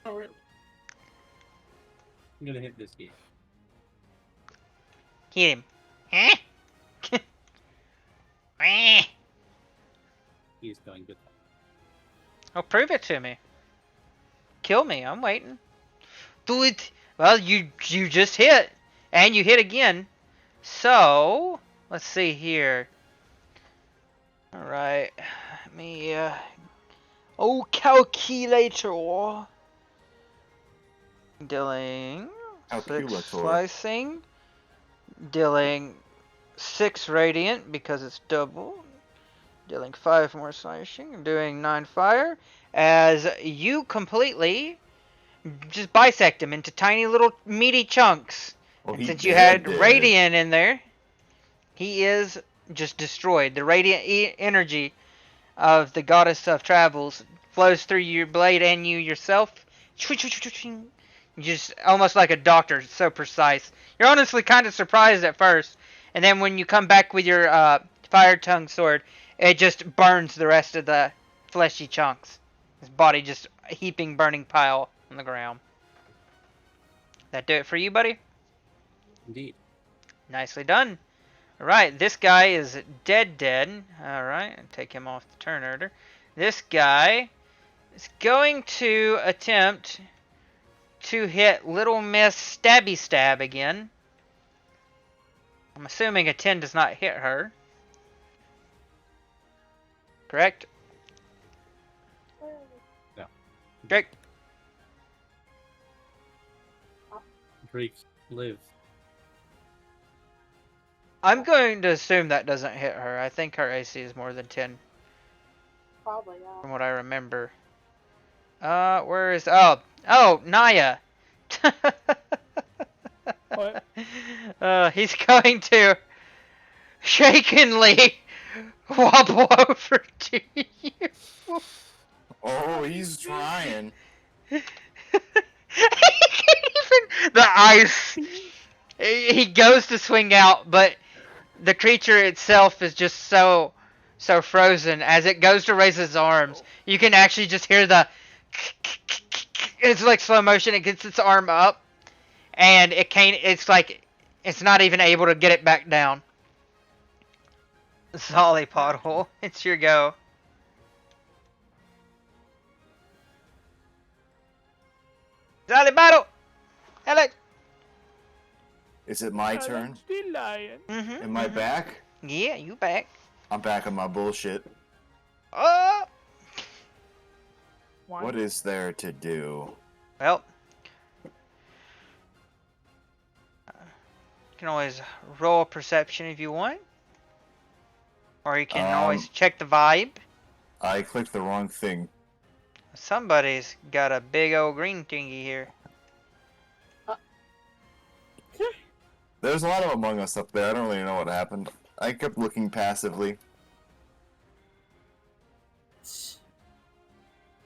Alright. I'm gonna hit this guy. Hit him. Huh? He's going good. Oh, prove it to me. Kill me, I'm waiting. Do it. Well, you just hit. And you hit again. So, let's see here. Alright. Let me, calculator. Dealing 6 slicing. Dealing 6 radiant because it's double. Dealing 5 more slashing. Doing 9 fire. As you completely just bisect him into tiny little meaty chunks. Well, And since you had radiant in there, he is just destroyed. The radiant energy of the goddess of travels flows through your blade and you yourself. Just almost like a doctor, so precise. You're honestly kind of surprised at first, and then when you come back with your fire tongue sword, it just burns the rest of the fleshy chunks. His body just a heaping burning pile on the ground. That do it for you, buddy? Indeed. Nicely done. Alright, this guy is dead. Alright, take him off the turn order. This guy is going to attempt to hit Little Miss Stabby Stab again. I'm assuming a 10 does not hit her. Correct? No. Drake. Drake, live. I'm going to assume that doesn't hit her. I think her AC is more than 10. Probably, yeah. From what I remember. Where is... Oh, Naya. What? He's going to shakenly wobble over to you. Oh, he's trying. He can't even... The ice... He goes to swing out, but the creature itself is just so frozen. As it goes to raise its arms, you can actually just hear the... It's like slow motion. It gets its arm up, and it can't... It's like... It's not even able to get it back down. Solly Pothole, it's your go. Solly Battle! Alex! Is it my turn? Still lying. Am I back? Yeah, you back. I'm back on my bullshit. Oh! What is there to do? Well, you can always roll perception if you want. Or you can always check the vibe. I clicked the wrong thing. Somebody's got a big old green thingy here. There's a lot of Among Us up there. I don't really know what happened. I kept looking passively.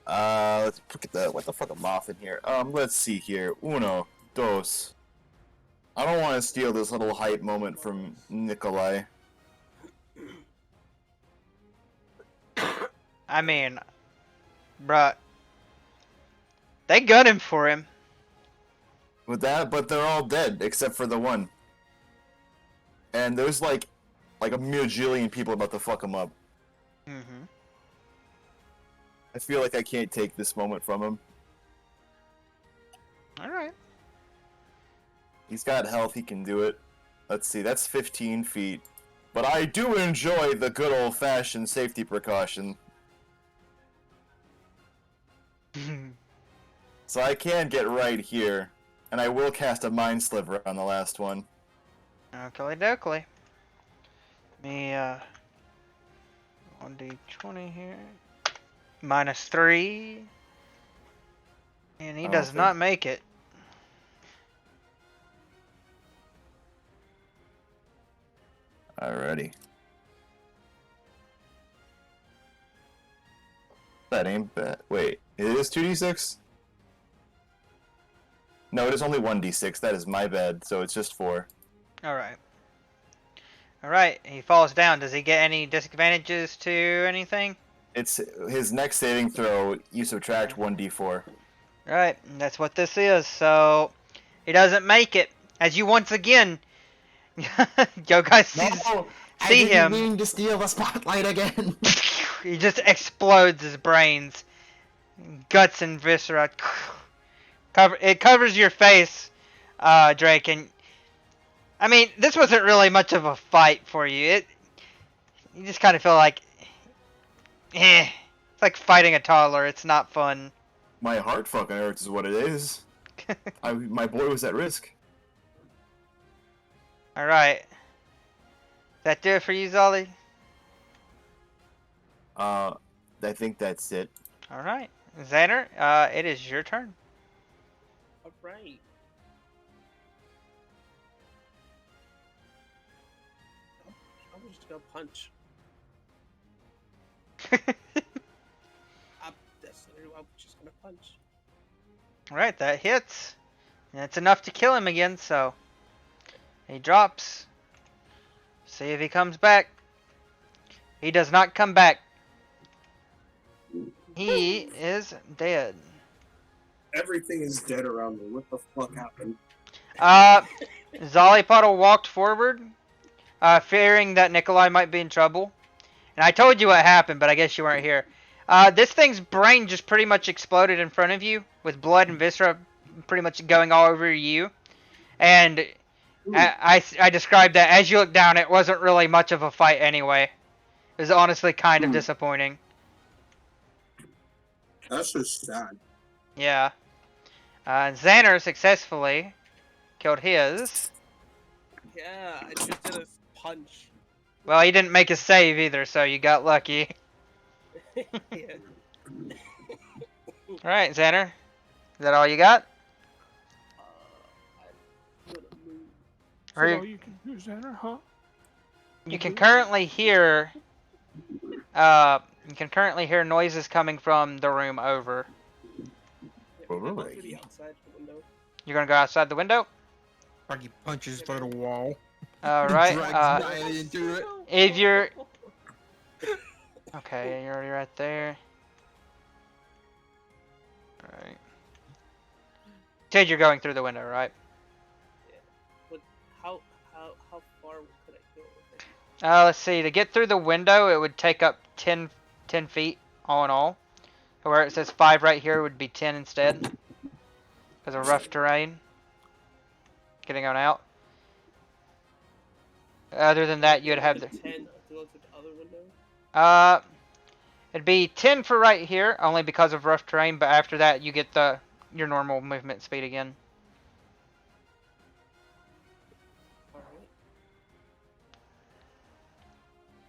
Let's put the what the fuck a moth in here. Let's see here. Uno, dos. I don't want to steal this little hype moment from Nikolai. I mean, bruh, they gunning for him. With that, but they're all dead except for the one. And there's like a million people about to fuck him up. Mm-hmm. I feel like I can't take this moment from him. Alright. He's got health, he can do it. Let's see, that's 15 feet. But I do enjoy the good old-fashioned safety precaution. So I can get right here. And I will cast a Mind Sliver on the last one. Oakley dokley. Me, 1d20 here. -3. And he does not make it. Alrighty. That ain't bad. Wait, it is 2d6? No, it is only 1d6. That is my bad, so it's just 4. Alright. Alright, he falls down. Does he get any disadvantages to anything? It's his next saving throw, you subtract 1d4. Right, and that's what this is. So, he doesn't make it. As you once again, yo guys see him. I didn't mean to steal the spotlight again. He just explodes his brains. Guts and viscera. It covers your face, Drake, and I mean, this wasn't really much of a fight for you. You just kind of feel like, it's like fighting a toddler. It's not fun. My heart fucking hurts is what it is. My boy was at risk. Alright. That do it for you, Zolly? I think that's it. Alright. Xander, it is your turn. Alright. I'm just gonna punch. That's literally what I'm just gonna punch. Alright, that hits. And it's enough to kill him again, so he drops. See if he comes back. He does not come back. He is dead. Everything is dead around me. What the fuck happened? Zollypuddle walked forward, fearing that Nikolai might be in trouble. And I told you what happened, but I guess you weren't here. This thing's brain just pretty much exploded in front of you, with blood and viscera pretty much going all over you. And I described that as you look down, it wasn't really much of a fight anyway. It was honestly kind of disappointing. That's just sad. Yeah. Xander successfully killed his. Yeah, I just did a punch. Well, he didn't make a save either, so you got lucky. Yeah. Alright, Xander. Is that all you got? So you can do Xander, huh? You can currently hear noises coming from the room over. Really? You're gonna go outside the window? He punches through the wall. Alright, Drags Naya into it. if you're... Okay, you're already right there. Alright. Said you're going through the window, right? But how far could I go with it? Let's see. To get through the window, it would take up 10 feet, all in all. Where it says 5 right here would be 10 instead. Because of rough terrain. Getting on out. Other than that, you'd have the... 10 to go to the other window? It'd be 10 for right here, only because of rough terrain, but after that, you get your normal movement speed again. Alright.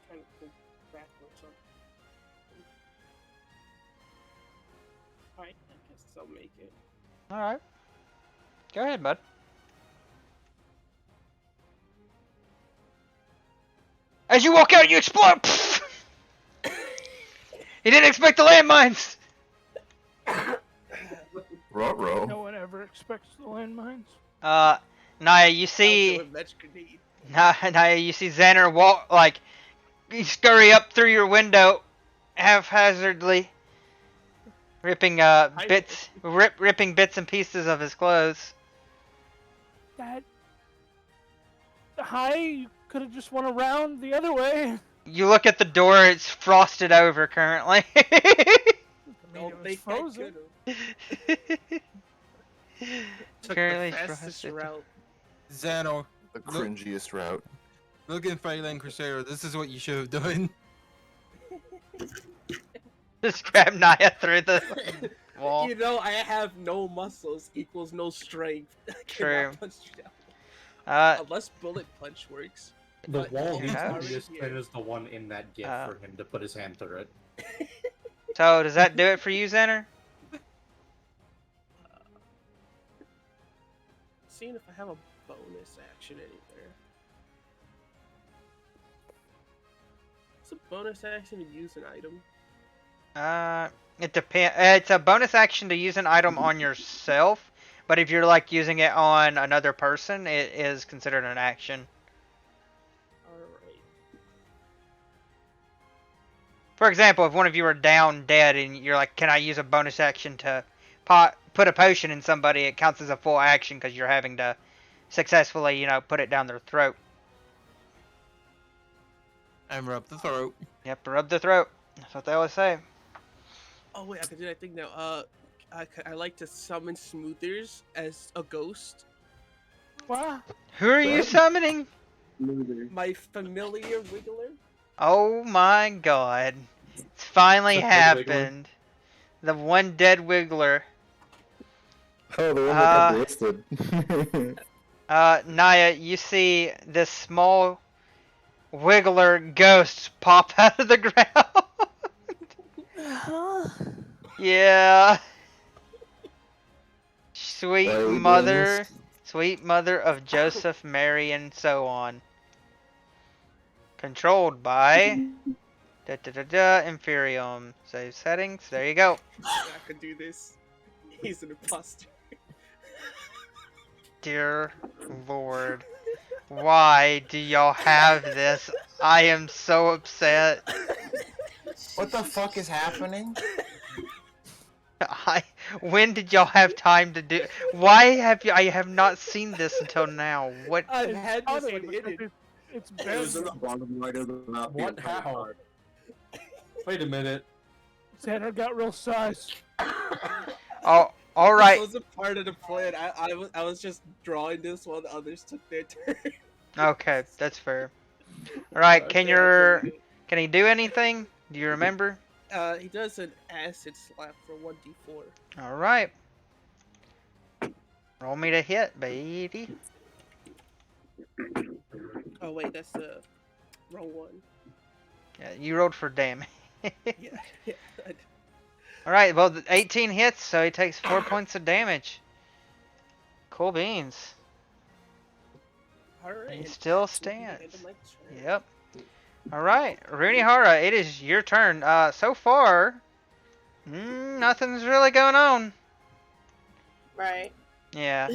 Trying to go backwards on. Alright, I guess I'll make it. Alright. Go ahead, bud. As you walk out, you explode! He didn't expect the landmines! Ruh-roh. No one ever expects the landmines. Naya, you see... Naya, you see Xander walk, like, you scurry up through your window, haphazardly, ripping, ripping bits and pieces of his clothes. Hi, you could have just went around the other way. You look at the door, it's frosted over currently. Don't think I frozen. Took Currently the fastest frosted. route. Xano, The cringiest route. look in Failand Crusader. This is what you should have done. Just grab Naya through the wall. You know, I have no muscles equals no strength. I True. cannot punch you down. Uh, Unless bullet punch works. The But wall he's needs to already be as here. thin as the one in that gif for him to put his hand through it. So, does that do it for you, Xander? Seeing if I have a bonus action anywhere. It's a bonus action to use an item. It depends. It's a bonus action to use an item on yourself, but if you're like using it on another person, it is considered an action. Alright. For example, if one of you are down dead and you're like, can I use a bonus action to put a potion in somebody, it counts as a full action because you're having to successfully, put it down their throat. And rub the throat. Yep, rub the throat. That's what they always say. Oh wait, I can do that thing now. I like to summon Smoothers as a ghost. What? Who are you summoning? My familiar Wiggler. Oh my god. It's finally The dead happened. The one dead Wiggler. Oh, the one that got roasted. Naya, you see this small Wiggler ghost pop out of the ground. Yeah. Sweet Why are we doing mother. this? Sweet mother of Joseph, Mary, and so on. Controlled by Inferium. Save settings. There you go. I can do this. He's an imposter. Dear Lord. Why do y'all have this? I am so upset. What the fuck is happening? When did y'all have time to do? Why have you? I have not seen this until now. What? I've had this Funny one because hidden. it's It was in the been bottom right of the map. What? How? Wait a minute. Xander got real sus. Oh, all This right. wasn't part of the plan. I was just drawing this while the others took their turn. Okay, that's fair. All right. Okay, Can he do anything? Do you remember? he does an acid slap for 1d4. All right. Roll me to hit, baby. Oh wait, that's the wrong one. Yeah, you rolled for damage. Yeah. All right. Well, 18 hits, so he takes 4 points of damage. Cool beans. Alright. He still stands. Yep. All right, Runihara, it is your turn. So far, nothing's really going on. Right. Yeah.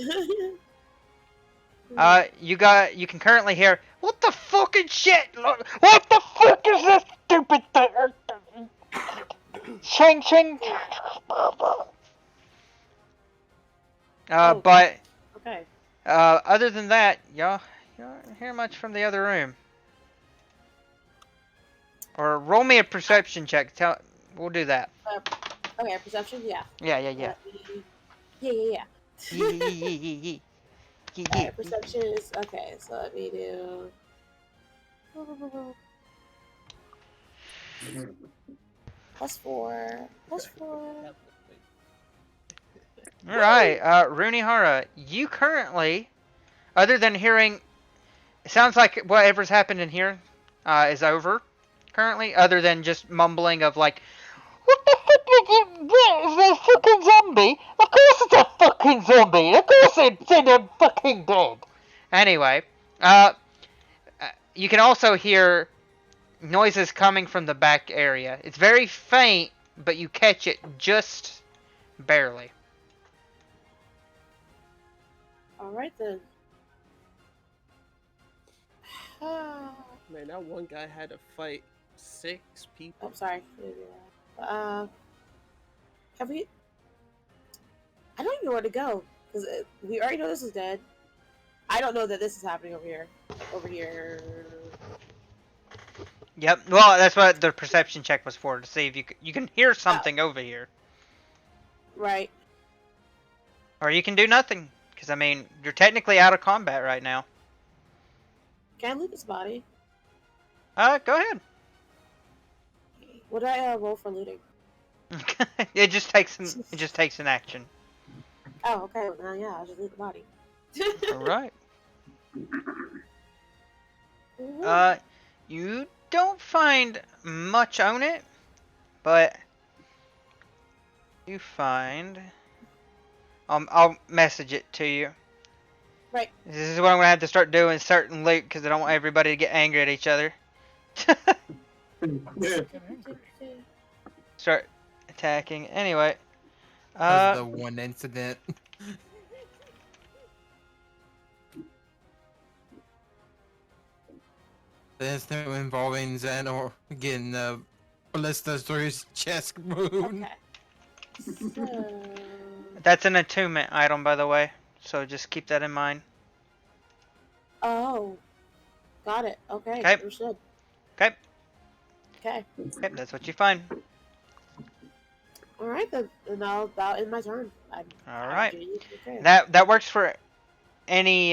You can currently hear, what the fucking shit? What the fuck is this stupid thing? Ching ching. But Okay. other than that, y'all don't hear much from the other room. Or roll me a perception check. We'll do that. Okay, perception, yeah. Yeah. Yeah. Yee. Alright, perception is okay, so let me do +4. Alright, Runihara, you currently, other than hearing, it sounds like whatever's happened in here is over currently, other than just mumbling of like, what the fuck is a fucking zombie? Of course it's a fucking zombie! Of course it's fucking dead! Anyway, you can also hear noises coming from the back area. It's very faint, but you catch it just barely. Alright then. Man, that one guy had to fight 6 people. Oh, sorry. Have we? I don't even know where to go because we already know this is dead. I don't know that this is happening over here. Over here. Yep. Well, that's what the perception check was for, to see if you can hear something over here. Right. Or you can do nothing, because I mean, you're technically out of combat right now. Can I loot this body? Go ahead. Would I roll for looting? It just takes an action. Oh, okay. Well, yeah, I'll just loot the body. All right. You don't find much on it, but you find. I'll message it to you. Right. This is what I'm gonna have to start doing certain loot because I don't want everybody to get angry at each other. Start attacking. Anyway. That's the one incident. The incident involving Xanor getting the ballista through his chest wound. Okay. So... That's an attunement item, by the way. So just keep that in mind. Oh. Got it. Okay. Okay. Understood. Okay. Okay. Yep, that's what you find. Alright then. And I'll end my turn. Alright. That works for any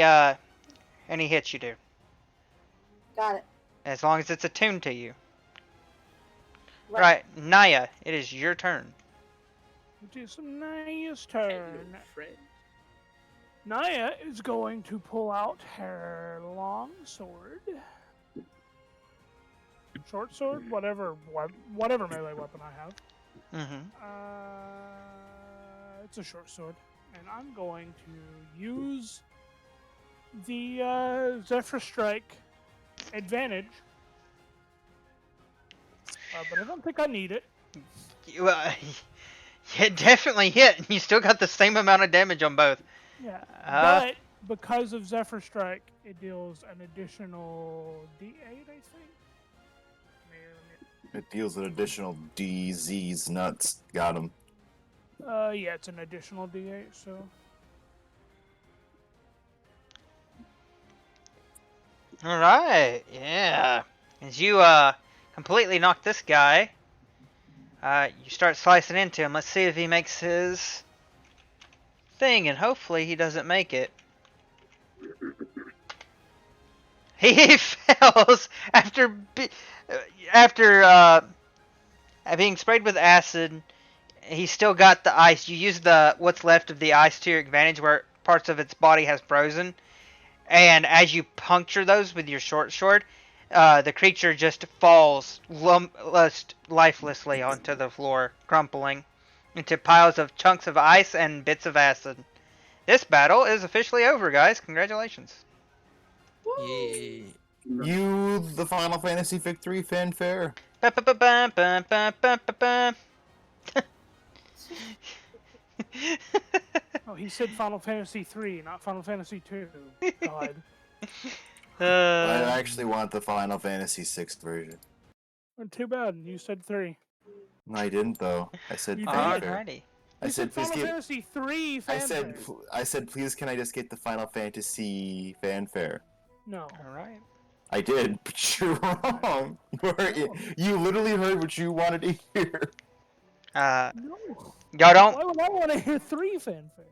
hits you do. Got it. As long as it's attuned to you. Right. Right, Naya, it is your turn. It is Naya's turn. Naya is going to pull out her long sword. Short sword, whatever melee weapon I have. Mm-hmm. It's a short sword. And I'm going to use the Zephyr Strike advantage. But I don't think I need it. Well, it definitely hit. You still got the same amount of damage on both. Yeah, but because of Zephyr Strike, it deals an additional D8, I think. It deals an additional DZ's nuts. Got him. Yeah, it's an additional D8, so. Alright, yeah. As you completely knock this guy, you start slicing into him. Let's see if he makes his thing, and hopefully he doesn't make it. He fails after being sprayed with acid. He's still got the ice. You use what's left of the ice to your advantage, where parts of its body has frozen. And as you puncture those with your short sword, the creature just falls lifelessly onto the floor, crumpling into piles of chunks of ice and bits of acid. This battle is officially over, guys. Congratulations. Yeah. You, the Final Fantasy victory fanfare. Oh, he said Final Fantasy 3, not Final Fantasy 2. God. I actually want the Final Fantasy 6 version. Too bad. You said 3. No, I didn't though. I said You fanfare. did. I You said, said Final please get. Fantasy 3 fanfare. I said, please, can I just get the Final Fantasy fanfare? No. Alright. I did, but you're wrong. You literally heard what you wanted to hear. No. Y'all don't. Why would I want to hear 3 fanfare?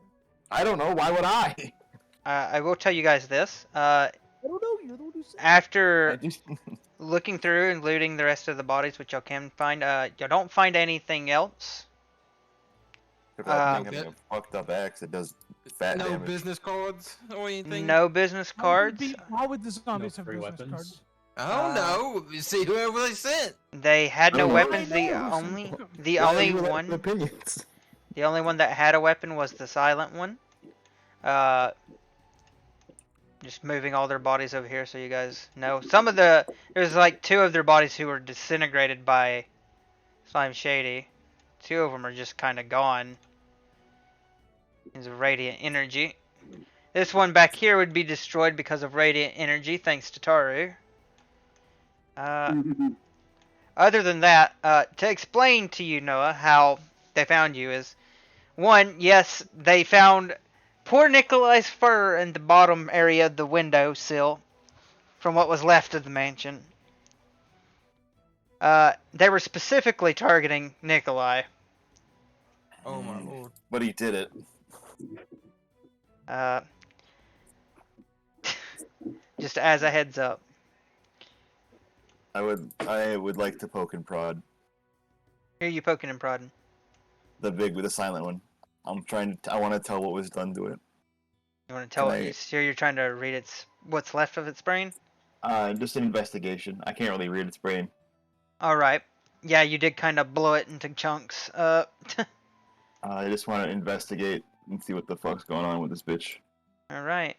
I don't know. Why would I? I will tell you guys this. I don't know. You're the one who said. After looking through and looting the rest of the bodies, which y'all can find, y'all don't find anything else. That thing having a fucked up axe that does fat No damage. business cards or anything? No business cards. Why would the zombies have free business weapons? cards? I don't know. You see whoever they sent. They had no I don't know. weapons. The only Why one. opinions? The only one that had a weapon was the silent one. Just moving all their bodies over here so you guys know. There's like 2 of their bodies who were disintegrated by Slime Shady. 2 of them are just kind of gone. It's radiant energy. This one back here would be destroyed because of radiant energy, thanks to Taru. Other than that, to explain to you, Noah, how they found you is, 1, yes, they found poor Nikolai's fur in the bottom area of the window sill from what was left of the mansion. They were specifically targeting Nikolai. Oh my lord. But he did it. Just as a heads up. I would like to poke and prod. Here you poking and prodding. The silent one. I want to tell what was done to it. You want to tell it? So you're trying to read what's left of its brain? Just an investigation. I can't really read its brain. Alright. Yeah, you did kind of blow it into chunks. I just want to investigate and see what the fuck's going on with this bitch. Alright.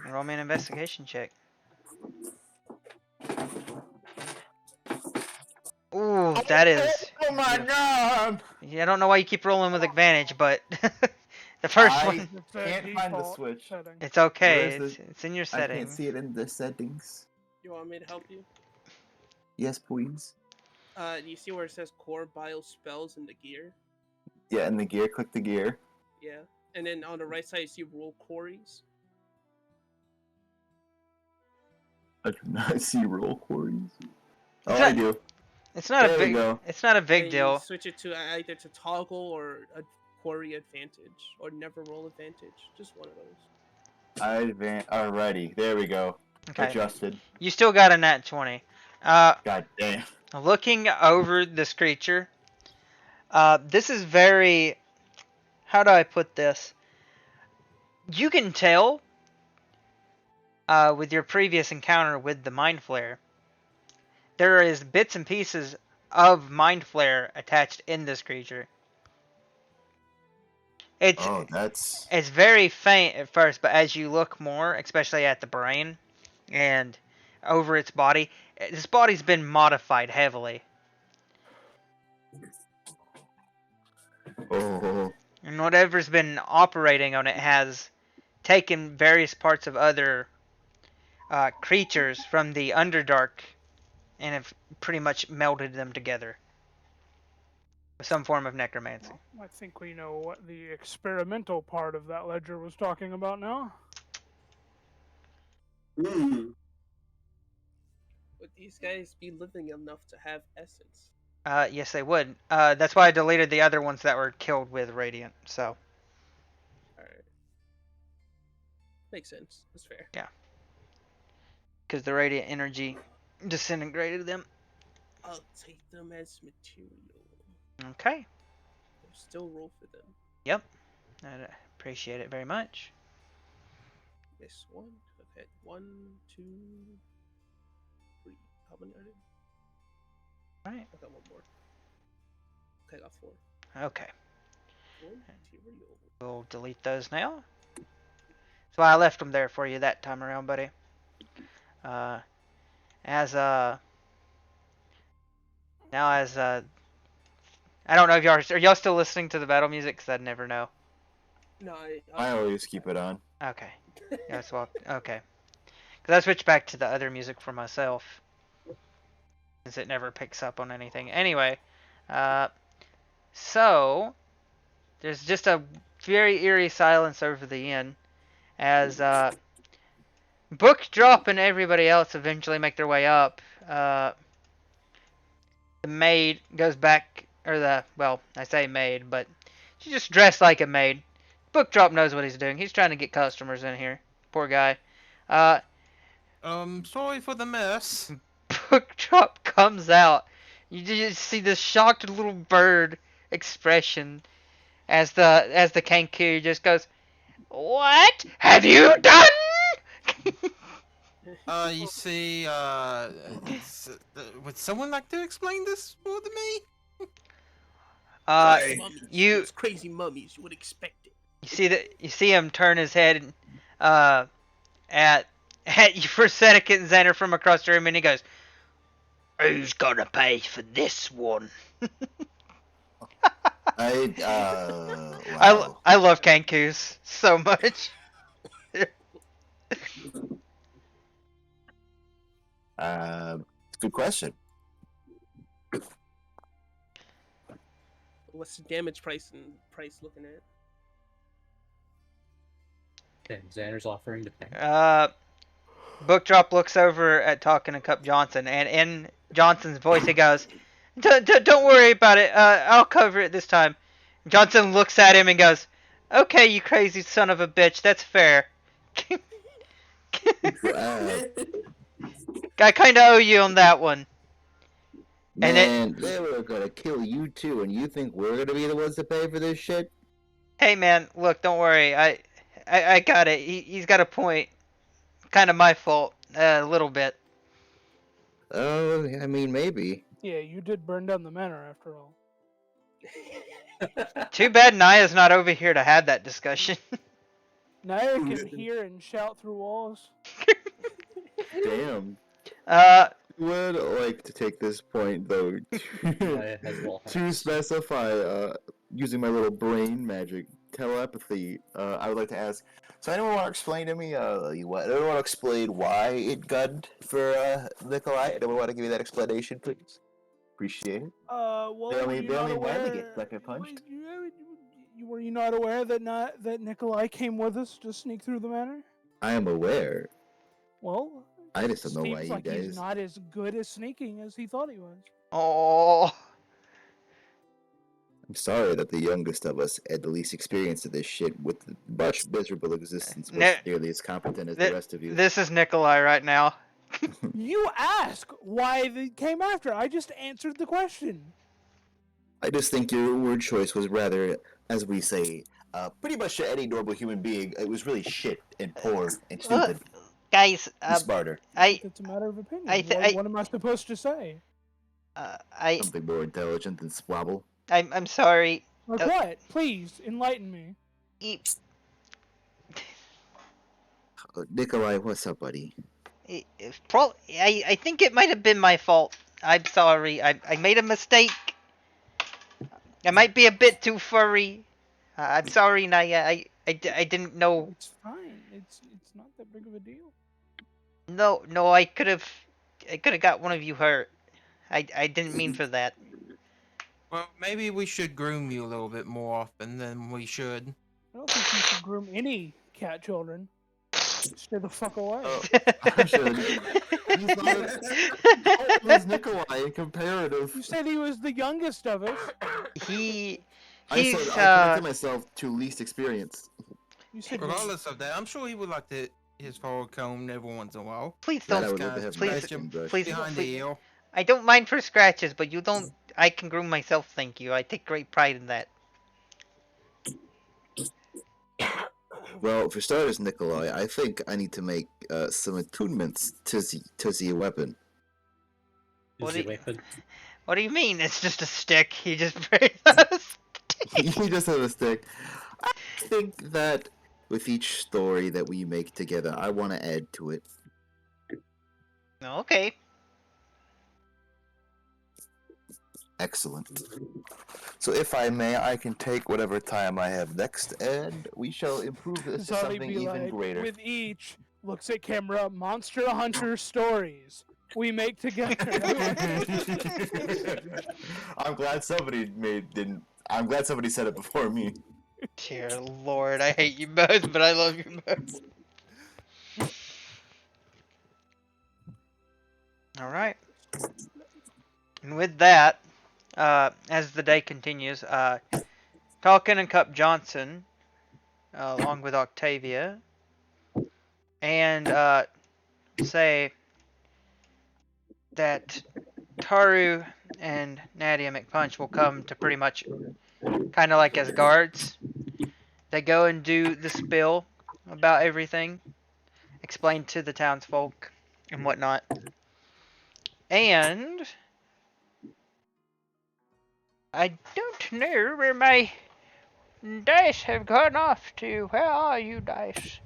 Roll me an investigation check. Ooh, that is... Oh my god! Yeah, I don't know why you keep rolling with advantage, but... the first one... I can't find the switch. It's okay. Where is It's in your I settings. can't see it in the settings. You want me to help you? Yes, please. You see where it says core bio spells in the gear? Yeah, in the gear, click the gear. Yeah. And then on the right side, you see roll quarries. I do not see roll quarries. Oh, not- I do. It's not There a we big... go. It's not a big And deal. You switch it to either to toggle or a quarry advantage, or never roll advantage. Just one of those. Alrighty, there we go. Okay. Adjusted. You still got a nat 20. God damn. Looking over this creature, this is very... How do I put this? You can tell, with your previous encounter with the Mind Flare, there is bits and pieces of Mind Flare attached in this creature. It's very faint at first, but as you look more, especially at the brain and over its body, this body's been modified heavily. Oh. And whatever's been operating on it has taken various parts of other creatures from the Underdark and have pretty much melded them together. Some form of necromancy. I think we know what the experimental part of that ledger was talking about now. Hmm. Would these guys be living enough to have essence? Yes, they would. That's why I deleted the other ones that were killed with radiant. So. Alright. Makes sense. That's fair. Yeah. Because the radiant energy disintegrated them. I'll take them as material. Okay. I'll still roll for them. Yep. I appreciate it very much. This one. I've had 1, 2, 3. How many are there? Right. I got one more. Okay, I got 4. Okay. 4 material. We'll delete those now. So I left them there for you that time around, buddy. I don't know if y'all are y'all still listening to the battle music, because I'd never know. No, I always keep it on. Okay. Yes, well, okay. Because I switched back to the other music for myself, since it never picks up on anything. Anyway, so there's just a very eerie silence over the inn as Book Drop and everybody else eventually make their way up. The maid goes back, well, I say maid, but she's just dressed like a maid. Book Drop knows what he's doing. He's trying to get customers in here. Poor guy. Sorry for the mess. Book Drop comes out. You just see this shocked little bird expression as the Kanku just goes, "What have you done?" You see, would someone like to explain this more to me? Those crazy mummies, you would expect it. You see him turn his head at you for Seneca and Xander from across the room, and he goes, "Who's gonna pay for this one?" Wow. I love Kankus so much. Good question. What's the damage price looking at? Okay, Xander's offering to pay. Book Drop looks over at Talking to Cup Johnson, and in Johnson's voice he goes, "Don't worry about it. I'll cover it this time." Johnson looks at him and goes, "Okay, you crazy son of a bitch. That's fair." I kind of owe you on that one. Man, they were gonna kill you too, and you think we're gonna be the ones to pay for this shit? Hey man, look, don't worry. I got it. He's got a point. Kind of my fault, a little bit. Oh, I mean, maybe. Yeah, you did burn down the manor after all. Too bad Naya's not over here to have that discussion. Naya can hear and shout through walls. Damn. Would like to take this point though to specify using my little brain magic telepathy. I would like to ask. So anyone want to explain to me anyone want to explain why it gunned for Nikolai? Anyone want to give me that explanation, please? Appreciate it. Well, they only manly get sucker punched. Were you not aware that Nikolai came with us to sneak through the manor? I am aware. Well, I just don't know why seems you like guys. He's not as good as sneaking as he thought he was. Oh. I'm sorry that the youngest of us had the least experience of this shit with the much miserable existence was nearly as competent as the rest of you. This is Nikolai right now. You ask why they came after. I just answered the question. I just think your word choice was rather, as we say, pretty much to any normal human being, it was really shit and poor and stupid. Guys, smarter. It's a matter of opinion. What am I supposed to say? Something more intelligent than squabble. I'm sorry. Like what? Please enlighten me. Nikolai, what's up, buddy? I think it might have been my fault. I'm sorry. I made a mistake. I might be a bit too furry. I'm sorry, Naya. I didn't know. It's fine. It's not that big of a deal. No, I could have got one of you hurt. I didn't mean for that. Well, maybe we should groom you a little bit more often than we should. I don't think you should groom any cat children. Stay the fuck away. I should. He's not as old as Nikolai in comparative. You said he was the youngest of us. He's I corrected myself to least experienced. You said Regardless of that, I'm sure he would like to his fur combed every once in a while. Please That I don't. would love to have Please, nice and brush. please, Behind the please. ear. I don't mind for scratches, but you don't. I can groom myself. Thank you. I take great pride in that. Well, for starters, Nikolai, I think I need to make some attunements to the weapon. What Is do the you- weapon? What do you mean? It's just a stick. He just brings out a stick. He just has a stick. I think that with each story that we make together, I want to add to it. Okay. Excellent. So if I may, I can take whatever time I have next, and we shall improve this to Zali something be even like, greater. with each, looks at camera, Monster Hunter stories we make together. I'm glad somebody I'm glad somebody said it before me. Dear Lord, I hate you both, but I love you both. Alright. And with that, as the day continues, Falcon and Cup Johnson, along with Octavia, and say that Taru and Nadia McPunch will come to pretty much kind of like as guards. They go and do the spill about everything, explain to the townsfolk and whatnot. And I don't know where my dice have gone off to. Where are you, dice?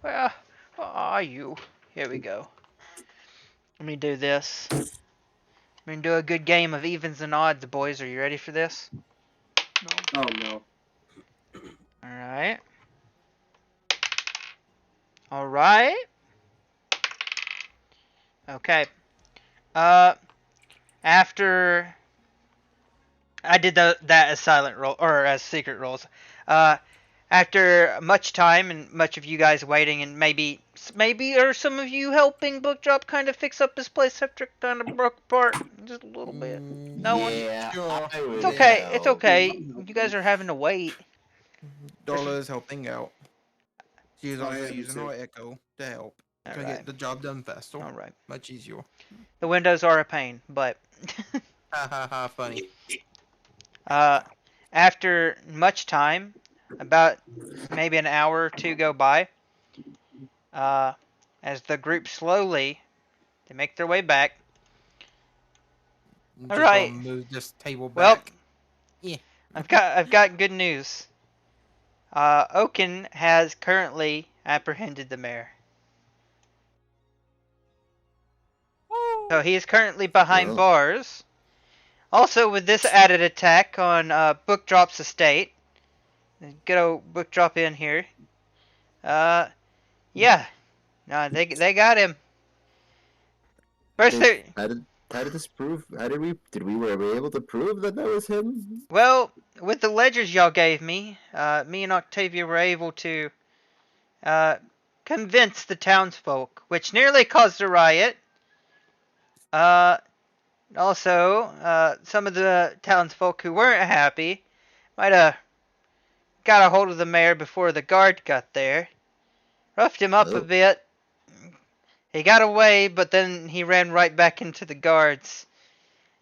Where are you? Here we go. Let me do this. I'm gonna do a good game of evens and odds, boys. Are you ready for this? Oh no. Alright. Alright. Okay. After I did that as silent roll or as secret rolls. After much time and much of you guys waiting and maybe or some of you helping Book Drop kind of fix up his place after it kind of broke apart just a little bit. No one. Sure. It's okay. It's okay. You guys are having to wait. Dollar is helping out. She is I also am using too. her echo to help. To Alright. get the job done faster. Alright. Much easier. The windows are a pain, but Ha ha ha, funny. after much time, about maybe an hour or two go by, as the group slowly they make their way back. Just Alright. gonna move this table Well, back. Yeah. I've got good news. Oaken has currently apprehended the mayor. So he is currently behind Well. bars. Also, with this added attack on Book Drop's estate, good old Book Drop in here. Yeah, no, they got him. First, How did this prove? Were we able to prove that was him? well, with the ledgers y'all gave me, me and Octavia were able to convince the townsfolk, which nearly caused a riot. Also, some of the townsfolk who weren't happy might have got a hold of the mayor before the guard got there. Roughed him up a bit. He got away, but then he ran right back into the guards.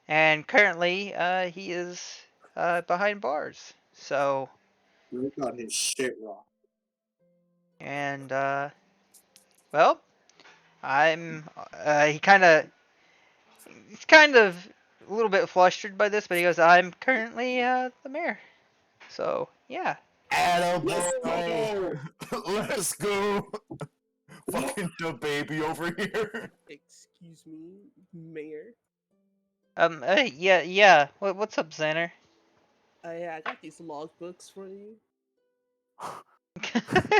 And currently, he is behind bars. So, We got his shit wrong. and, well, he's kind of a little bit flustered by this, but he goes, I'm currently, the mayor. So, yeah. Attaboy! Let's go! Fucking the baby over here. Excuse me, Mayor. Yeah. What's up, Xander? I got these logbooks for you.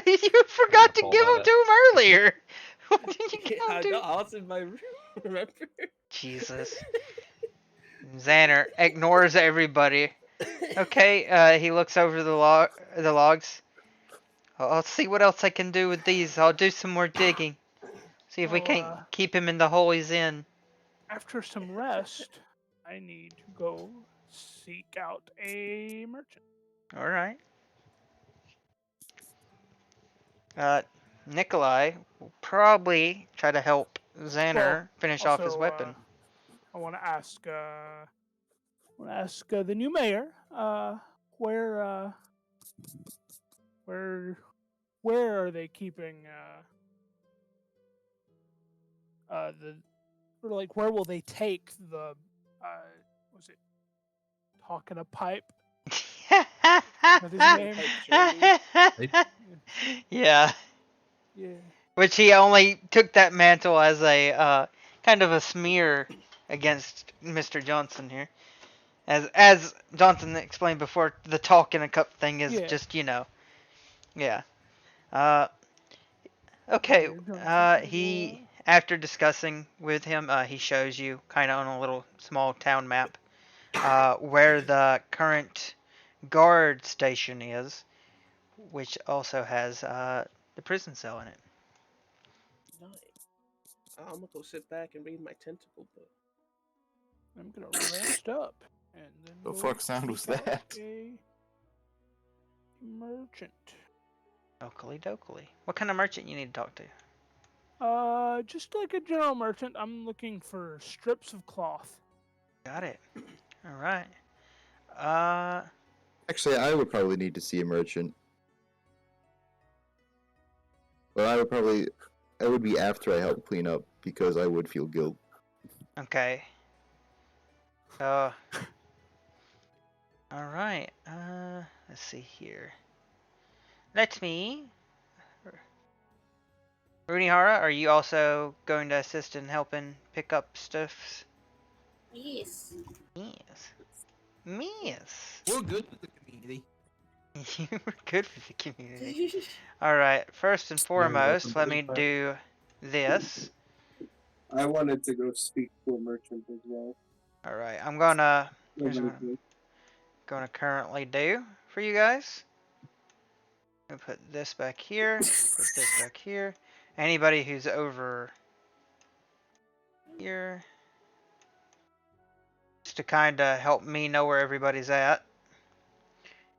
You forgot to give them to him earlier. What did you give I them know, to? I was in my room, remember? Jesus. Xander ignores everybody. Okay, he looks over the logs. I'll see what else I can do with these. I'll do some more digging. See if we can't keep him in the hole he's in. After some rest, I need to go seek out a merchant. Alright. Nikolai will probably try to help Xander finish off his weapon. I want to ask the new mayor where are they keeping where will they take the was it talking a pipe? His name? Yeah. Yeah. Which he only took that mantle as a kind of a smear against Mr. Johnson here. As Johnson explained before, the talk in a cup thing is just, yeah. Okay, he, after discussing with him, he shows you, kind of on a little small town map, where the current guard station is, which also has the prison cell in it. Nice. I'm gonna go sit back and read my tentacle book. I'm gonna rest up and then The fuck sound was that? A merchant. Oakley dokley. What kind of merchant you need to talk to? Just like a general merchant, I'm looking for strips of cloth. Got it. All right. Actually, I would probably need to see a merchant. Well, it would be after I help clean up, because I would feel guilt. Okay. So, alright, let's see here. Let me... Runihara, are you also going to assist in helping pick up stuffs? Yes. Yes. Yes. We're good with the community. You were good for the community. Alright, first and foremost, let me do this. I wanted to go speak to a merchant as well. Alright, here's what I'm gonna currently do for you guys. I'm gonna put this back here, put this back here. Anybody who's over here, just to kind of help me know where everybody's at.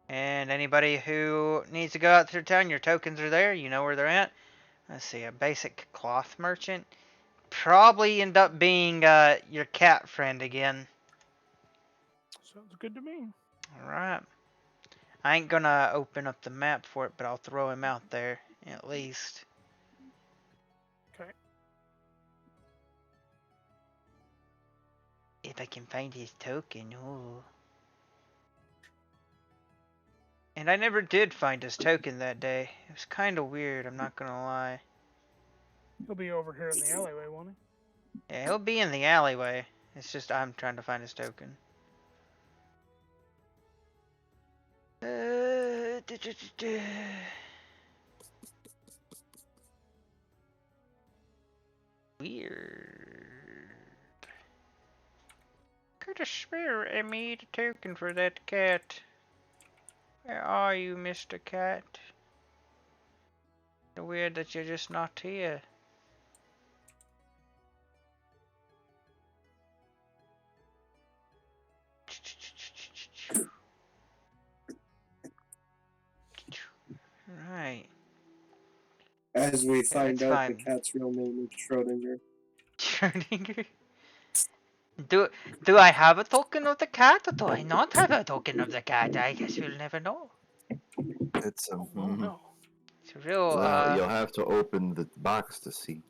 And anybody who needs to go out through town, your tokens are there, you know where they're at. Let's see, a basic cloth merchant. Probably end up being your cat friend again. Sounds good to me. Alright. I ain't gonna open up the map for it, but I'll throw him out there, at least. Okay. If I can find his token, ooh. And I never did find his token that day. It was kind of weird, I'm not gonna lie. He'll be over here in the alleyway, won't he? Yeah, he'll be in the alleyway. It's just I'm trying to find his token. Weird. Could have swear I made a token for that cat. Where are you, Mr. Cat? Weird that you're just not here. Right. As we find out, the cat's real name is Schrodinger. Schrodinger? Do I have a token of the cat, or do I not have a token of the cat? I guess we'll never know. It's a... no. It's a real, Well, you'll have to open the box to see.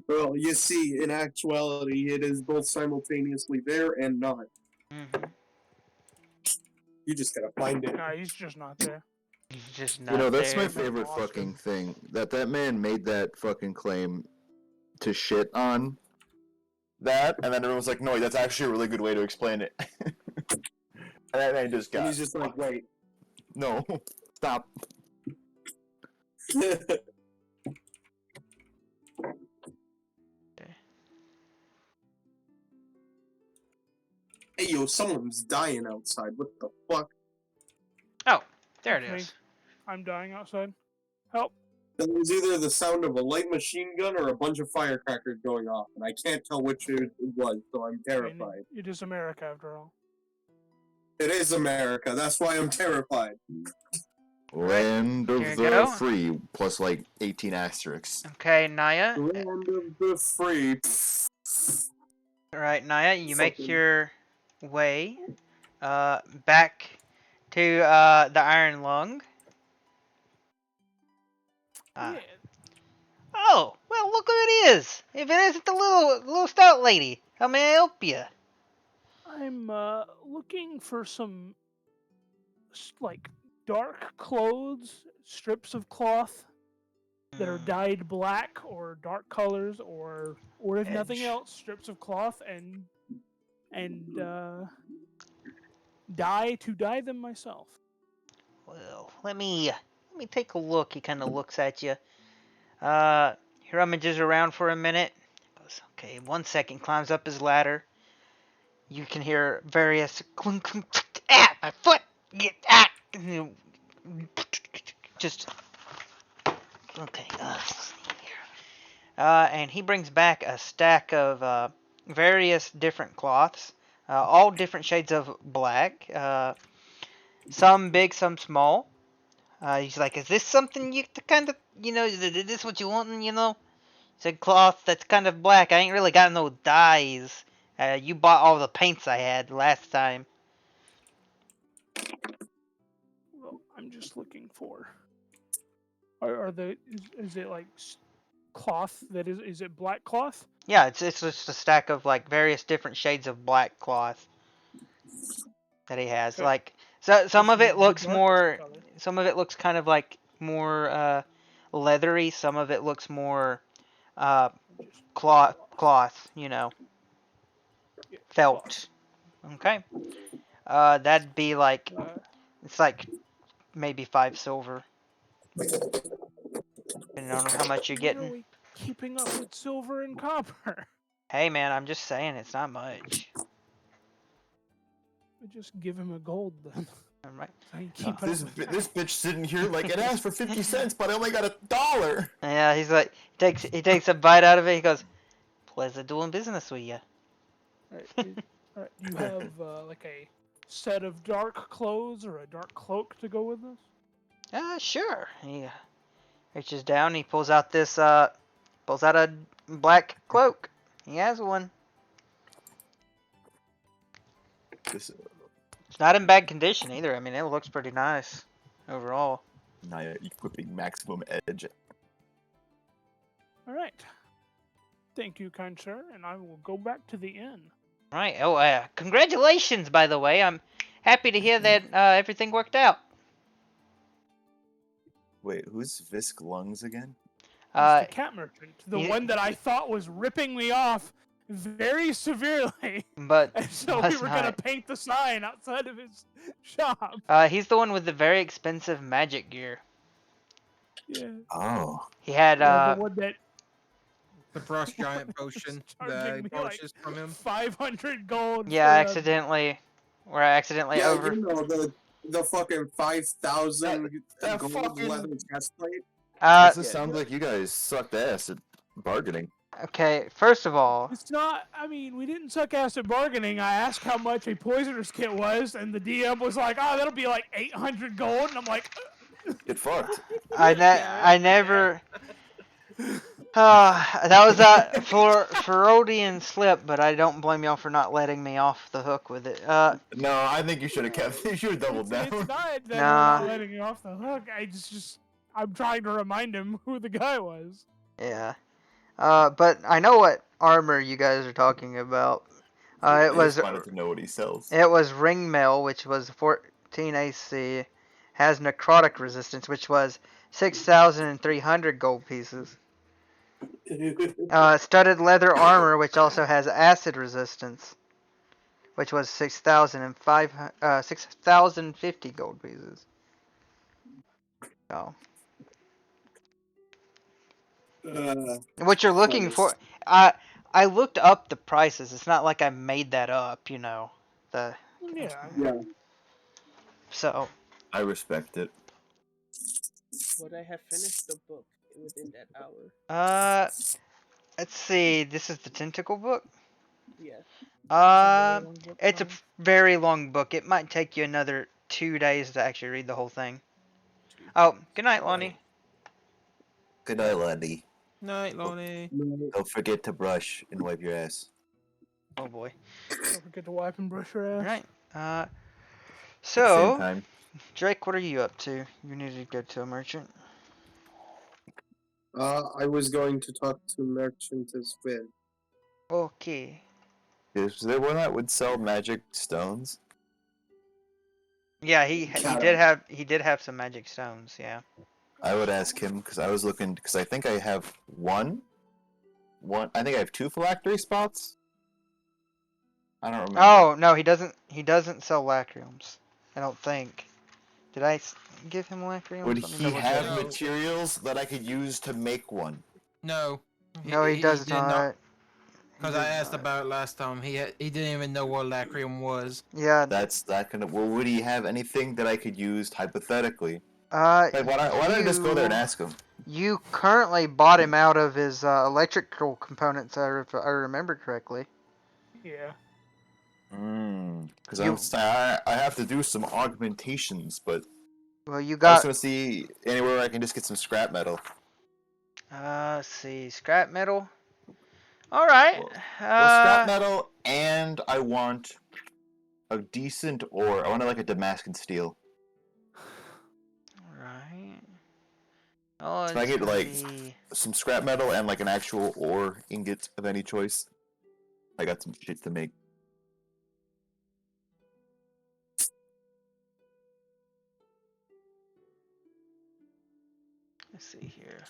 Well, you see, in actuality, it is both simultaneously there and not. You just gotta find it. No, he's just not there. He's just not there. That's my favorite fucking thing. That man made that fucking claim to shit on that, and then everyone's like, no, that's actually a really good way to explain it. And that man just got... And he's just like, wait. No. Stop. Hey, yo, someone's dying outside. What the fuck? Oh, there it That's me. is. I'm dying outside. Help. That was either the sound of a light machine gun or a bunch of firecrackers going off, and I can't tell which it was, so I'm terrified. It is America, after all. It is America. That's why I'm terrified. Land of Here you the go. free, plus like 18 asterisks. Okay, Naya. Land of the free. Alright, Naya, you make your way back to the Iron Lung. Yeah. Oh, well, look who it is! If it isn't the little stout lady, how may I help you? I'm looking for some like dark clothes, strips of cloth that are dyed black or dark colors, or if nothing else, strips of cloth and dye them myself. Well, let me take a look. He kind of looks at you. He rummages around for a minute. Goes, okay, 1 second. Climbs up his ladder. You can hear various clunk, clunk, ah, my foot, get ah, just okay. And he brings back a stack of various different cloths, all different shades of black. Some big, some small. He's like, is this something you kind of, is this what you want, It's a cloth that's kind of black. I ain't really got no dyes. You bought all the paints I had last time. Well, I'm just looking for. Is it like cloth that is it black cloth? Yeah, it's just a stack of like various different shades of black cloth that he has. Okay. Like some of it looks darkest more, color. some of it looks kind of like more leathery. Some of it looks more cloth, felt. Okay. That'd be like, it's like maybe 5 silver. Depending on how much you're When are getting. we keeping up with silver and copper? Hey man, I'm just saying it's not much. We just give him a gold then. Alright. So he can keep This bitch sitting here like it asked for 50 cents, but I only got $1. Yeah, he's like, he takes a bite out of it. He goes, "Pleasure doing business with you." Alright, you have like a set of dark clothes or a dark cloak to go with this? Sure. He reaches down. He pulls out a black cloak. He has one. It's not in bad condition either. I mean, it looks pretty nice overall. Naya equipping maximum edge. Alright. Thank you, kind sir, and I will go back to the inn. Right. Oh, congratulations, by the way. I'm happy to hear that everything worked out. Wait, who's Visk Lungs again? The cat merchant. The one that I thought was ripping me off very severely. But and so we were going to paint the sign outside of his shop. He's the one with the very expensive magic gear. Yeah. Oh. He had the one that the frost giant potion that I purchased from him. 500 gold. Yeah, accidentally over. You know, the fucking 5,000 gold fucking leather chest plate. This sounds like you guys sucked ass at bargaining. Okay, first of all, it's not. I mean, we didn't suck ass at bargaining. I asked how much a poisoner's kit was, and the DM was like, "Oh, that'll be like 800 gold," and I'm like, "Get fucked." I never. That was a Freudian slip, but I don't blame y'all for not letting me off the hook with it. No, I think you should have kept. You should have doubled down. It's not that I'm not letting you off the hook. I'm trying to remind him who the guy was. Yeah. But I know what armor you guys are talking about. It was. I wanted to know what he sells. It was ringmail, which was 14 AC, has necrotic resistance, which was 6,300 gold pieces. Studded leather armor, which also has acid resistance, which was 6,050 gold pieces. So. What you're looking for, I looked up the prices. It's not like I made that up, the Yeah. so. I respect it. Would I have finished the book within that hour? Let's see. This is the tentacle book. Yeah. It's a very long book. It might take you another 2 days to actually read the whole thing. Oh, good night, Lonnie. Good night, Lundy. Night, Lonnie. Don't forget to brush and wipe your ass. Oh boy. Don't forget to wipe and brush your ass. Right. At the same So time. Drake, what are you up to? You need to go to a merchant. I was going to talk to merchant as well. Okay. Is there one that would sell magic stones? Yeah, he did have some magic stones. Yeah. I would ask him because I was looking because I think I have one. I think I have 2 phylactery spots. I don't remember. Oh no, he doesn't. He doesn't sell lacriums. I don't think. Did I give him lacriums? Would Let me he double have check. materials that I could use to make one? No. No, he does did not. Because I asked about it last time. He didn't even know what lacrium was. Yeah. That's that kind of. Well, would he have anything that I could use hypothetically? Like, why don't I just go there and ask him? You currently bought him out of his electrical components, if I remember correctly. Yeah. Because I have to do some augmentations, but well, you I was got. gonna see anywhere I can just get some scrap metal. Let's see, scrap metal. All right. Well, scrap metal, and I want a decent ore. I want like a Damascus steel. Right. Oh, So I get like some scrap metal and like an actual ore ingot of any choice. I got some shit to make. Let's see here.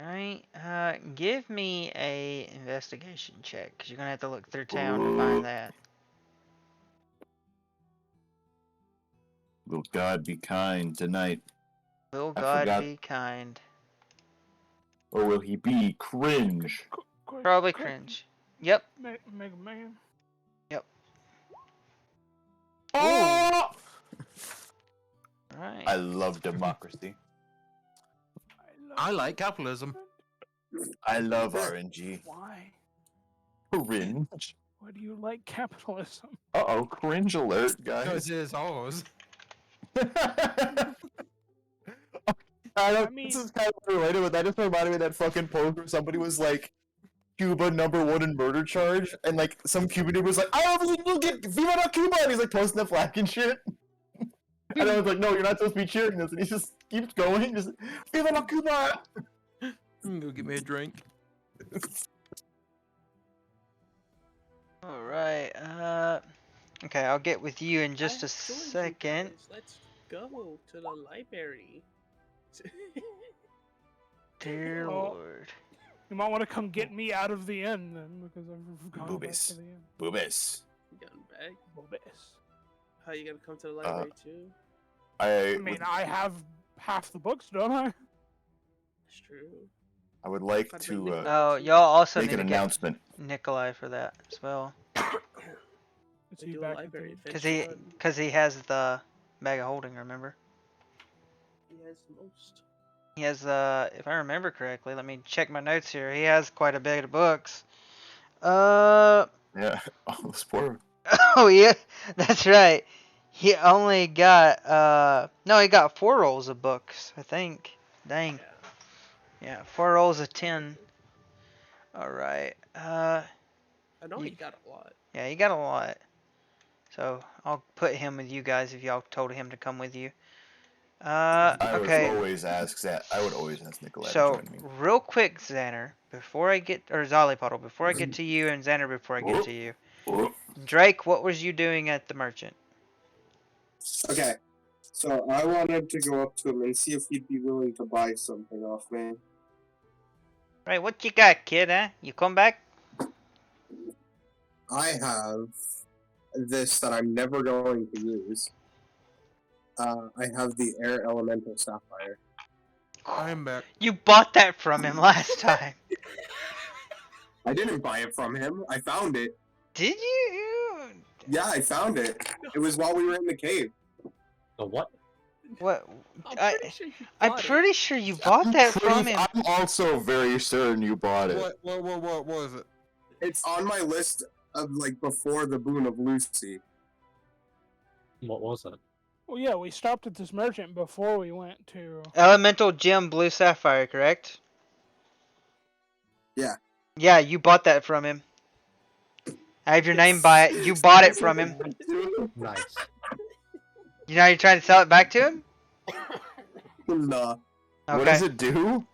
Right. Give me a investigation check, because you're gonna have to look through town to find that. Will God be kind tonight? Will God be kind? Or will he be cringe? Probably cringe. Yep. Mega Man. Yep. Oh! Right. I love democracy. I like capitalism. I love RNG. Why? Cringe. Why do you like capitalism? Uh-oh, cringe alert, guys. Because it's ours. I mean, this is kind of related, but that just reminded me of that fucking post where somebody was like, Cuba #1 in murder charge, and like some Cuban dude was like, I will get Viva la Cuba, and he's like posting the flag and shit. And I was like, no, you're not supposed to be cheering this, and he just keeps going, just Viva la Cuba. Go get me a drink. All right. Okay, I'll get with you in just a second. Let's go to the library. Dear Lord. You might want to come get me out of the inn then, because I've gone back to the inn. Boobis. You got back? Boobis. How you gonna come to the library too? I mean, I have half the books, don't I? That's true. I would like to Oh, y'all also make need an to announcement. get Nikolai for that as well. Is he back at the Because he has the bag of holding, remember? He has the most. He has, if I remember correctly, let me check my notes here. He has quite a bit of books. Yeah, oh, this poor. Oh, yeah, that's right. He only got, no, he got 4 rolls of books, I think. Dang. Yeah, 4 rolls of 10. Alright, I know he got a lot. Yeah, he got a lot. So, I'll put him with you guys if y'all told him to come with you. Okay. I would always ask Nikolai So, to join me. real quick, Xander, before I get, or Zollypuddle, before I get to you, and Xander before I get to you. Drake, what was you doing at the merchant? Okay, so I wanted to go up to him and see if he'd be willing to buy something off me. Right, what you got, kid, huh? You come back? I have this that I'm never going to use. I have the Air Elemental Sapphire. I am back. You bought that from him last time. I didn't buy it from him. I found it. Did you? Yeah, I found it. It was while we were in the cave. The what? What? I'm I'm pretty sure you bought it. pretty sure you bought that from him. I'm also very certain you bought it. What was it? It's on my list of like before the Boon of Lucy. What was it? Well, yeah, we stopped at this merchant before we went to. Elemental Gem Blue Sapphire, correct? Yeah. Yeah, you bought that from him. I have your name by it. You bought it from him. Nice. You know you're trying to sell it back to him? Nah. Okay. What does it do?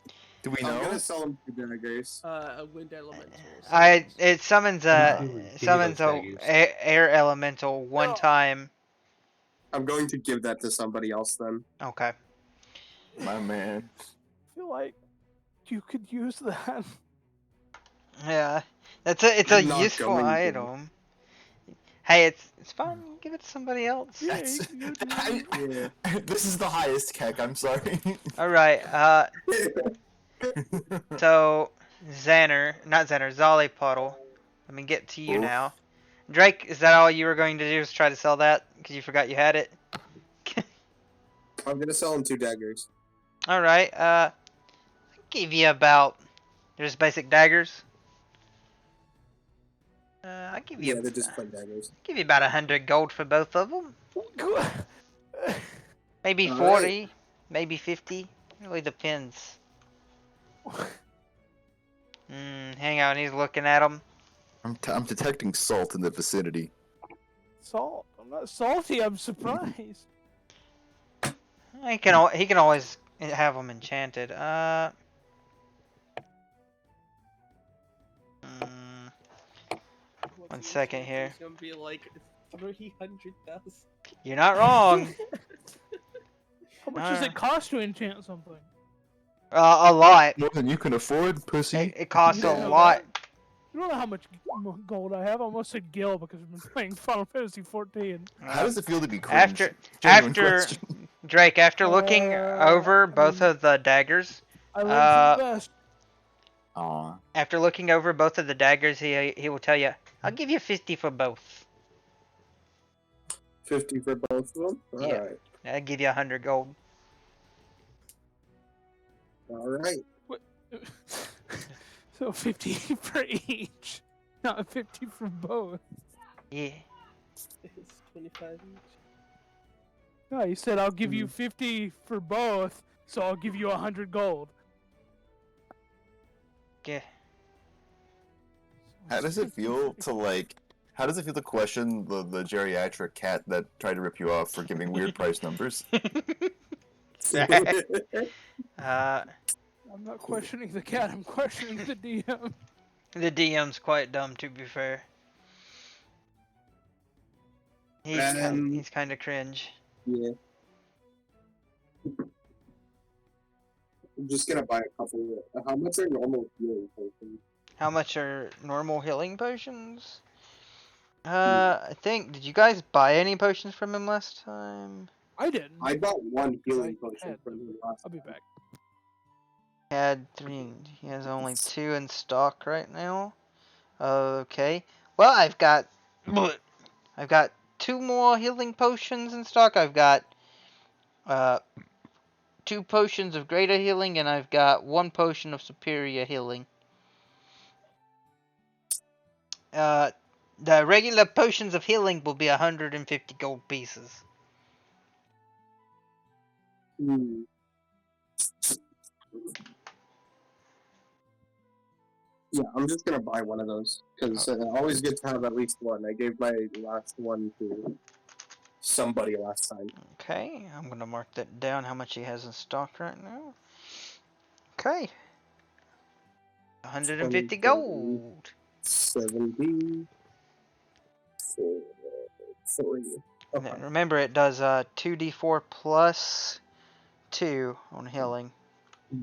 Do we know? I'm gonna sell him 2 daggers. A wind elemental. It summons a air elemental one time. I'm going to give that to somebody else then. Okay. My man. I feel like you could use that. Yeah, it's a I'm not useful going to. item. Hey, it's fine. Give it to somebody else. Yeah, This is the highest Keck, I'm sorry. All right. So Zolly Puddle. Let me get to you now. Drake, is that all you were going to do? Was try to sell that because you forgot you had it? I'm gonna sell him 2 daggers. All right. I'll give you about. There's basic daggers. I'll give you. Yeah, they're just plain daggers. Give you about 100 gold for both of them. Maybe All 40, right. maybe 50. Really depends. Hang on, he's looking at them. I'm detecting salt in the vicinity. Salt? I'm not salty. I'm surprised. He can always have them enchanted. One second here. It's gonna be like 300,000. You're not wrong. How much does it cost to enchant something? A lot. More than you can afford, pussy. It costs You a don't know lot. You don't know how much gold I have. I almost said gil because I've been playing Final Fantasy 14. How does it feel to be cringe? After Drake, after looking over both of the daggers, I look for the best. Aw. after looking over both of the daggers, he will tell you, I'll give you 50 for both. 50 for both of them? Yeah. Alright. I'll give you 100 gold. Alright. So 50 for each, not 50 for both. Yeah. It's 25 each. No, you said I'll give you 50 for both, so I'll give you 100 gold. Yeah. How does it feel to question the geriatric cat that tried to rip you off for giving weird price numbers? I'm not questioning the cat, I'm questioning the DM. The DM's quite dumb, to be fair. He's kind of cringe. Yeah. I'm just gonna buy a couple. How much are normal healing potions? How much are normal healing potions? I think, did you guys buy any potions from him last time? I didn't. I bought 1 healing potion from him last I'll be back. Had 3, he has only 2 in stock right now. Okay. Well, I've got 2 more healing potions in stock. I've got 2 potions of greater healing, and I've got 1 potion of superior healing. The regular potions of healing will be 150 gold pieces. Yeah, I'm just gonna buy one of those because I always get to have at least one. I gave my last one to somebody last time. Okay, I'm gonna mark that down. How much he has in stock right now? Okay, 150 gold. 70 for 3. And then remember, it does 2d4 plus 2 on healing.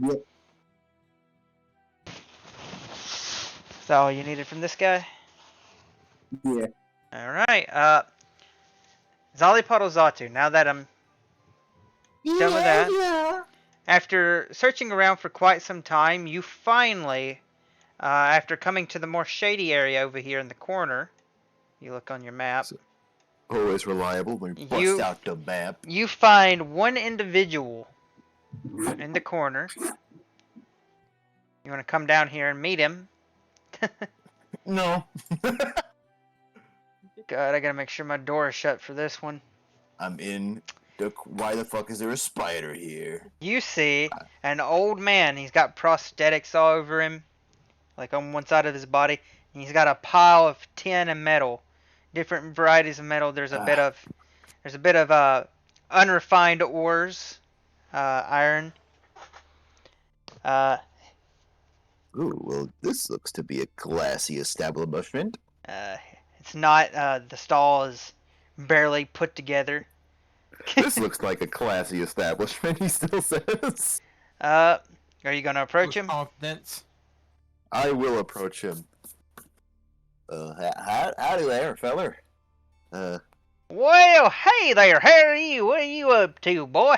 Yep. Is that all you needed from this guy? Yeah. Alright, Zolly Zatu, now that I'm done with that. Yeah. After searching around for quite some time, you finally After coming to the more shady area over here in the corner, you look on your map. Always reliable when we bust out the map. You find one individual in the corner. You want to come down here and meet him? No. God, I gotta make sure my door is shut for this one. I'm in. Why the fuck is there a spider here? You see an old man. He's got prosthetics all over him, like on one side of his body. And he's got a pile of tin and metal, different varieties of metal. There's a bit of unrefined ores, iron. Ooh, well, this looks to be a classy establishment. It's not. The stall is barely put together. This looks like a classy establishment, he still says. Are you gonna approach him? Confidence. I will approach him. Howdy there, feller. Well, hey there, how are you? What are you up to, boy?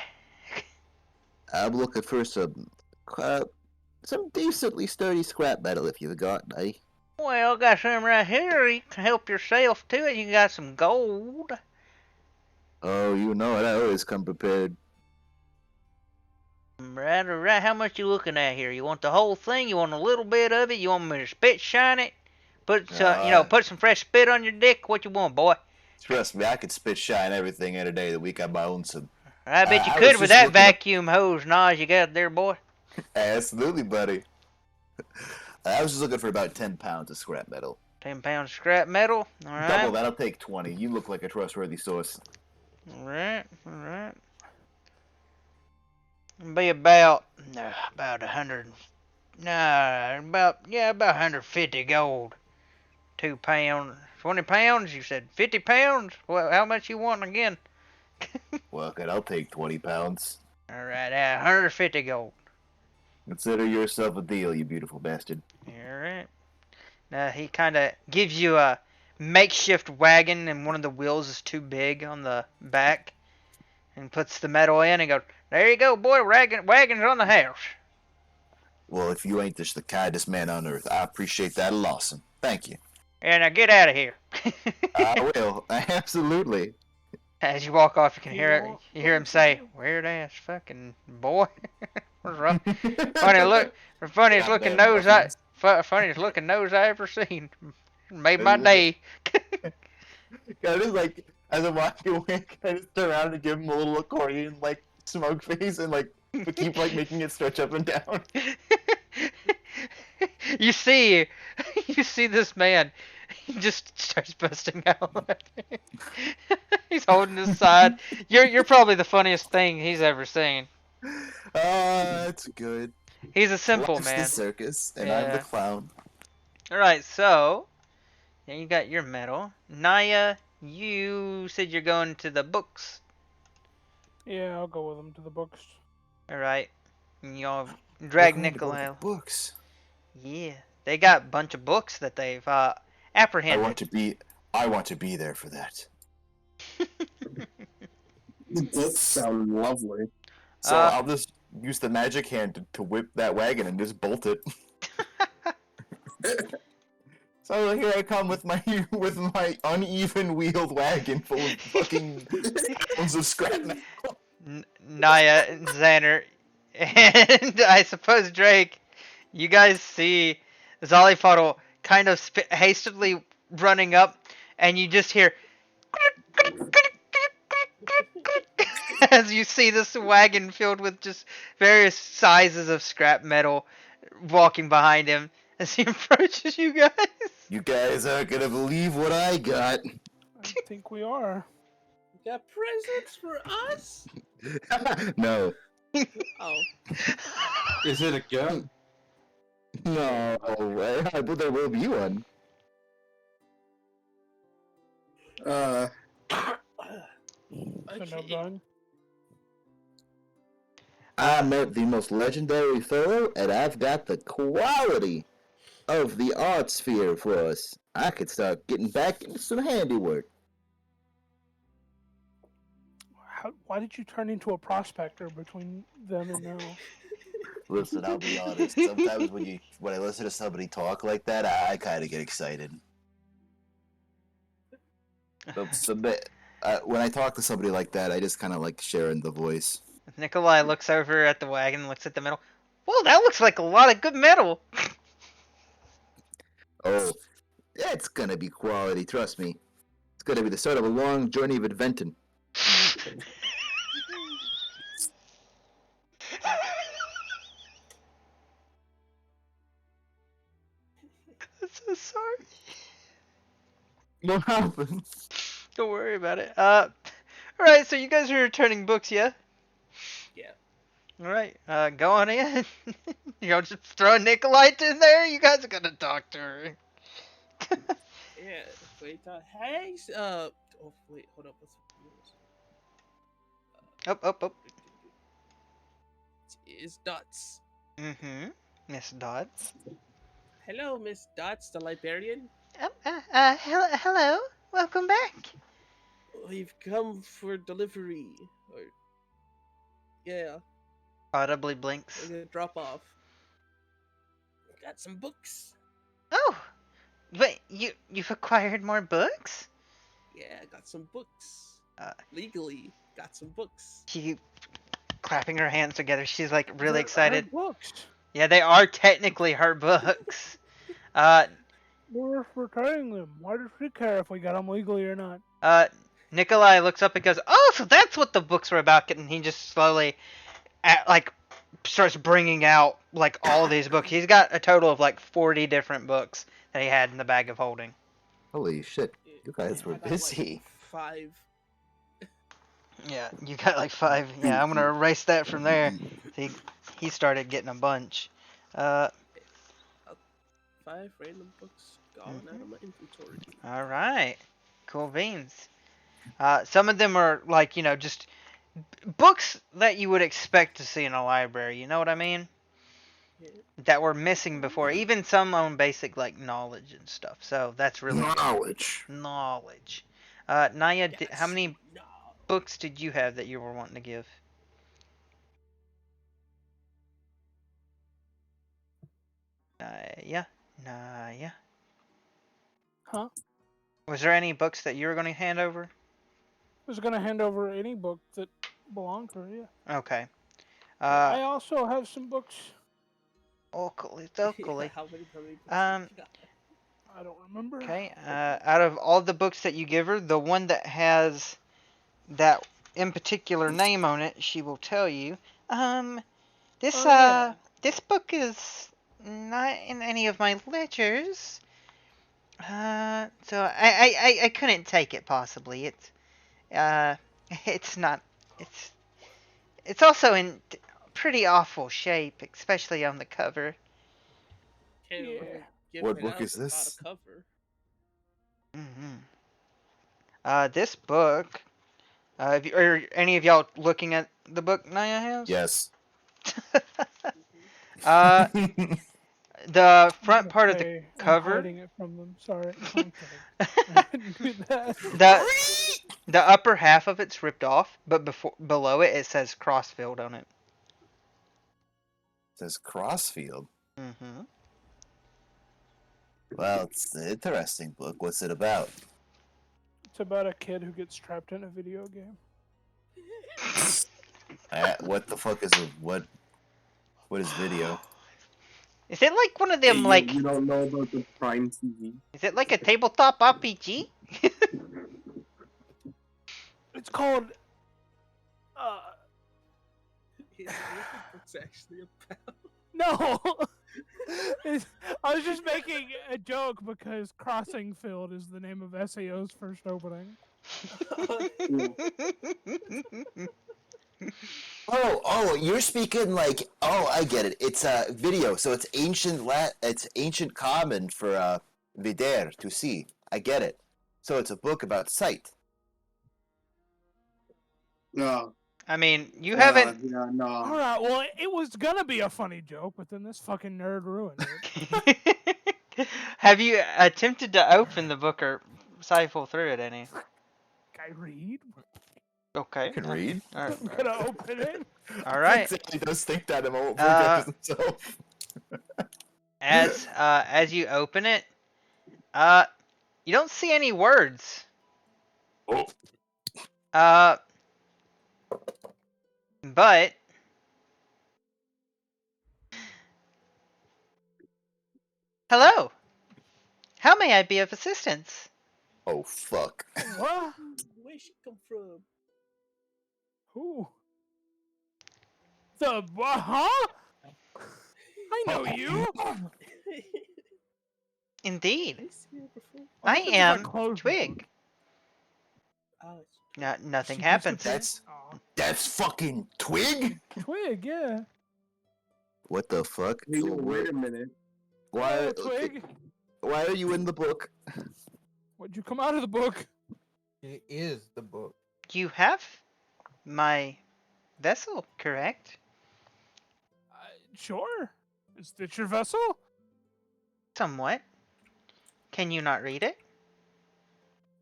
I'm looking for some decently sturdy scrap metal if you've got any. Well, got some right here. You can help yourself to it. You got some gold. Oh, you know it. I always come prepared. Right, all right. How much you looking at here? You want the whole thing? You want a little bit of it? You want me to spit shine it? Put some fresh spit on your dick? What you want, boy? Trust me, I could spit shine everything any day of the week on my own some. I bet you could with that vacuum hose noise you got there, boy. Absolutely, buddy. I was just looking for about 10 pounds of scrap metal. 10 pounds of scrap metal? Alright. Double that, I'll take 20. You look like a trustworthy source. Alright, alright. Be about 100. About 150 gold. 2 pounds. 20 pounds? You said 50 pounds? Well, how much you want again? Well, good, I'll take 20 pounds. Alright, 150 gold. Consider yourself a deal, you beautiful bastard. Alright. Now, he kind of gives you a makeshift wagon, and one of the wheels is too big on the back. And puts the metal in and goes, there you go, boy, wagon's on the house. Well, if you ain't just the kindest man on earth, I appreciate that a lot. Thank you. Yeah, now get out of here. I will, absolutely. As you walk off, you can hear him say, weird ass fucking boy. What's wrong? Funniest looking nose I ever seen. Made my day. God, it's like, as I'm walking away, I just turn around and give him a little accordion, like, smoke face, and, like, keep, like, making it stretch up and down. You see this man. He just starts busting out laughing. He's holding his side. You're probably the funniest thing he's ever seen. That's good. He's a simple Watch man. the circus, and I'm the clown. Alright, so yeah, you got your medal. Naya, you said you're going to the books. Yeah, I'll go with them to the books. Alright. Y'all drag Nikolai. Books. Yeah. They got a bunch of books that they've apprehended. I want to be there for that. The books sound lovely. So I'll just use the magic hand to whip that wagon and just bolt it. So here I come with my uneven wheeled wagon full of fucking tons of scrap metal. Naya and Xander, and I suppose Drake, you guys see Zollyfuddle kind of hastily running up, and you just hear as you see this wagon filled with just various sizes of scrap metal walking behind him as he approaches you guys. You guys aren't gonna believe what I got. I think we are. You got presents for us? No. Oh. Is it a gun? No, but there will be one. So no gun? I met the most legendary fellow, and I've got the quality of the art sphere for us. I could start getting back into some handiwork. Why did you turn into a prospector between then and now? Listen, I'll be honest. Sometimes when I listen to somebody talk like that, I kind of get excited. When I talk to somebody like that, I just kind of like sharing the voice. Nikolai looks over at the wagon, looks at the metal. Whoa, that looks like a lot of good metal. Oh, it's gonna be quality, trust me. It's gonna be the start of a long journey of inventing. I'm so sorry. What happened? Don't worry about it. Alright, so you guys are returning books, yeah? Yeah. Alright, go on in. Y'all just throw Nikolai in there? You guys are gonna talk to her. Yeah. Wait. Hey. Oh wait. Hold up. Up. It's Dots. Mm-hmm. Miss Dots. Hello, Miss Dots, the librarian. Hello. Welcome back. We've come for delivery. Yeah. Audibly blinks. Like a drop off. Got some books. Oh! Wait, you've acquired more books? Yeah, I got some books. Legally, got some books. She clapping her hands together. She's like really They're excited. her books. Yeah, they are technically her books. We're returning them. Why does she care if we got them legally or not? Nikolai looks up and goes, "Oh, so that's what the books were about." And he just slowly, starts bringing out like all these books. He's got a total of like 40 different books that he had in the bag of holding. Holy shit! You guys were busy. Like 5. Yeah, you got like 5. Yeah, I'm gonna erase that from there. He started getting a bunch. 5 random books gone out of my inventory. All right, cool beans. Some of them are like just books that you would expect to see in a library. You know what I mean? Yeah. That were missing before. Even some on basic like knowledge and stuff. So that's really knowledge. Good. Knowledge. Naya, how many books did you have that you were wanting to give? Naya. Huh? Was there any books that you were going to hand over? I was going to hand over any book that belonged to her, yeah. Okay. I also have some books. Locally. How many books I don't remember. Okay. Out of all the books that you give her, the one that has that in particular name on it, she will tell you. This book is not in any of my ledgers. So I couldn't take it possibly. It's not. It's also in pretty awful shape, especially on the cover. What book is this? This book. Are any of y'all looking at the book Naya has? Yes. The front part of the cover. I'm hiding it from them. Sorry. I didn't do that. The upper half of it's ripped off, but below it says Crossfield on it. It says Crossfield. Mm-hmm. Well, it's an interesting book. What's it about? It's about a kid who gets trapped in a video game. What the fuck is what is video? Is it like one of them you don't know about the Prime TV? Is it like a tabletop RPG? It's called What's actually about? No. I was just making a joke because Crossing Field is the name of SAO's first opening. Oh, you're speaking like, I get it. It's a video, so it's ancient common for vider, to see. I get it. So it's a book about sight. No. I mean, you haven't. Yeah, no. All right, well, it was gonna be a funny joke, but then this fucking nerd ruined it. Have you attempted to open the book or siphon through it any? Can I read? Okay. I can read. All right. I'm gonna open it. All right. He does think that and won't Uh, project himself. As you open it, you don't see any words. Oh. But hello. How may I be of assistance? Oh fuck. What? Where'd she come from? Who? The huh? I know you. Indeed. I see her before. I think it's am like closed. Twig. Oh, it's Nothing She happens. disappeared? Aw. That's fucking Twig. Twig, yeah. What the fuck? Hey, yo, wait a minute. Why? Hello, Okay, Twig. why are you in the book? What'd you come out of the book? It is the book. You have my vessel, correct? Sure. Is that your vessel? Somewhat. Can you not read it?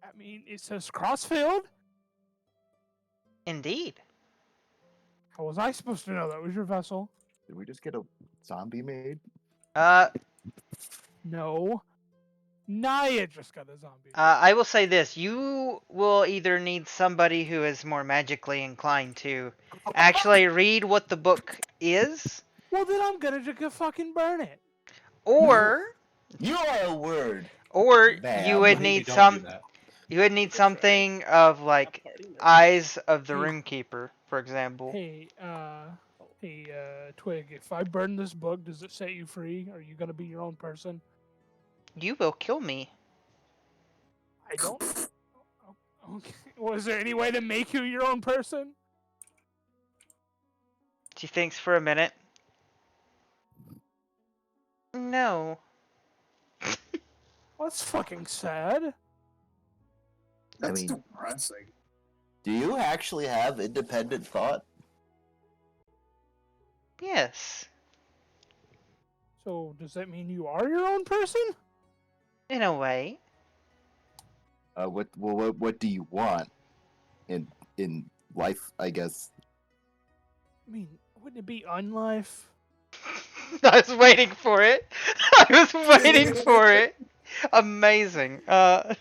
I mean, it says Crossfield. Indeed. How was I supposed to know that was your vessel? Did we just get a zombie made? No. Naya just got a zombie. I will say this. You will either need somebody who is more magically inclined to actually read what the book is, Well, then I'm gonna just fucking burn it. or You are a word. or Bam. you would Maybe need don't do that. you would need something of like Eyes of the Runekeeper, for example. Hey, Twig, if I burn this book, does it set you free? Are you gonna be your own person? You will kill me. I don't. Okay. Was there any way to make you your own person? She thinks for a minute. No. Well, that's fucking sad. That's mean- depressing. Do you actually have independent thought? Yes. So does that mean you are your own person? In a way. What do you want in life? I guess. I mean, wouldn't it be unlife? I was waiting for it. I was waiting for it. Amazing. Can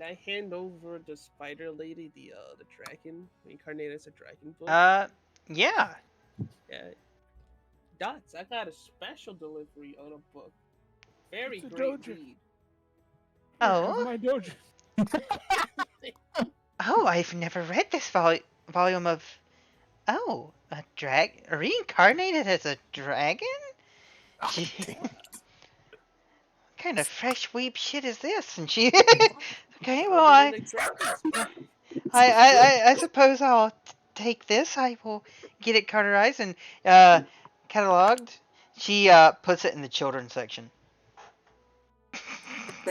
I hand over the spider lady the dragon reincarnated as a dragon book? Yeah. Yeah. Dots, I got a special delivery on a book. Very It's a great dojo. read. Oh. Have my dojo. Oh, I've never read this volume of. Oh, a reincarnated as a dragon? Gee. What kind of fresh weep shit is this? And she. Okay, well, I suppose I'll take this. I will get it colorized and cataloged. She puts it in the children's section.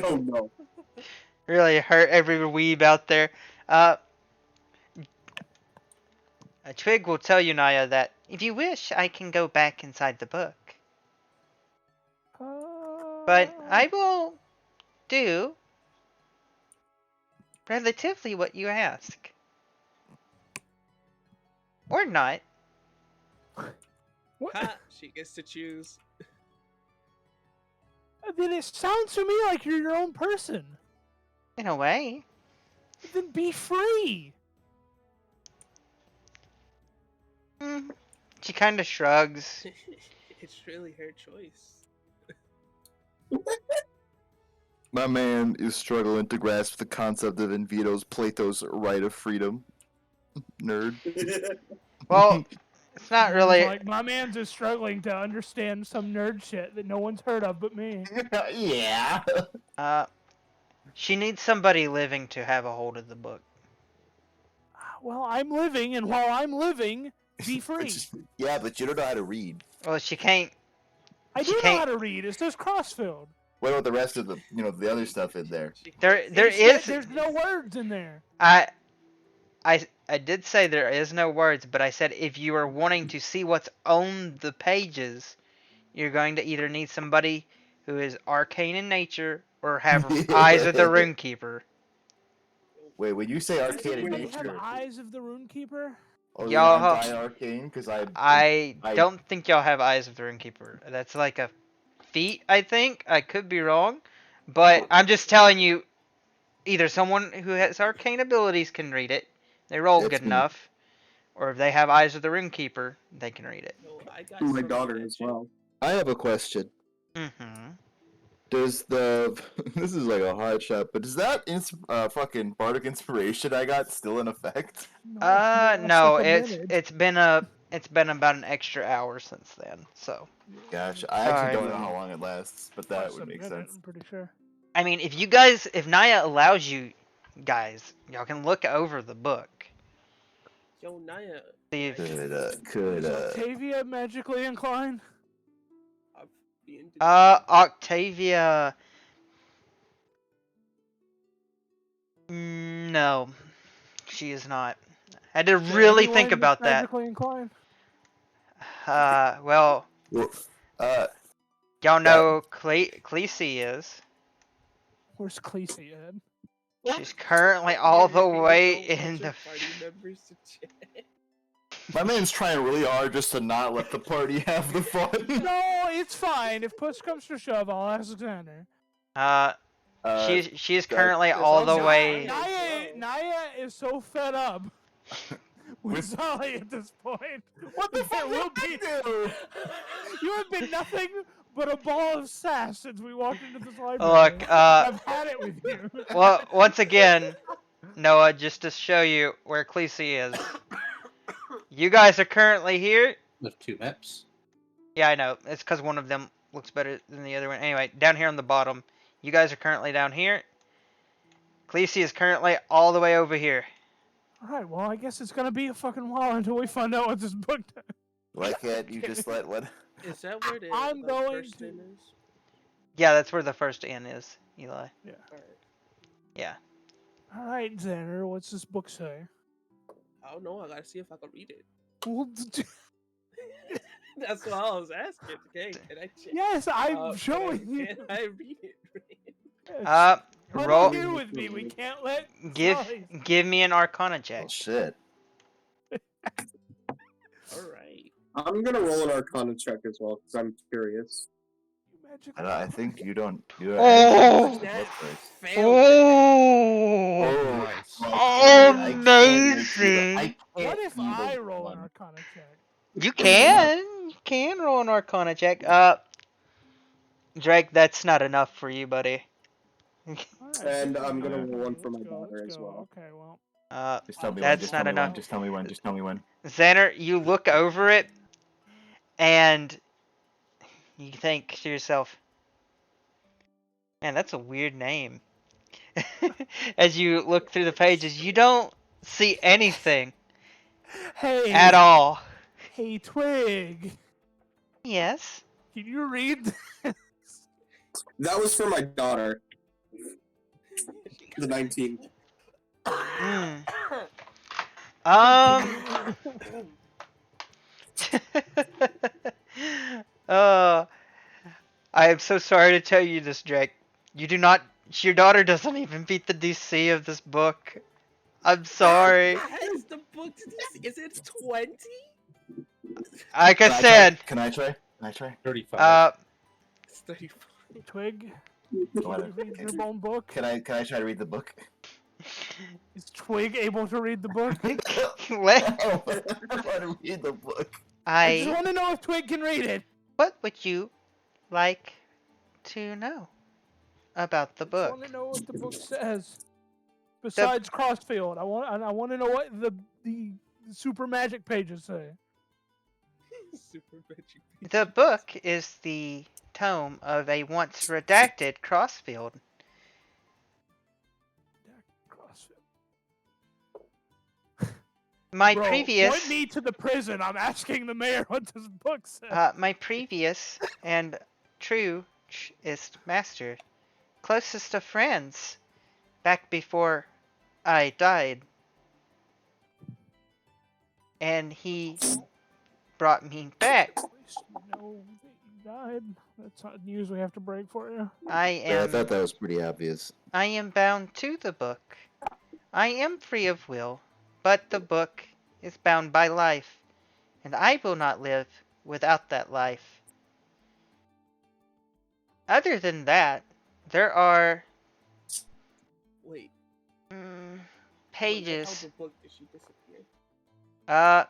Oh no. Really hurt every weeb out there. A Twig will tell you, Naya, that if you wish, I can go back inside the book. But I will do relatively what you ask. Or not. What? Ha! She gets to choose. Then it sounds to me like you're your own person. In a way. Then be free. She kind of shrugs. It's really her choice. My man is struggling to grasp the concept of Invito's Plato's right of freedom. Nerd. Well, it's not really. Like, my man's just struggling to understand some nerd shit that no one's heard of but me. Yeah. She needs somebody living to have a hold of the book. Well, I'm living, and while I'm living, be free. Yeah, but you don't know how to read. Well, she can't. I do know how to read. It says Crossfield. What about the rest of the, the other stuff in there? There's no words in there. I did say there is no words, but I said if you are wanting to see what's on the pages, you're going to either need somebody who is arcane in nature or have Eyes of the Runekeeper. Wait, when you say Does arcane in anybody have nature, Eyes of the Runekeeper? are we Y'all- anti-arcane? Because I don't think y'all have Eyes of the Runekeeper. That's like a feat, I think. I could be wrong, but I'm just telling you. Either someone who has arcane abilities can read it, they roll It's good me. enough, or if they have Eyes of the Runekeeper, they can read it. No, I got My some daughter magic. as well. I have a question. Mm-hmm. Does the this is like a hard shot, but does that fucking bardic inspiration I got still in effect? No, it's been about an extra hour since then. So. Gosh, I Sorry. actually don't know how long it lasts, but that would make sense. I'm pretty sure. I mean, if Naya allows you guys, y'all can look over the book. Yo, Naya. See if Could Is Octavia magically inclined? Octavia. No, she is not. I had to really think about that. Magically inclined? Well, y'all know Khaleesi is. Where's Khaleesi at? She's currently all the way in the. My man's trying really hard just to not let the party have the fun. No, it's fine. If push comes to shove, I'll ask Xander. She is currently all the way. Naya is so fed up with Solly at this point. What the fuck will be? You have been nothing but a ball of sass since we walked into this library. Look, I've had it with you. Well, once again, Noah, just to show you where Khaleesi is. You guys are currently here. With 2 maps. Yeah, I know. It's because one of them looks better than the other one. Anyway, down here on the bottom, you guys are currently down here. Khaleesi is currently all the way over here. Alright, well, I guess it's gonna be a fucking while until we find out what this book does. Why can't you just let what? Is that where the I'm going first to... inn is? Yeah, that's where the first inn is, Eli. Yeah. Yeah. Alright, Xander, what's this book say? I don't know. I gotta see if I can read it. Well, That's what I was asking. Okay, can I check? yes, I'm showing you. Can I read it? Roll. Here with me. We can't let. Give me an Arcana check. Oh shit. All right. I'm gonna roll an Arcana check as well because I'm curious. I think you don't. Oh! Oh! Amazing! What if I roll an Arcana check? You can roll an Arcana check. Drake, that's not enough for you, buddy. And I'm gonna roll one for my daughter as well. Okay, well. Just tell me That's when. not enough. Just tell me when. Just tell me when. Xander, you look over it, and you think to yourself, man, that's a weird name. As you look through the pages, you don't see anything at all. Hey, Twig. Yes? Can you read this? That was for my daughter. The 19. I am so sorry to tell you this, Drake. Your daughter doesn't even beat the DC of this book. I'm sorry. Is the book? Is it 20? Like I said. Can I try? 35. It's 35. Twig. Read your own book. Can I try to read the book? Is Twig able to read the book? What? I want to read the book. I just want to know if Twig can read it. What would you like to know about the book? I want to know what the book says. Besides Crossfield, I want to know what the super magic pages say. Super magic pages. The book is the tome of a once redacted Crossfield. Point me to the prison. I'm asking the mayor what this book says. My previous and truest master, closest of friends, back before I died, and he brought me back. No, you died. That's not news we have to break for you. I thought that was pretty obvious. I am bound to the book. I am free of will, but the book is bound by life, and I will not live without that life. Other than that, there are Wait. pages. How the book did she disappear?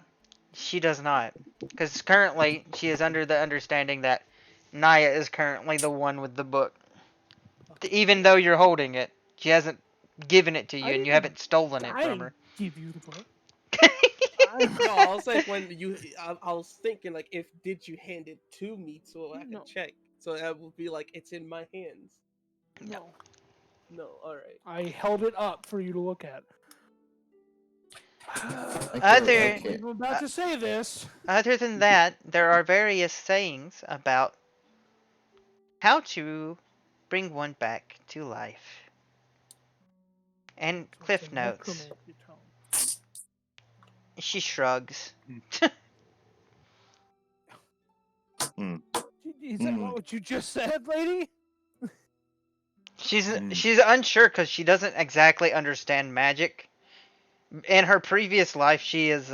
She does not, because currently she is under the understanding that Naya is currently the one with the book. Even though you're holding it, she hasn't given it to you, and you haven't stolen it from her. Give you the book. No, I was like when you. I was thinking like, if did you hand it to me so I could check, so that would be like it's in my hands. No. No, all right. I held it up for you to look at. Other I'm about to say this. Other than that, there are various sayings about how to bring one back to life. And cliff notes. She shrugs. Is that what you just said, lady? She's unsure because she doesn't exactly understand magic. In her previous life, she is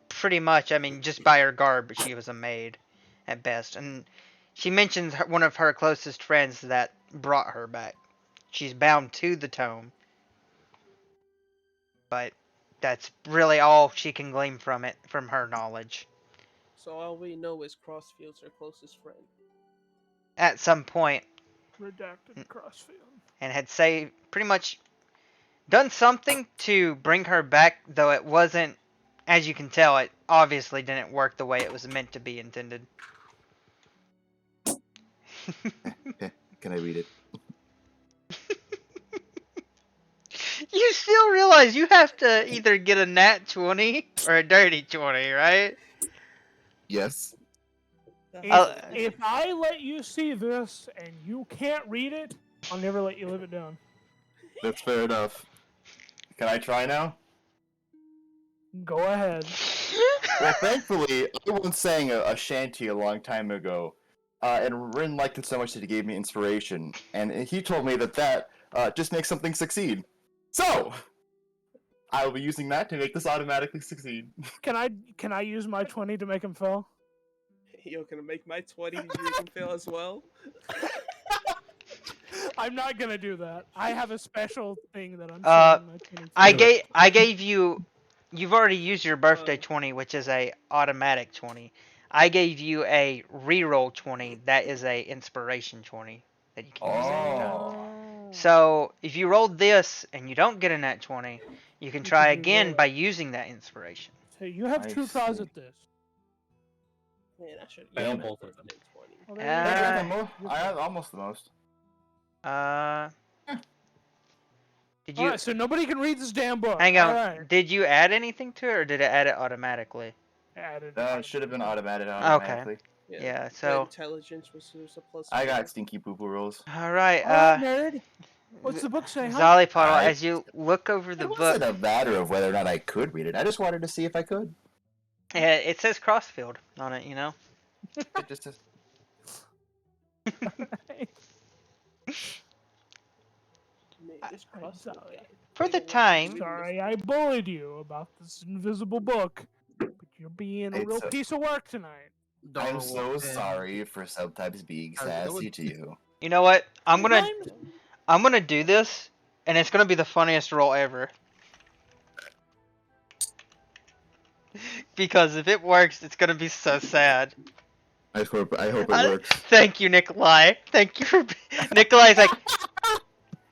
pretty much, I mean, just by her garb, she was a maid at best. And she mentions one of her closest friends that brought her back. She's bound to the tome. But that's really all she can glean from it, from her knowledge. So all we know is Crossfield's her closest friend. At some point. Redacted Crossfield. And had pretty much done something to bring her back, though it wasn't, as you can tell, it obviously didn't work the way it was meant to be intended. Can I read it? You still realize you have to either get a nat 20 or a dirty 20, right? Yes. If I let you see this and you can't read it, I'll never let you live it down. That's fair enough. Can I try now? Go ahead. Well, thankfully, I once sang a shanty a long time ago, and Rin liked it so much that he gave me inspiration, and he told me that just makes something succeed. So, I will be using that to make this automatically succeed. Can I use my 20 to make him fail? You're gonna make my 20 to make him fail as well? I'm not gonna do that. I have a special thing that I'm saying. I gave you. You've already used your birthday 20, which is a automatic 20. I gave you a reroll 20. That is a inspiration 20 that you can use anytime. So if you rolled this and you don't get a nat 20, you can try again by using that inspiration. So you have two tries at this. Man, I should fail both of them. I have almost the most. Did you? Alright, so nobody can read this damn book. Hang on. Right. Did you add anything to it, or did it add it automatically? Added. It should have been automatically. Okay. Yeah. So. Intelligence was a plus. I got stinky poo poo rolls. All right. Nerd. What's the book say? Zollypuddle, as you look over the book. It wasn't a matter of whether or not I could read it. I just wanted to see if I could. Yeah, it says Crossfield on it, you know. It just says. For the time. Sorry, I bullied you about this invisible book, but you're being a real piece of work tonight. I'm so sorry for sometimes being sassy to you. You know what? I'm gonna do this, and it's gonna be the funniest roll ever. Because if it works, it's gonna be so sad. I hope it works. Thank you, Nikolai. Thank you for. Nikolai's like,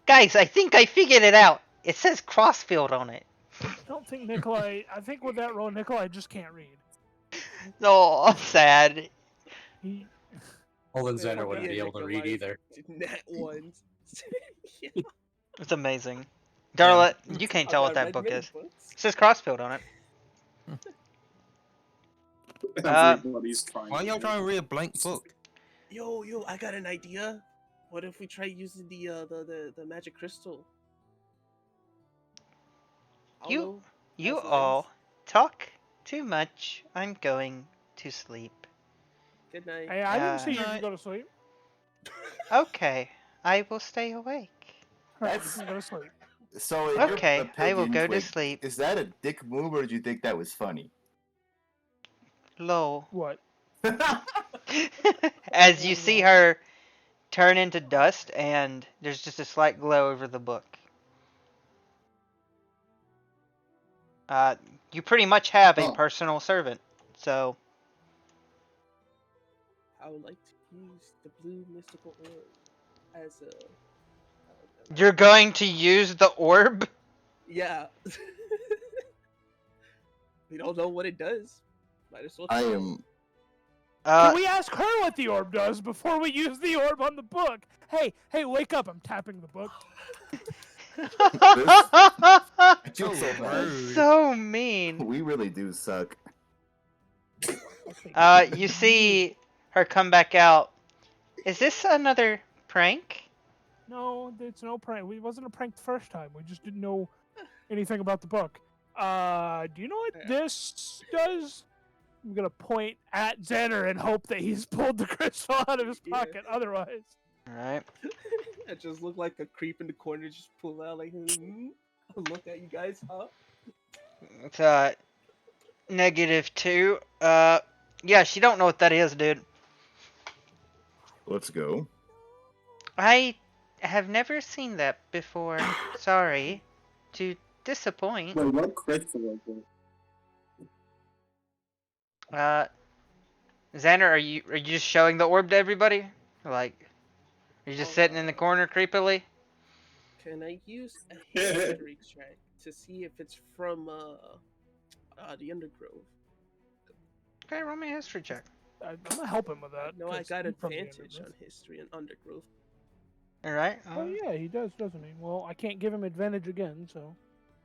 guys, I think I figured it out. It says Crossfield on it. I don't think Nikolai. I think with that roll, Nikolai just can't read. No, I'm sad. Well, then Xander wouldn't be able to read either. Net ones. It's amazing. Darla, you can't tell what that book is. It says Crossfield on it. Why y'all trying to read a blank book? Yo, I got an idea. What if we try using the magic crystal? You all talk too much. I'm going to sleep. Good night. Hey, I didn't see you go to sleep. Okay, I will stay awake. Alright, go to sleep. So in Okay, your I will opinion, go to Twig, sleep. is that a dick move, or did you think that was funny? Lol. What? As you see her turn into dust, and there's just a slight glow over the book. You pretty much have a Oh. personal servant, so I would like to use the blue mystical orb as a. you're going to use the orb? Yeah. We don't know what it does. Might as well I try. am. Can we ask her what the orb does before we use the orb on the book? Hey, wake up! I'm tapping the book. I feel so That's bad. so mean. We really do suck. You see her come back out. Is this another prank? No, it's no prank. It wasn't a prank the first time. We just didn't know anything about the book. Do you know what this does? I'm gonna point at Xander and hope that he's pulled the crystal out of his pocket. Otherwise, Alright. I just look like a creep in the corner, just pull out like, look at you guys, huh? It's -2. Yeah, she don't know what that is, dude. Let's go. I have never seen that before. Sorry to disappoint. Wait, what crystal was it? Xander, are you just showing the orb to everybody? Like, are you just sitting in the corner creepily? Can I use a history check to see if it's from the Undergrove? Okay, roll me a history check. I'm gonna help him with that. No, I 'cause got I'm from the advantage Undergrowth. on history and Undergrove. Alright. Oh yeah, he does, doesn't he? Well, I can't give him advantage again, so.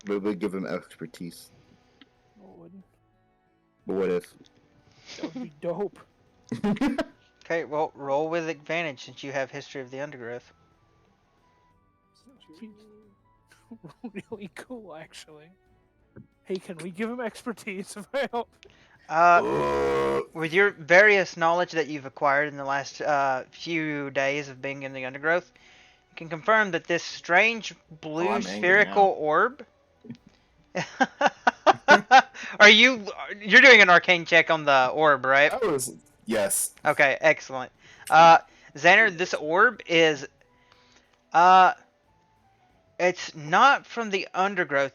But we give him expertise. No, it wouldn't. But what if? That would be dope. Okay, well, roll with advantage since you have history of the undergrowth. Really cool, actually. Hey, can we give him expertise if I help? With your various knowledge that you've acquired in the last few days of being in the undergrowth, you can confirm that this strange blue I'm angry spherical now. orb. You're doing an arcane check on the orb, right? That was yes. Okay, excellent. Xander, this orb is it's not from the undergrowth.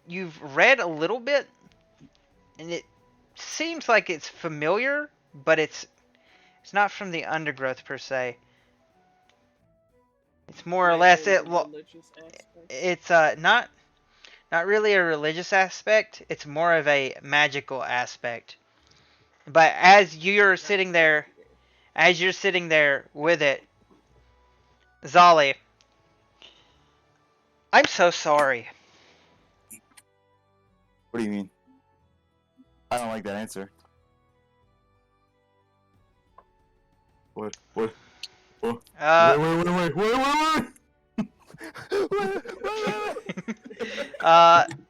You've read a little bit, and it seems like it's familiar, but it's not from the undergrowth per se. It's more or less it's not really a religious aspect. It's more of a magical aspect. But as you're sitting there with it, Zolly, I'm so sorry. What do you mean? I don't like that answer. What? Wait.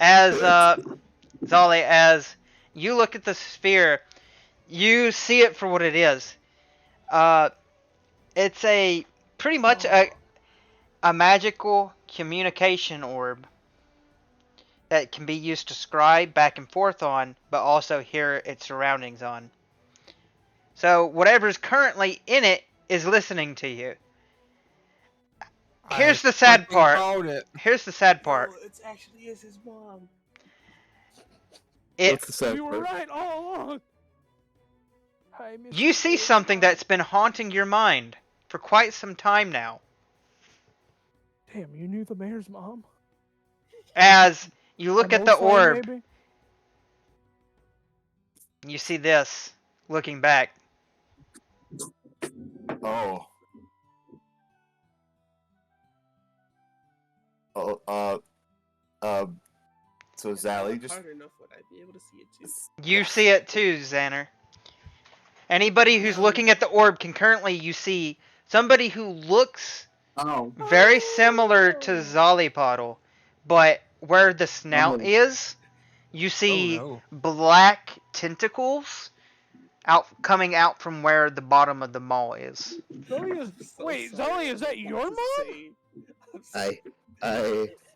As Zolly, as you look at the sphere, you see it for what it is. It's a pretty much a magical communication orb that can be used to scribe back and forth on, but also hear its surroundings on. So whatever's currently in it is listening to you. Here's the sad part. Here's the sad part. Oh, it actually is his mom. What's the sad We were part? right all along. Hi, Miss You see something that's been haunting your mind for quite some time now. Damn, you knew the mayor's mom? As you look An at the old friend, orb, maybe? you see this looking back. Oh. So Zally just. Hard enough would I be able to see it too? You see it too, Xander. Anybody who's looking at the orb can currently you see somebody who looks very similar to Zollipodle, but where the snout is, you see black tentacles coming out from where the bottom of the maw is. Wait, Zolly, is that your mom? I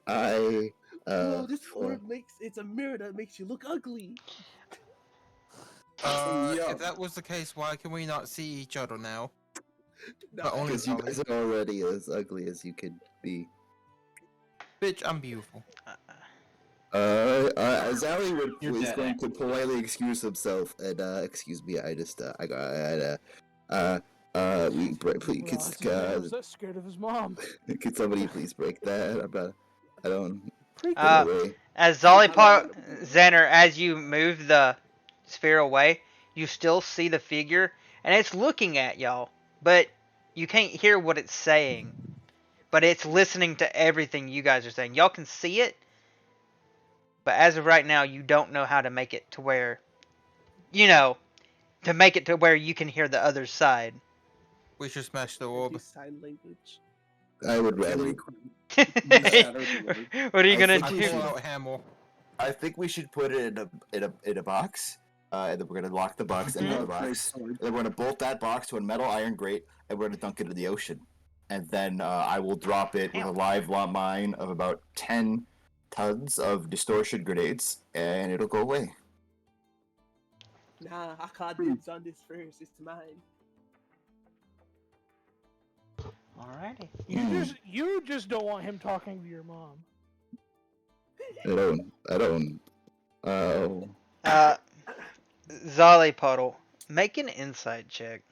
I No, this orb it's a mirror that makes you look ugly. If that was the case, why can we not see each other now? No, But only because you guys are already as ugly as you could be. Bitch, I'm beautiful. Zally You're is dead, going to politely excuse himself and excuse me. I please, Man was that scared of his mom. could somebody please break that? I don't. As Zollipop Xander, as you move the sphere away, you still see the figure, and it's looking at y'all, but you can't hear what it's saying. But it's listening to everything you guys are saying. Y'all can see it, but as of right now, you don't know how to make it to where, to make it to where you can hear the other side. We should smash the orb. Sign language. I would rather. What are you gonna do? I think we should put it in a box, and then we're gonna lock the box in the box. And then we're gonna bolt that box to a metal iron grate, and we're gonna dunk it in the ocean. And then I will drop it with a live mine of about 10 tons of distortion grenades, and it'll go away. Nah, I caught dibs on this first. It's mine. Alrighty. You just don't want him talking to your mom. I don't. Zollypuddle, make an insight check.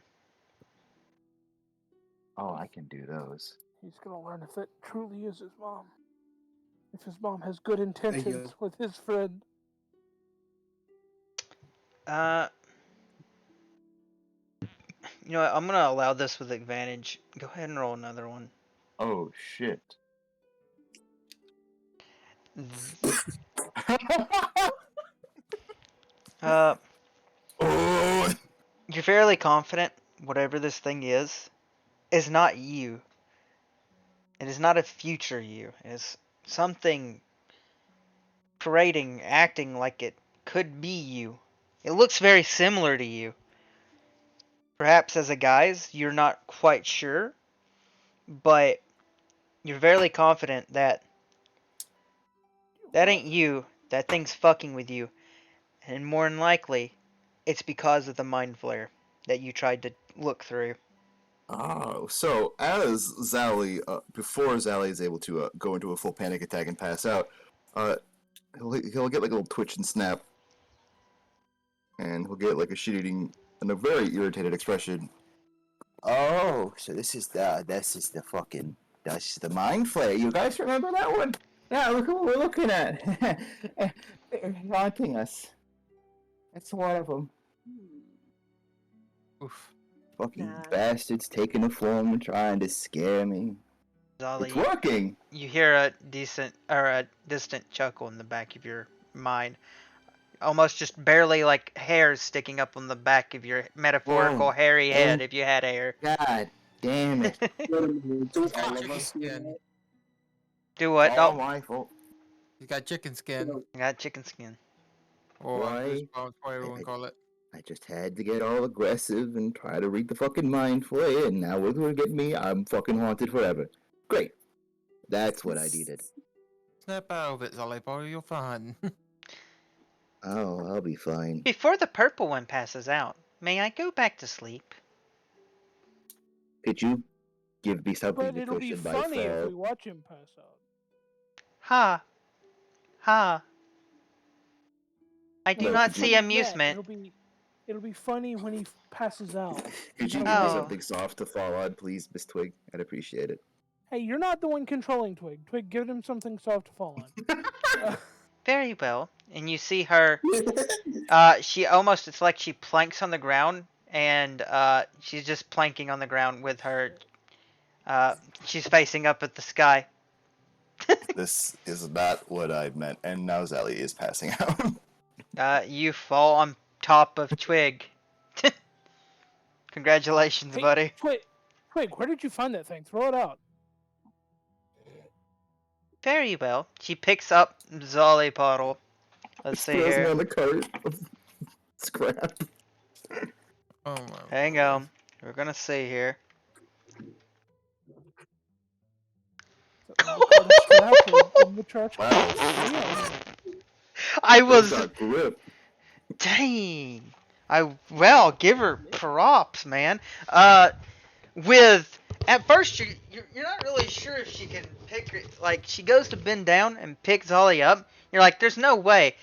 Oh, I can do those. He's gonna learn if it truly is his mom. If his mom has good intentions with his friend. You know what? I'm gonna allow this with advantage. Go ahead and roll another one. Oh shit. You're fairly confident whatever this thing is not you. It is not a future you. It is something acting like it could be you. It looks very similar to you. Perhaps as a guise, you're not quite sure, but you're fairly confident that ain't you. That thing's fucking with you. And more than likely, it's because of the mind flare that you tried to look through. Oh, so as Zally, before Zally is able to go into a full panic attack and pass out, he'll get like a little twitch and snap, and he'll get like a shit-eating and a very irritated expression. Oh, so this is the mind flare. You guys remember that one? Yeah, look what we're looking at. They're haunting us. That's one of them. Oof. Fucking bastards taking a form and trying to scare me. Zolly, It's working. You hear a distant chuckle in the back of your mind. Almost just barely like hairs sticking up on the back of your metaphorical hairy head if you had hair. God damn it. Do what? All my fault. You got chicken skin. I got chicken skin. Or Why? what everyone call it. I just had to get all aggressive and try to read the fucking mind flare, and now it's gonna get me. I'm fucking haunted forever. Great. That's what I needed. Snap out of it, Zollypuddle. You're fine. Oh, I'll be fine. Before the purple one passes out, may I go back to sleep? Could you give me something But to it'll be cushion my funny fall? if we watch him pass out. Ha. Ha. I do not see amusement. It'll be funny when he passes out. Could you give me something soft to fall on, please, Miss Twig? I'd appreciate it. Hey, you're not the one controlling Twig. Twig, give him something soft to fall on. Very well. And you see her, it's like she planks on the ground, and she's just planking on the ground with her, she's facing up at the sky. This is not what I meant, and now Zally is passing out. You fall on top of Twig. Congratulations, buddy. Twig, where did you find that thing? Throw it out. Very well. She picks up Zollypuddle. Let's see here. On the cart of scrap. Oh my. Hang on. We're gonna see here. got a strap in the church. Wow. I Those was. got grip. Dang. Well, give her props, man. With at first you're not really sure if she can pick her. Like she goes to bend down and picks Ollie up. You're like, there's no way.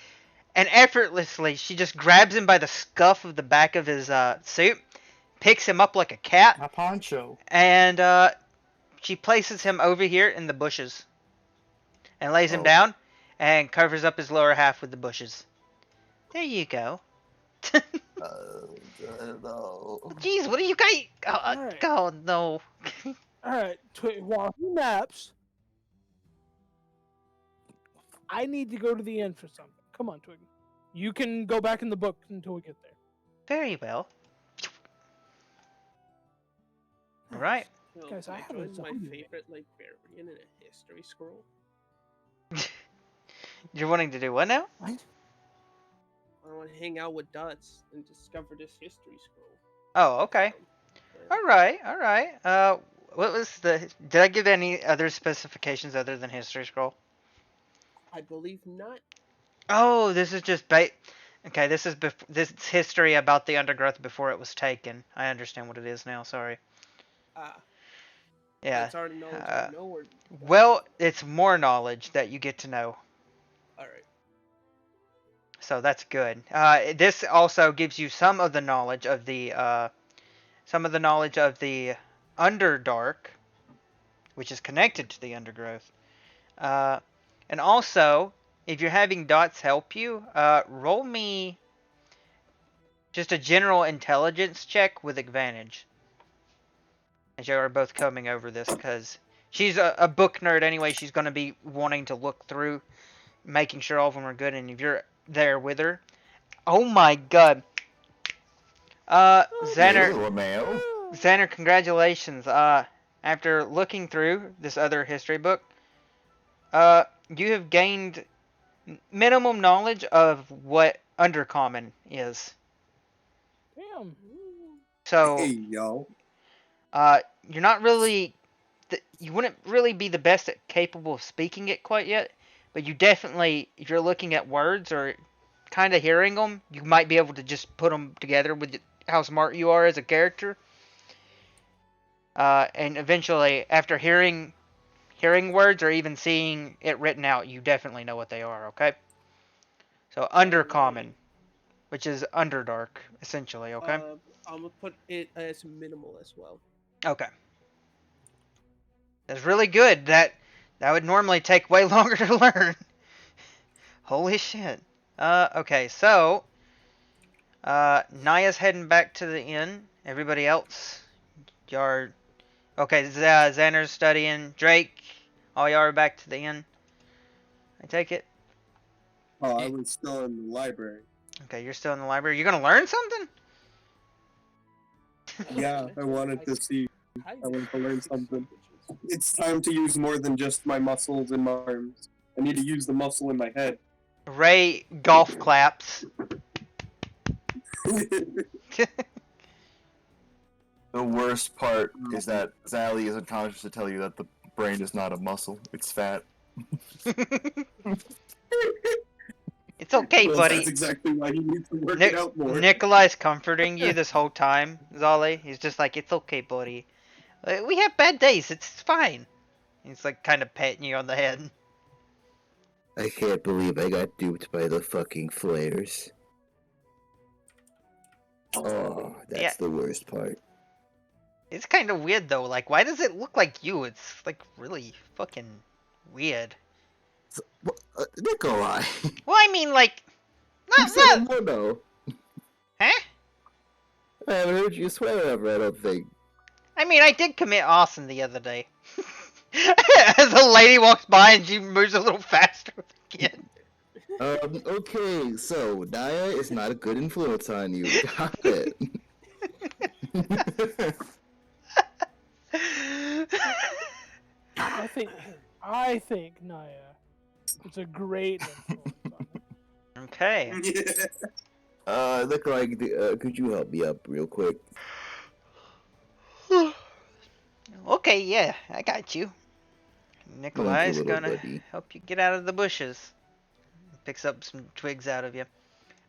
And effortlessly, she just grabs him by the scuff of the back of his suit, picks him up like a cat, My poncho. and she places him over here in the bushes, and lays him Oh. down, and covers up his lower half with the bushes. There you go. No. Jeez, what do you guys? Alright. Oh no. Alright, while he naps, I need to go to the inn for something. Come on, Twig. You can go back in the book until we get there. Very well. All right. Guys, I have a my zombie. favorite librarian in a history scroll. You're wanting to do what now? What? I want to hang out with Duds and discover this history scroll. Oh, okay. All right, all right. What was the? Did I give any other specifications other than history scroll? I believe not. Oh, this is just Okay, this is this is history about the undergrowth before it was taken. I understand what it is now. Sorry. Yeah. It's already knowledge I know or... Well, it's more knowledge that you get to know. Alright. So that's good. This also gives you some of the knowledge of the Underdark, which is connected to the undergrowth. And also, if you're having dots help you, roll me just a general intelligence check with advantage. As you are both coming over this, because she's a book nerd anyway. She's going to be wanting to look through, making sure all of them are good. And if you're there with her, oh my god, Xander, congratulations. After looking through this other history book, you have gained minimum knowledge of what Undercommon is. Damn. So, Hey, yo. You're not really, you wouldn't really be the best at capable of speaking it quite yet, but you definitely, if you're looking at words or kind of hearing them, you might be able to just put them together with how smart you are as a character. And eventually, after hearing words or even seeing it written out, you definitely know what they are, okay? So, Undercommon, which is Underdark, essentially, okay? I'm gonna put it as minimal as well. Okay. That's really good. That would normally take way longer to learn. Holy shit. Okay, so Naya's heading back to the inn. Everybody else, y'all. Okay, Xander's studying. Drake, all y'all are back to the inn. I take it. Oh, I was still in the library. Okay, you're still in the library. You're gonna learn something? Yeah, I wanted to see. I wanted to learn something. It's time to use more than just my muscles and my arms. I need to use the muscle in my head. Ray golf claps. The worst part is that Zally is unconscious to tell you that the brain is not a muscle, it's fat. It's okay, Well, buddy. That's exactly why you need to work it out more. Nikolai's comforting you this whole time, Zali. He's just like, it's okay, buddy. We have bad days. It's fine. He's like kind of patting you on the head. I can't believe I got duped by the fucking flares. Oh, that's the worst part. It's kind of weird though. Like, why does it look like you? It's like really fucking weird. Nikolai. Well, I mean, like, not. No. Huh? I haven't heard you swear ever, I don't think. I mean, I did commit arson the other day. As a lady walks by and she moves a little faster with the kid. Okay, so Naya is not a good influence on you. Got it. I think Naya is a great influence on him. Okay. Nikolai, could you help me up real quick? Okay, yeah, I got you. Nikolai's little gonna buddy. help you get out of the bushes. Picks up some twigs out of you.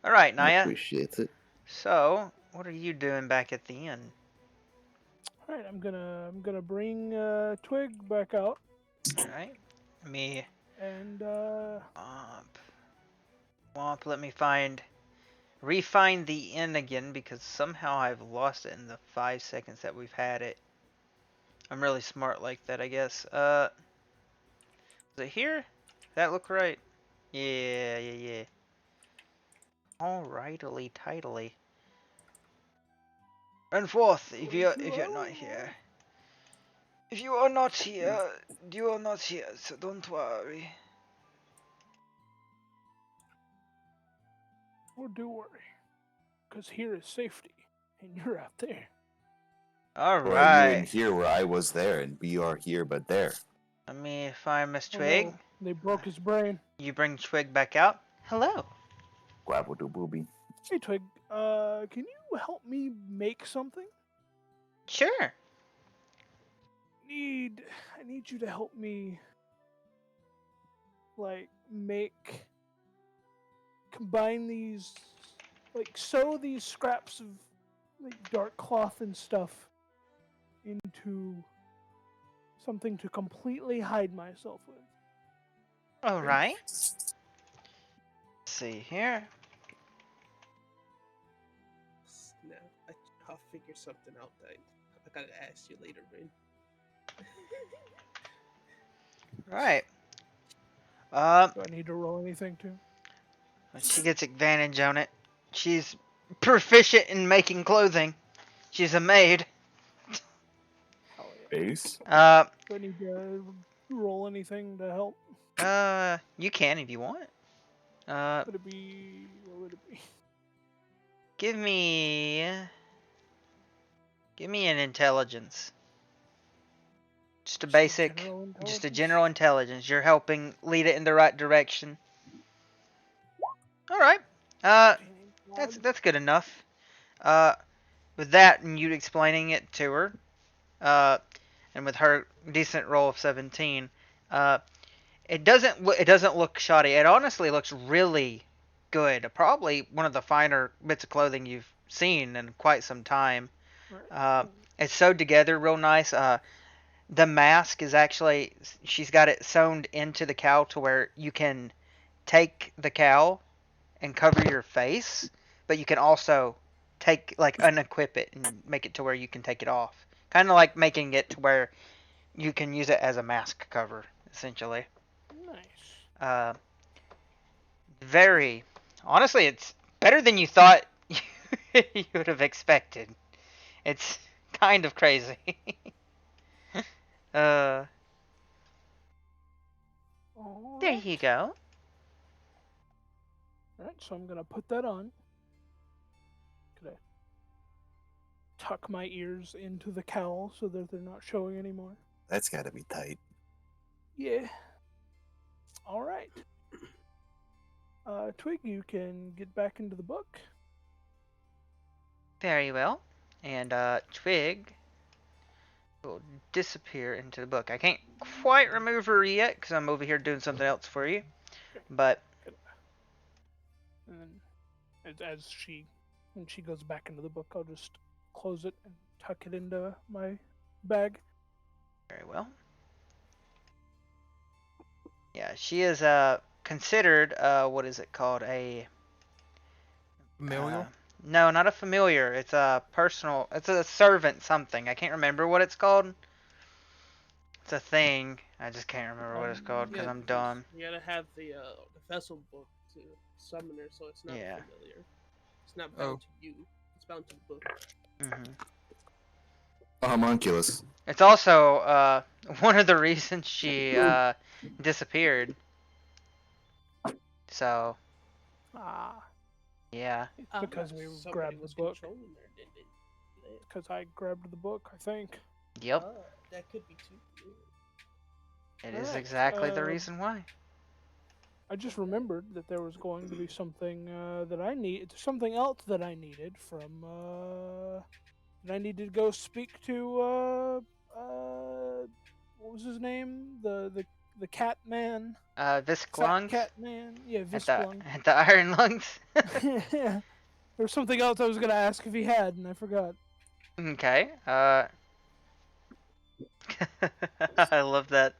Alright, I Naya. appreciate it. So, what are you doing back at the inn? Alright, I'm gonna bring Twig back out. Alright. Me. And Womp, let me refine the inn again because somehow I've lost it in the 5 seconds that we've had it. I'm really smart like that, I guess. Is it here? That look right? Yeah. Alrightly, tidily. Run forth if you're not here. If you are not here, you are not here, so don't worry. Well, do worry, because here is safety, and you're out there. Or are you in Alright. here where I was there, and we are here but there? Let me find Miss Oh, Twig. no, they broke his brain. You bring Twig back out. Hello. Grapple do booby. Hey, Twig, can you help me make something? Sure. I need you to help me, like, combine these, like, sew these scraps of, like, dark cloth and stuff into something to completely hide myself with. Alright. Let's see here. No, I'll figure something out. I gotta ask you later, Rin. Right. Do I need to roll anything too? She gets advantage on it. She's proficient in making clothing. She's a maid. Base? Do I need to roll anything to help? You can if you want. What would it be? Give me an intelligence. Just a basic, just a general intelligence. You're helping lead it in the right direction. All right. That's good enough. With that and you explaining it to her, and with her decent roll of 17, it doesn't look shoddy. It honestly looks really good. Probably one of the finer bits of clothing you've seen in quite some time. It's sewed together real nice. The mask is actually, she's got it sewn into the cowl to where you can take the cowl and cover your face, but you can also unequip it and make it to where you can take it off. Kind of like making it to where you can use it as a mask cover, essentially. Nice. Honestly, it's better than you thought you would have expected. It's kind of crazy. There you go. Alright, so I'm gonna put that on. Gonna tuck my ears into the cowl so that they're not showing anymore. That's gotta be tight. Yeah. Alright. Twig, you can get back into the book. Very well. And Twig will disappear into the book. I can't quite remove her yet because I'm over here doing something else for you. But And then when she goes back into the book, I'll just close it and tuck it into my bag. Very well. Yeah, she is considered what is it called? A familiar? No, not a familiar. It's a personal. It's a servant something. I can't remember what it's called. It's a thing. I just can't remember what it's called because I'm dumb. You gotta have the vessel book to summon her, so it's not familiar. It's not bound to you. It's bound to the book. A homunculus. It's also one of the reasons she disappeared. So. Yeah. It's because we grabbed the book. Because I grabbed the book, I think. Yep. That could be too. It is exactly the reason why. I just remembered that there was going to be something something else that I needed from that I needed to go speak to what was his name? The cat man. Visc Fat lungs cat man. Yeah, at Visplung. the iron lungs. Yeah. There was something else I was gonna ask if he had, and I forgot. Okay. I love that.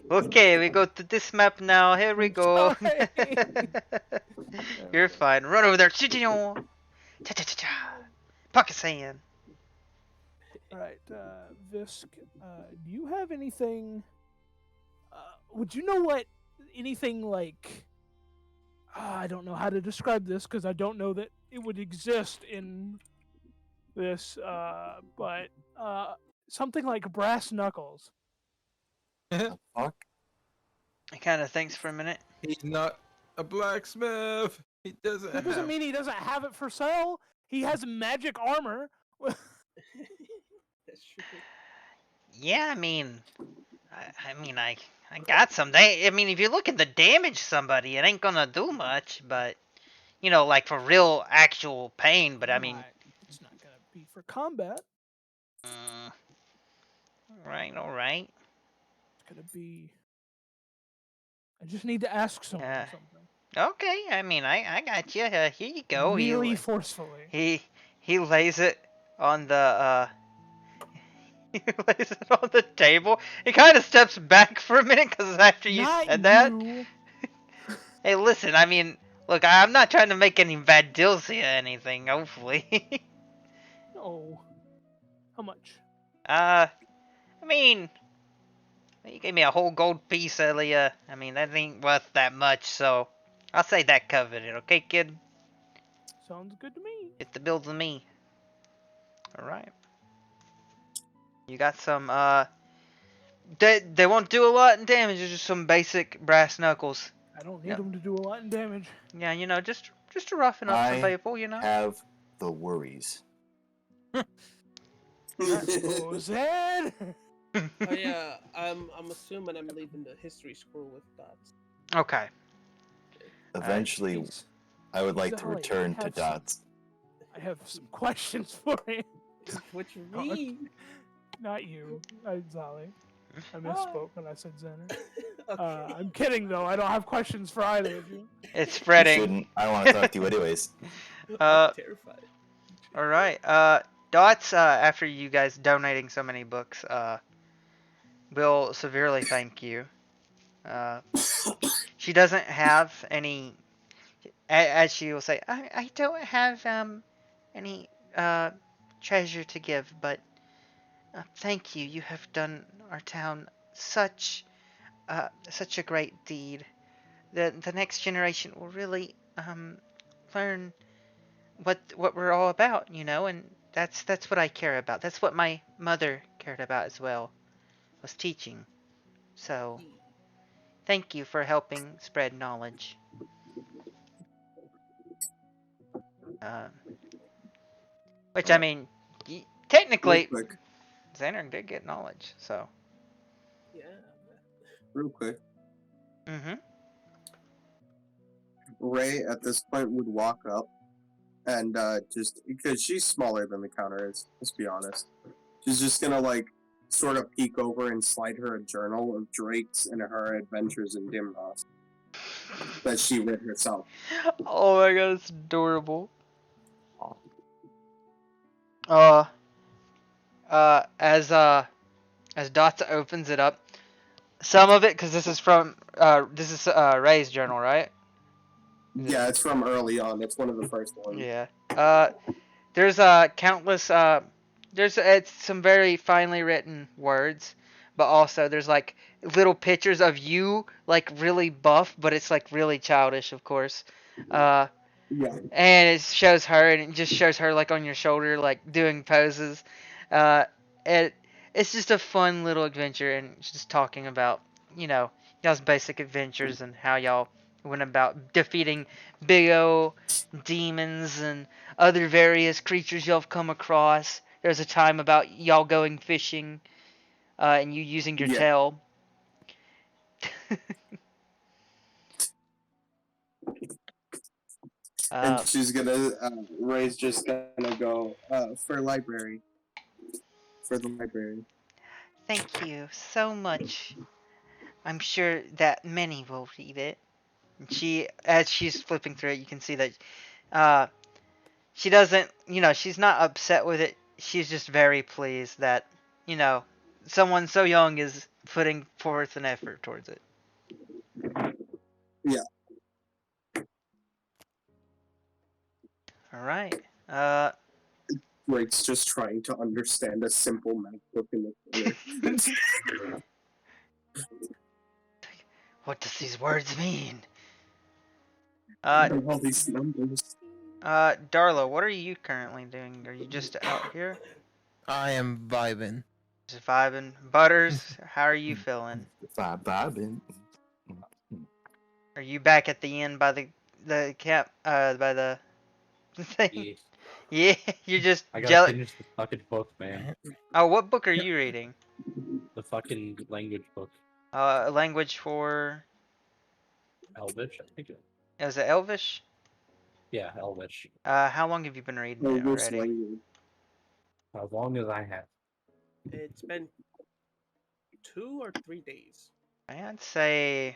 Okay, we go to this map now. Here we go. You're fine. Run over there. Pocket sand. Alright, Visk, do you have anything... would you know what anything like... I don't know how to describe this, because I don't know that it would exist in this, but something like brass knuckles. Fuck. He kind of thinks for a minute. He's not a blacksmith. He doesn't. That doesn't mean he doesn't have it for sale. He has magic armor. That's true. Yeah, I mean, I got some. I mean, if you look at the damage somebody, it ain't gonna do much. But you know, like for real, actual pain. But I mean, it's not gonna be for combat. All right. It's gonna be. I just need to ask someone something. Okay, I mean, I got you. Here you go. Really forcefully. He lays it on the he lays it on the table. He kind of steps back for a minute because after you said that. Hey, listen. I mean, look, I'm not trying to make any bad deals here or anything. Hopefully. No. How much? I mean, you gave me a whole gold piece earlier. I mean, that ain't worth that much, so I'll say that covered it, okay, kid? Sounds good to me. Hit the bills with me. Alright. You got some, they won't do a lot in damage, it's just some basic brass knuckles. I don't need them to do a lot in damage. Yeah, you know, just to roughen up some people, you know? I have the worries. Zed! Oh yeah, I'm assuming I'm leaving the history school with Dots. Okay. Eventually, I would like to return to Dots. I have some questions for you. What you mean? Not you, Zali. I misspoke when I said Zener. Okay. I'm kidding though. I don't have questions for either of you. It's spreading. You shouldn't. I want to talk to you anyways. I'm terrified. All right. Dots. After you guys donating so many books, will severely thank you. She doesn't have any, as she will say, I don't have any treasure to give, but thank you. You have done our town such a great deed. The next generation will really learn what we're all about, you know, and that's what I care about. That's what my mother cared about as well, was teaching. So, thank you for helping spread knowledge. Which, I mean, technically, Xander did get knowledge, so. Yeah. Real quick. Mm-hmm. Ray, at this point, would walk up and just, because she's smaller than the counter is, let's be honest. She's just gonna, like, sort of peek over and slide her a journal of Drake's and her adventures in Dimros that she read herself. Oh my god, it's adorable. As Dots opens it up, some of it, because this is Ray's journal, right? Yeah, it's from early on. It's one of the first ones. Yeah. There's countless it's some very finely written words, but also there's like little pictures of you like really buff, but it's like really childish, of course. Yeah. And it shows her, and it just shows her like on your shoulder, like doing poses. It's just a fun little adventure, and just talking about, you know, y'all's basic adventures and how y'all went about defeating big old demons and other various creatures y'all have come across. There's a time about y'all going fishing, and you using your tail. And she's gonna, Ray's just gonna go, for the library. Thank you so much. I'm sure that many will read it. And as she's flipping through it, you can see that she doesn't, she's not upset with it. She's just very pleased that, someone so young is putting forth an effort towards it. Yeah. All right. Drake's just trying to understand a simple math book in the corner. What does these words mean? All these numbers. Darla, what are you currently doing? Are you just out here? I am vibing. Just vibing. Butters, how are you feeling? Vibing. Are you back at the inn by the camp? By the thing? Yeah, you're just I gotta jealous. finish the fucking book, man. Oh, what book are you reading? The fucking language book. Language for. Elvish, I think. Is it Elvish? Yeah, Elvish. How long have you been reading it already? As long as I have. It's been 2 or 3 days. I'd say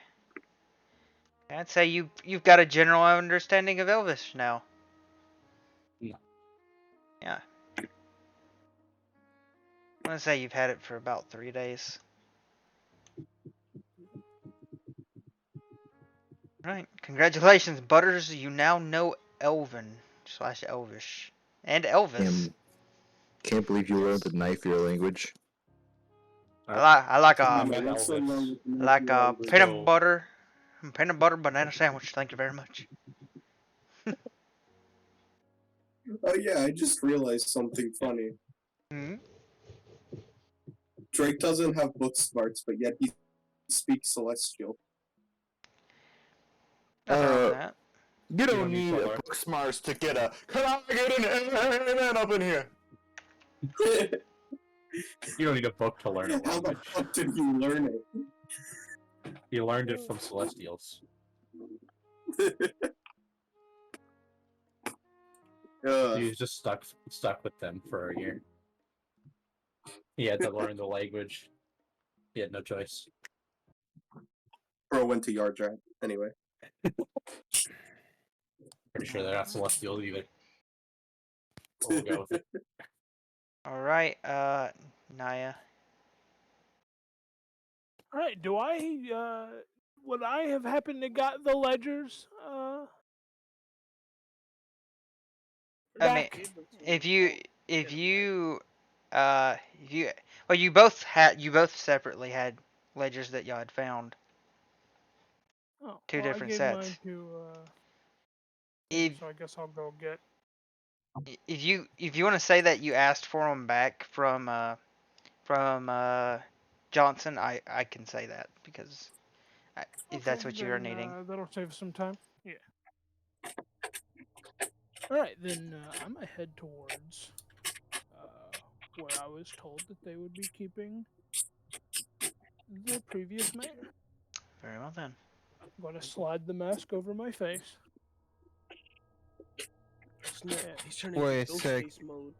you've got a general understanding of Elvish now. No. Yeah. I'm gonna say you've had it for about 3 days. Right. Congratulations, Butters. You now know Elven/Elvish and Elvis. Can't believe you learned the knife your language. I like a peanut butter banana sandwich. Thank you very much. Oh yeah, I just realized something funny. Hmm? Drake doesn't have book smarts, but yet he speaks Celestial. Nothing wrong with that. You don't need a book smarts to get a. Can I get an amen up in here? You don't need a book to learn a How the language. fuck did you learn it? You learned it from Celestials. He was just stuck with them for a year. He had to learn the language. He had no choice. Bro went to Yard Giant anyway. Pretty sure they're not Celestials either. We'll go with it. Alright, Naya. Alright, do I, would I have happened to got the ledgers, I mean, if you both separately had ledgers that y'all had found. Oh, Two well, different I gave sets. mine to, so I guess I'll go get. If you want to say that you asked for them back from Johnson, I can say that because if that's what you are needing. That'll save some time. Yeah. All right, then I'm gonna head towards where I was told that they would be keeping the previous mayor. Very well then. I'm gonna slide the mask over my face. He's turning Wait into a sec. Ghostface mode.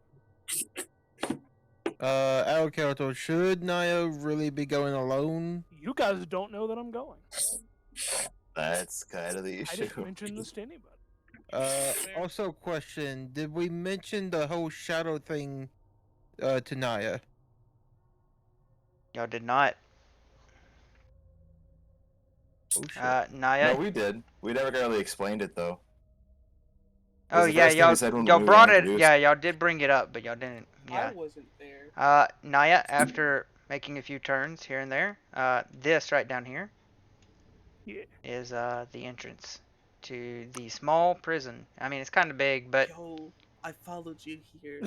Alcato, should Naya really be going alone? You guys don't know that I'm going. That's kind of the I issue. didn't mention this to anybody. Also question, did we mention the whole shadow thing to Naya? Y'all did not. Oh shit. Naya. No, we did. We never really explained it though. Oh yeah, y'all brought it. Yeah, y'all did bring it up, but y'all didn't. Yeah. I wasn't there. Naya, after making a few turns here and there, this right down here is the entrance to the small prison. I mean, it's kind of big, but Yo, I followed you here.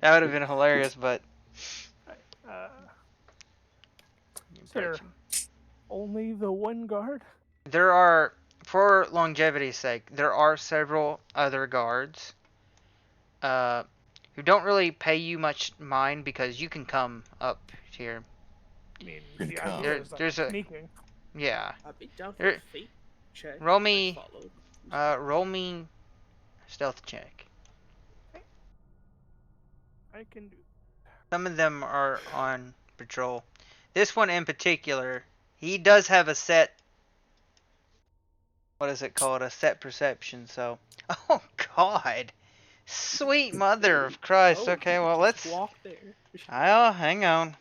that would have been hilarious, but There only the one guard? there are, for longevity's sake, there are several other guards who don't really pay you much mind because you can come up here. I mean, the idea is like sneaking. Yeah. I'd be down for a fate check. Roll me stealth check. I can do. Some of them are on patrol. This one in particular, he does have a set. What is it called? A set perception. So, oh God, sweet mother of Christ. Oh, Okay, you well just let's. walk there. Oh, hang on.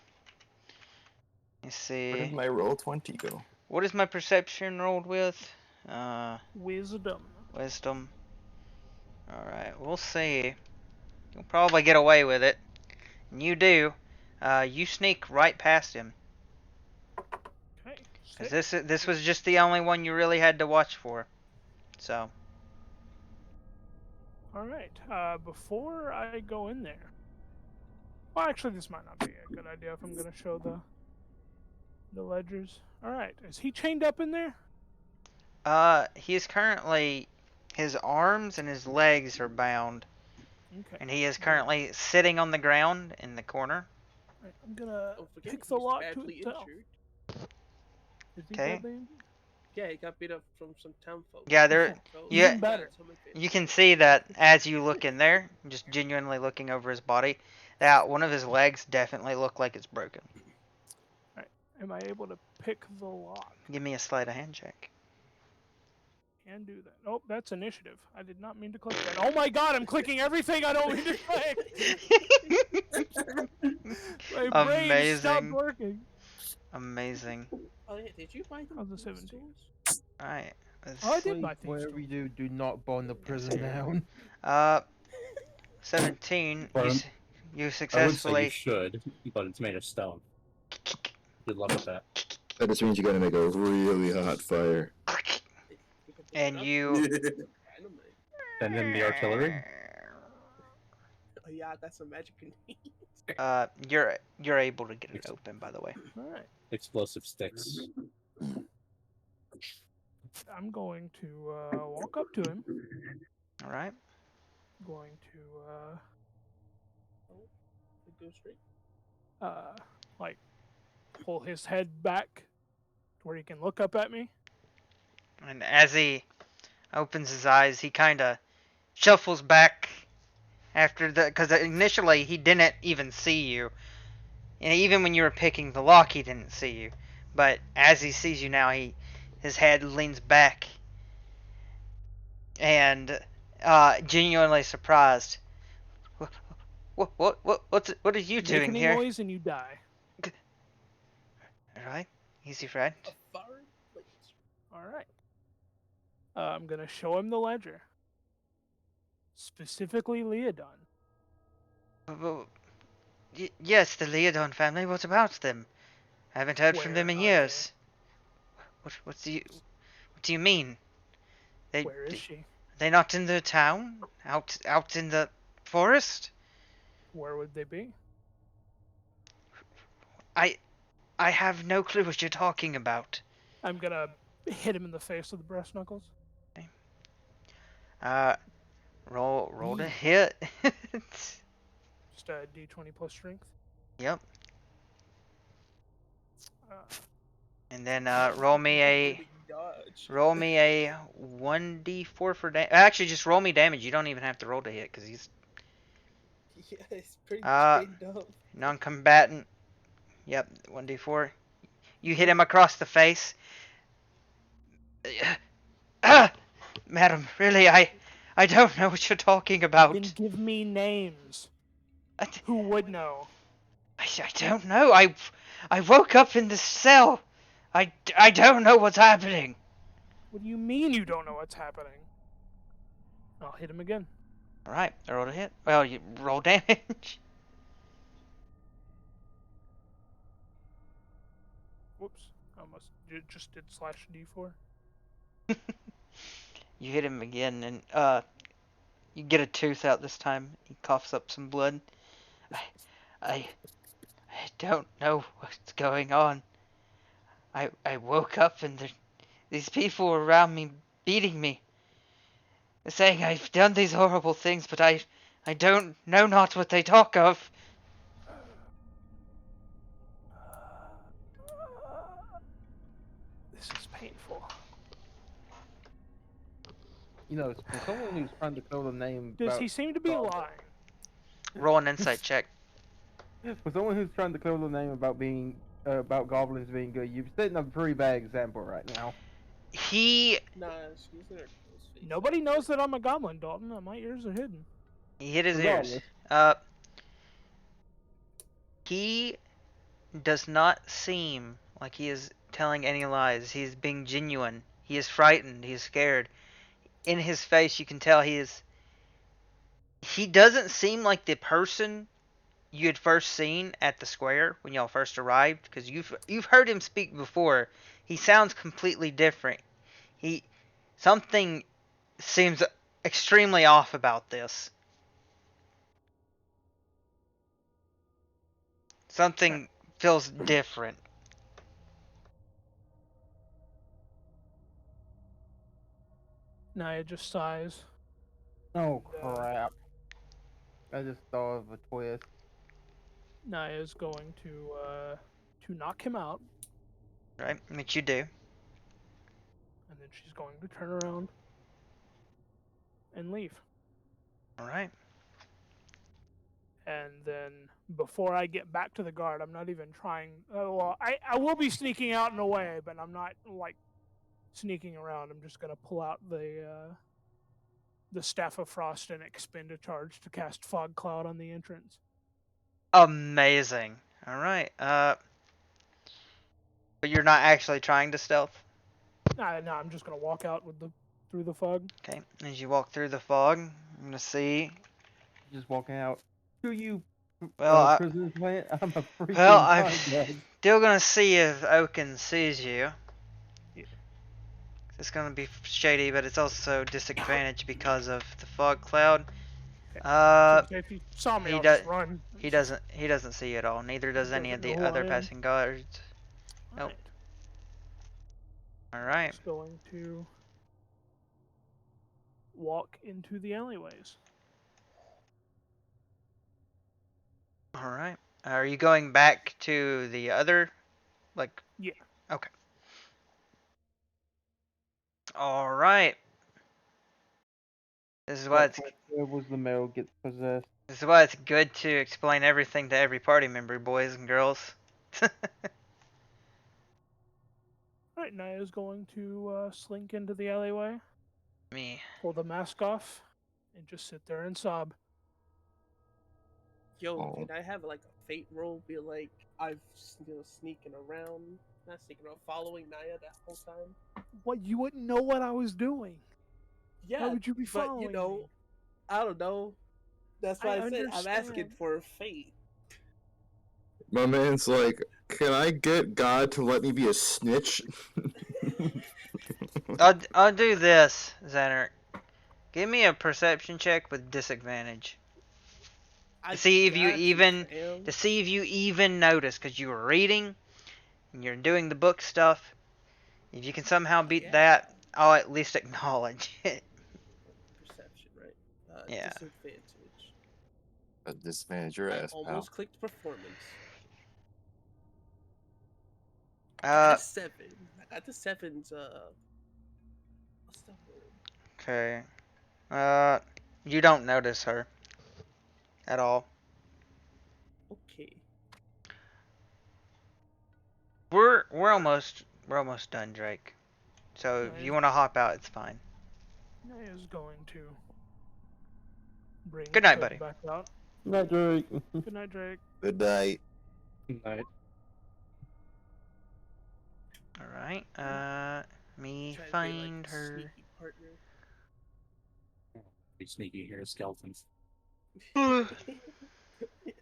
Let's Where did see. my roll 20 go? What is my perception rolled with? Wisdom. Wisdom. Alright, we'll see. You'll probably get away with it. And you do. You sneak right past him. Okay. Cause this was just the only one you really had to watch for. So. All right. Before I go in there. Well, actually, this might not be a good idea if I'm going to show the ledgers. All right. Is he chained up in there? He is currently. His arms and his legs are bound. Okay. And he is currently sitting on the ground in the corner. Right, I'm gonna forget pick he's the lock to badly itself. injured. Is he Okay. badly injured? Yeah, he got beat up from some town folks. Yeah, there. So, Yeah, better. you can see that as you look in there, just genuinely looking over his body, that one of his legs definitely look like it's broken. Alright, am I able to pick the lock? Give me a sleight of hand check. Can do that. Oh, that's initiative. I did not mean to click that. Oh my god, I'm clicking everything I don't mean to click! My brain stopped Amazing. working. Amazing. Oh yeah, did you buy them? How's the 17? Alright. Oh, I did buy things. Whatever you do, do not burn the prison down. 17. Well, You I would say you successfully. should, but it's made of stone. Good luck with that. That just means you gotta make a really hot fire. And you. And then the artillery. Oh yeah, that's a magic grenade. You're able to get it open, by the way. Alright. Explosive sticks. I'm going to walk up to him. Alright. Going to Go straight. like pull his head back to where he can look up at me. And as he opens his eyes, he kind of shuffles back after because initially he didn't even see you. And even when you were picking the lock, he didn't see you. But as he sees you now, his head leans back and genuinely surprised. What are you doing Make any here? noise and you die. All right, easy, friend. All right. I'm gonna show him the ledger. Specifically, Leodon. Yes, the Leodon family. What about them? I haven't heard from them in years. What do you mean? Where is she? They not in the town? Out in the forest? Where would they be? I have no clue what you're talking about. I'm gonna hit him in the face with the breast knuckles. Okay. Roll to hit. Just a d20 plus strength. Yep. And then roll me a 1d4 for damage. Actually, just roll me damage. You don't even have to roll to hit because he's Yeah, it's pretty straight up. non-combatant. Yep, 1d4. You hit him across the face. Madam, really, I don't know what you're talking about. Then give me names. Who would know? I don't know. I woke up in this cell. I don't know what's happening. What do you mean you don't know what's happening? I'll hit him again. Alright, I rolled a hit. Well, you roll damage. Whoops. I almost just did slash d4. You hit him again, and you get a tooth out this time. He coughs up some blood. I don't know what's going on. I woke up and these people were around me beating me. They're saying I've done these horrible things, but I don't know not what they talk of. This is painful. You know, for someone who's trying to throw the name. Does he seem to be lying? Roll an insight check. For someone who's trying to clear the name about being about goblins being good, you're setting a pretty bad example right now. He Nah, she's in her close face. Nobody knows that I'm a goblin, Dalton. My ears are hidden. hit his ears. Regardless. He does not seem like he is telling any lies. He is being genuine. He is frightened. He is scared. In his face, you can tell he is. He doesn't seem like the person you had first seen at the square when y'all first arrived, because you've heard him speak before. He sounds completely different. Something seems extremely off about this. Something feels different. Naya just sighs. Oh crap! I just thought of a twist. Naya's going to knock him out. Right, which you do. And then she's going to turn around and leave. Alright. And then before I get back to the guard, I'm not even trying. I will be sneaking out in a way, but I'm not like sneaking around. I'm just gonna pull out the Staff of Frost and expend a charge to cast Fog Cloud on the entrance. Amazing. Alright, but you're not actually trying to stealth? No, I'm just gonna walk out through the fog. Okay, as you walk through the fog, I'm gonna see. Just walking out. Who you? Well, prisoners went. I'm a freaking. Well, I'm still gonna see if Oaken sees you. Yeah. It's gonna be shady, but it's also disadvantaged because of the fog cloud. If he saw me, he I'll does. just run. He doesn't see you at all. Neither does any of the other passing guards. Nope. All right. Just going to walk into the alleyways. All right. Are you going back to the other, like? Yeah. Okay. All right. This is why it's. Where was the male gets possessed? This is why it's good to explain everything to every party member, boys and girls. Alright, Naya's going to slink into the alleyway. Me. Pull the mask off, and just sit there and sob. Yo, can I have like a fate roll? Be like, I've sneaking around, not sneaking around, following Naya that whole time. What? You wouldn't know what I was doing. Yeah, Why would you be following but you know, me? I don't know. That's why I said I'm asking understand. for fate. My man's like, can I get God to let me be a snitch? I'll do this, Xander. Give me a perception check with disadvantage. To see if you even notice, because you were reading and you're doing the book stuff. If you can somehow beat that, I'll at least acknowledge it. Perception, right? Yeah. Disadvantage. A disadvantage your ass, pal. Almost clicked performance. Uh. I got a 7. I got the 7's. What's that word? Okay. You don't notice her at all. Okay. We're almost done, Drake. So if you want to hop out, it's fine. Naya's going to bring Good night, Toad buddy. back out. Good night, Drake. Good night, Drake. Good night. Good night. All right. Me Try to be, find like, her. sneaky partner. Be sneaky here, skeletons. Yeah,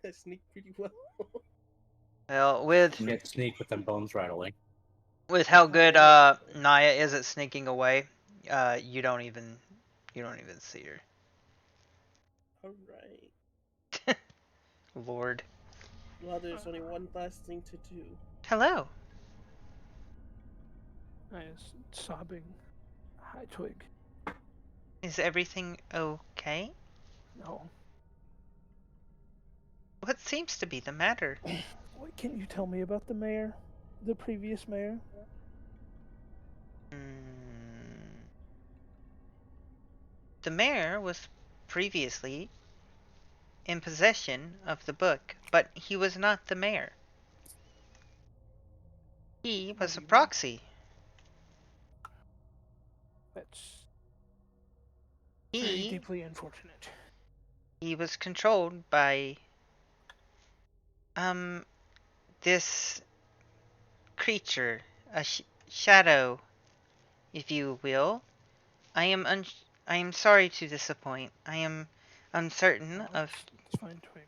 I sneak pretty well. Well, with You can't sneak with them bones rattling. with how good Naya is at sneaking away, you don't even see her. Alright. Lord. Well, there's only one last thing to do. Hello. Naya's sobbing. Hi, Twig. Is everything okay? No. What seems to be the matter? What can you tell me about the mayor? The previous mayor? The mayor was previously in possession of the book, but he was not the mayor. He was a proxy. That's very He deeply unfortunate. was controlled by this creature, a shadow, if you will. I am sorry to disappoint. I am uncertain of It's fine, Twig.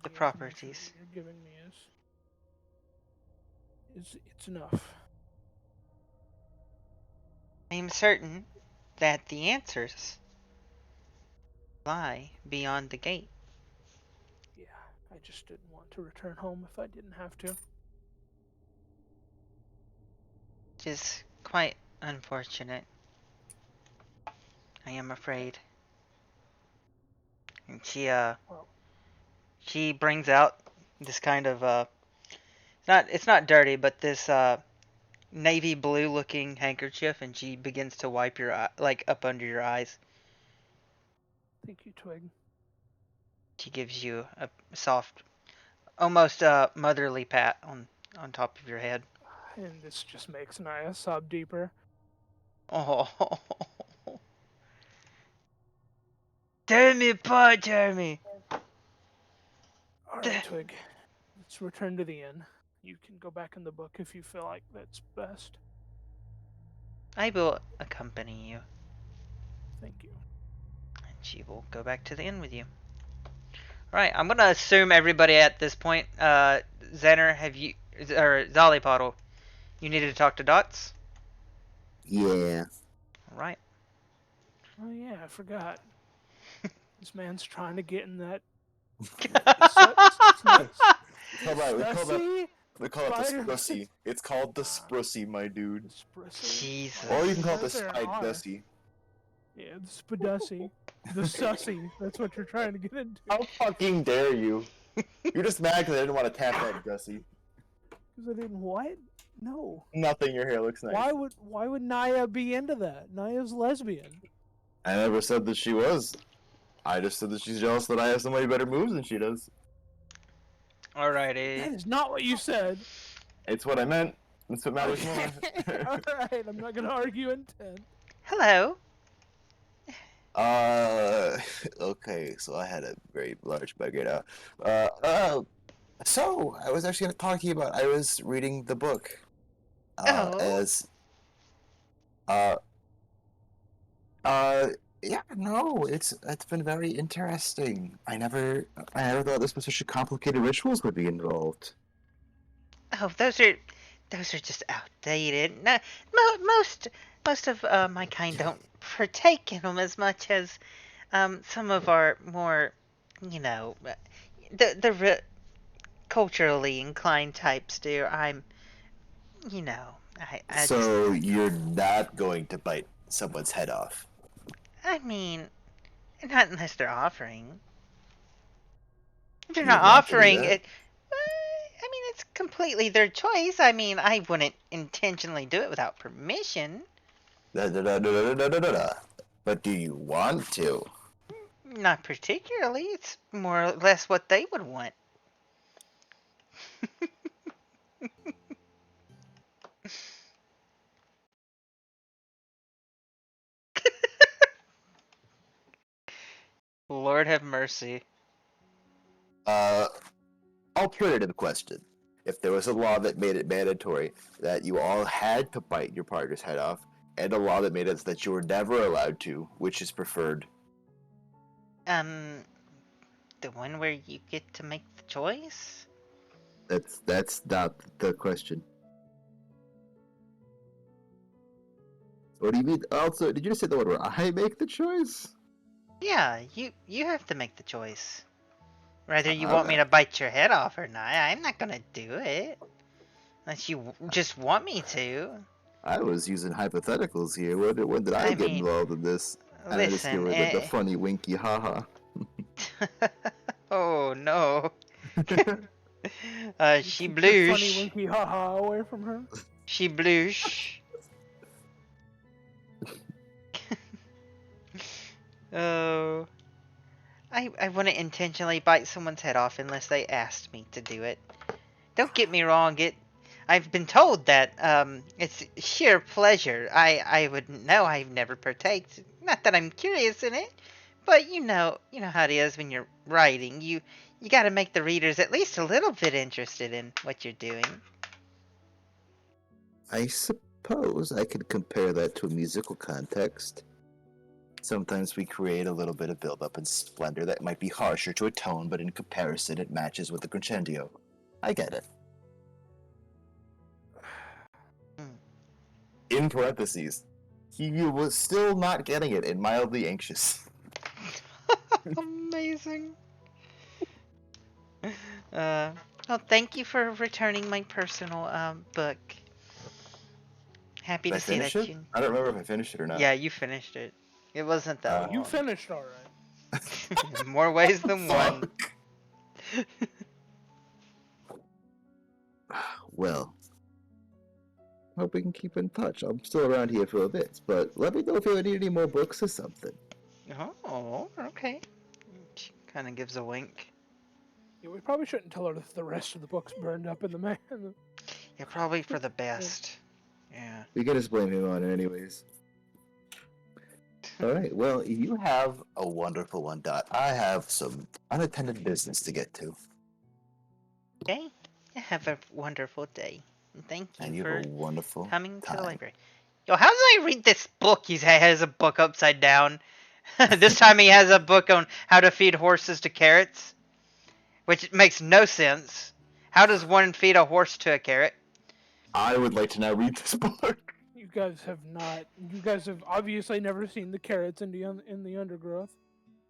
the information properties. that you're giving me is it's enough. I am certain that the answers lie beyond the gate. Yeah, I just didn't want to return home if I didn't have to. It is quite unfortunate. I am afraid. And she brings out this kind of it's not dirty, but this navy blue looking handkerchief, and she begins to wipe your eye, like up under your eyes. Thank you, Twig. She gives you a soft, almost motherly pat on top of your head. And this just makes Naya sob deeper. Oh. Tear me apart, Jeremy. Alright, Twig. Let's return to the inn. You can go back in the book if you feel like that's best. I will accompany you. Thank you. And she will go back to the inn with you. Alright, I'm gonna assume everybody at this point, Xander, or Zollypoddle, you needed to talk to Dots? Yeah. Alright. Oh yeah, I forgot. This man's trying to get in that. We call it the sprussy. It's called the sprussy, my dude. Jesus. Or you can call it the spidussy. Yeah, the spidussy. The sussy. That's what you're trying to get into. How fucking dare you? You're just mad because I didn't want to tap that Gussie. Because I didn't what? No. Nothing, your hair looks nice. Why would Naya be into that? Naya's lesbian. I never said that she was. I just said that she's jealous that I have so many better moves than she does. Alrighty. That is not what you said. It's what I meant. That's what matters more. Alright, I'm not gonna argue intent. Hello. Okay, so I had a very large baguette out. So, I was actually going to talk to you about, I was reading the book. Yeah, no, it's been very interesting. I never thought this was such a complicated rituals would be involved. Oh, those are just outdated. No, most of my kind don't partake in them as much as some of our more, the culturally inclined types do. I So you're not going to bite someone's head off? I mean, not unless they're offering. If they're not offering it, I mean, it's completely their choice. I mean, I wouldn't intentionally do it without permission. But do you want to? Not particularly. It's more or less what they would want. Lord have mercy. Alternative question. If there was a law that made it mandatory that you all had to bite your partner's head off, and a law that made it that you were never allowed to, which is preferred? The one where you get to make the choice? That's not the question. What do you mean? Also, did you just say the one where I make the choice? Yeah, you have to make the choice. Whether you want me to bite your head off or not, I'm not gonna do it. Unless you just want me to. I was using hypotheticals here. When did I get involved in this? And I just give her the funny winky haha. Oh no. She blush. Funny winky haha away from her. She blush. Oh. I wouldn't intentionally bite someone's head off unless they asked me to do it. Don't get me wrong, I've been told that it's sheer pleasure. I wouldn't know. I've never partaked. Not that I'm curious in it, but you know how it is when you're writing. You got to make the readers at least a little bit interested in what you're doing. I suppose I could compare that to a musical context. Sometimes we create a little bit of build-up and splendor that might be harsher to a tone, but in comparison it matches with the crescendo. I get it. In parentheses, he was still not getting it and mildly anxious. Amazing. Well, thank you for returning my personal book. Happy Did I to see finish that it? you. I don't remember if I finished it or not. Yeah, you finished it. It wasn't that long. You finished all right. More ways than one. Well, hope we can keep in touch. I'm still around here for a bit, but let me know if you need any more books or something. Oh, okay. She kind of gives a wink. Yeah, we probably shouldn't tell her that the rest of the book's burned up in the man. Yeah, probably for the best. Yeah. We can just blame him on it anyways. Alright, well, you have a wonderful one, Dot. I have some unattended business to get to. Okay. Have a wonderful day. And thank you And you for have a wonderful coming to the time. library. Yo, how do I read this book? He has a book upside down. This time he has a book on how to feed horses to carrots. Which makes no sense. How does one feed a horse to a carrot? I would like to now read this book. You guys have not. You guys have obviously never seen the carrots in the undergrowth.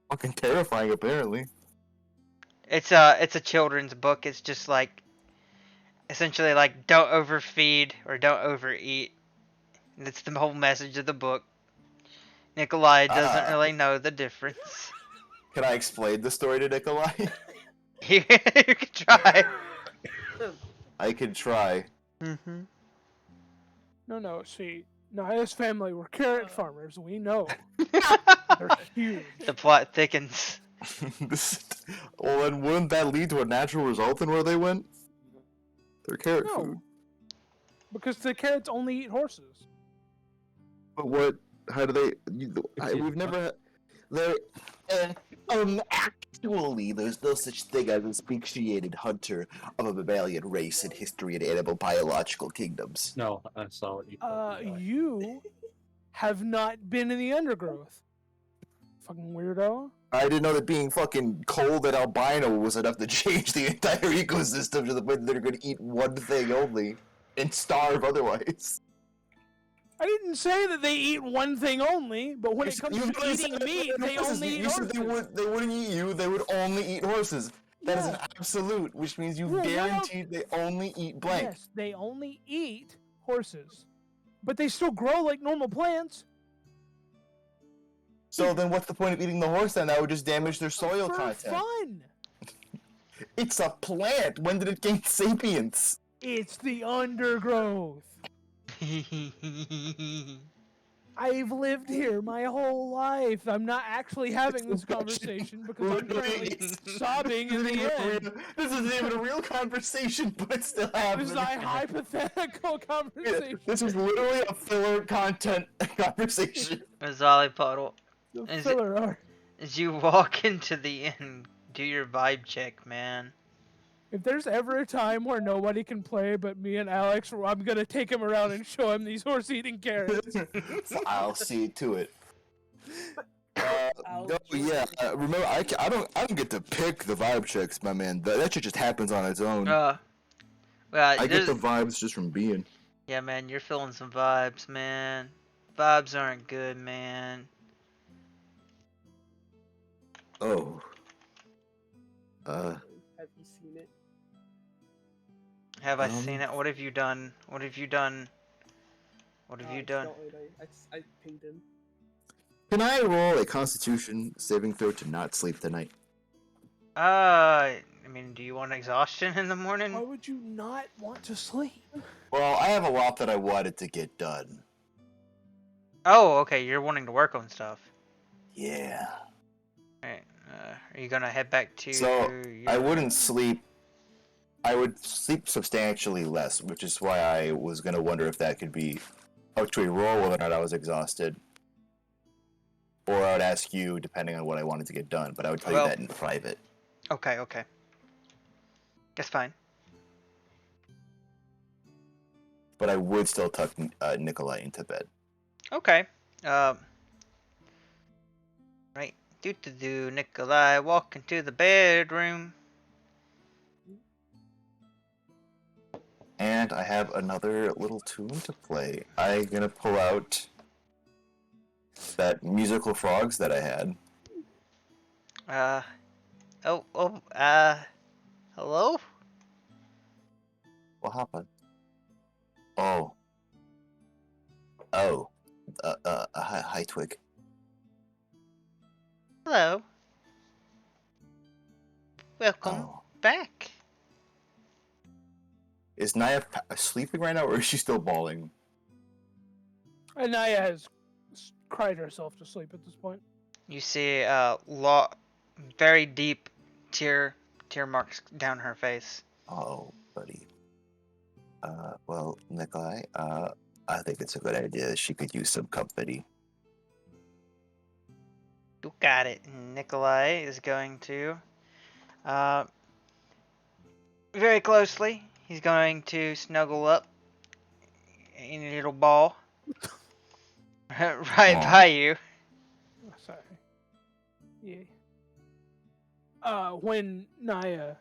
Fucking terrifying, apparently. It's a children's book. It's just like essentially like don't overfeed or don't overeat. That's the whole message of the book. Nikolai doesn't really know the difference. Can I explain the story to Nikolai? You can try. I can try. Mm-hmm. No. See, Naya's family were carrot farmers. We know. They're huge. The plot thickens. Well, then wouldn't that lead to a natural result in where they went? They're carrot food. Because the carrots only eat horses. But what? How do they? We've never. Actually, there's no such thing as a speciated hunter of a mammalian race in history and animal biological kingdoms. No, I saw what you. You have not been in the undergrowth. Fucking weirdo. I didn't know that being fucking cold and albino was enough to change the entire ecosystem to the point that they're going to eat one thing only and starve otherwise. I didn't say that they eat one thing only, but when it comes to eating meat, they only eat You horses. said they wouldn't eat you, they would only eat horses. That is an absolute, which means you guaranteed they only eat blank. Yes, they only eat horses. But they still grow like normal plants. So then what's the point of eating the horse then? That would just damage their soil For content. fun! It's a plant! When did it gain sapience? It's the undergrowth. I've lived here my whole life. I'm not actually having this conversation because I'm currently sobbing in the end. This isn't even a real conversation, but it's still happening. This is a hypothetical conversation. This is literally a filler content conversation. Mazzali Puddle. The filler art. As you walk into the inn, do your vibe check, man. If there's ever a time where nobody can play but me and Alex, I'm gonna take him around and show him these horse-eating carrots. I'll see to it. Remember, I don't get to pick the vibe checks, my man. That shit just happens on its own. Well, I get the vibes just from being. Yeah, man, you're feeling some vibes, man. Vibes aren't good, man. Oh. Have you seen it? Have I seen it? What have you done? What have you done? What have you done? I pinged him. Can I roll a Constitution saving throw to not sleep tonight? I mean, do you want exhaustion in the morning? Why would you not want to sleep? Well, I have a lot that I wanted to get done. Oh, okay, you're wanting to work on stuff. Yeah. Alright, Are you gonna head back to? So your... I wouldn't sleep. I would sleep substantially less, which is why I was gonna wonder if that could be up to a roll whether or not I was exhausted. Or I would ask you, depending on what I wanted to get done, but I would tell you that in private. Okay, okay. That's fine. But I would still tuck Nikolai into bed. Okay. Right. Nikolai, walk into the bedroom. And I have another little tune to play. I'm gonna pull out that musical frogs that I had. Hello? What happened? Oh. Hi, Twig. Hello. Welcome back. Is Naya sleeping right now, or is she still bawling? And Naya has cried herself to sleep at this point. You see very deep tear marks down her face. Oh, buddy. Well, Nikolai, I think it's a good idea that she could use some company. You got it. Nikolai is going to, very closely, he's going to snuggle up in a little ball right by you. Sorry. Yeah. When Naya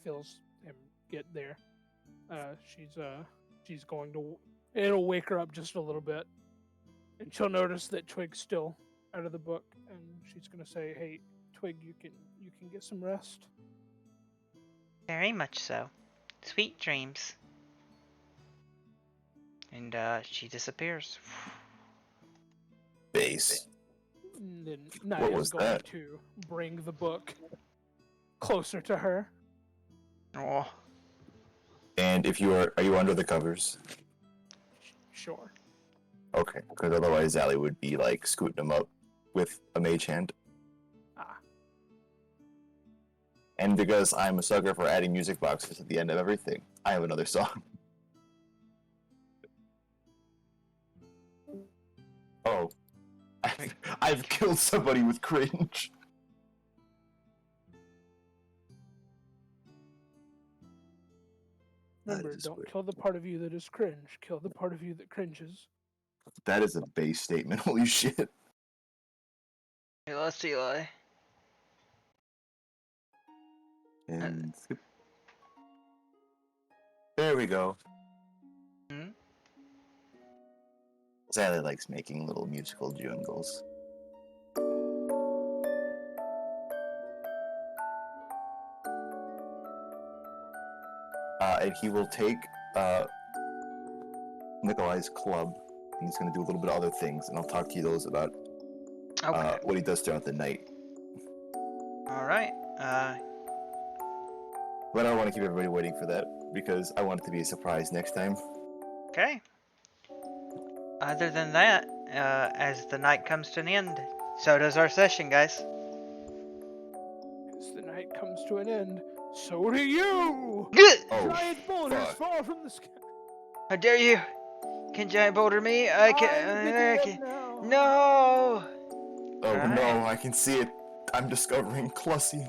feels him get there, she's going to. It'll wake her up just a little bit, and she'll notice that Twig's still out of the book, and she's gonna say, "Hey, Twig, you can get some rest." Very much so. Sweet dreams. And she disappears. Base. And then What Naya's was going that? to bring the book closer to her. Oh. And if are you under the covers? Sure. Okay, because otherwise Allie would be like scooting them up with a mage hand. And because I'm a sucker for adding music boxes at the end of everything, I have another song. Oh. I've killed somebody with cringe. Remember, don't kill the part of you that is cringe. Kill the part of you that cringes. That is a base statement. Holy shit. Hey, let's Eli. And there we go. Hmm? Sally likes making little musical jingles. And he will take Nikolai's club, and he's going to do a little bit of other things, and I'll talk to you those about what he does throughout the night. Alright. But I don't want to keep everybody waiting for that, because I want it to be a surprise next time. Okay. Other than that, as the night comes to an end, so does our session, guys. As the night comes to an end, so do you! Oh, giant boulders fall from the sky. How dare you? Can giant boulder me? I can. No! Oh no, I can see it. I'm discovering Clussy.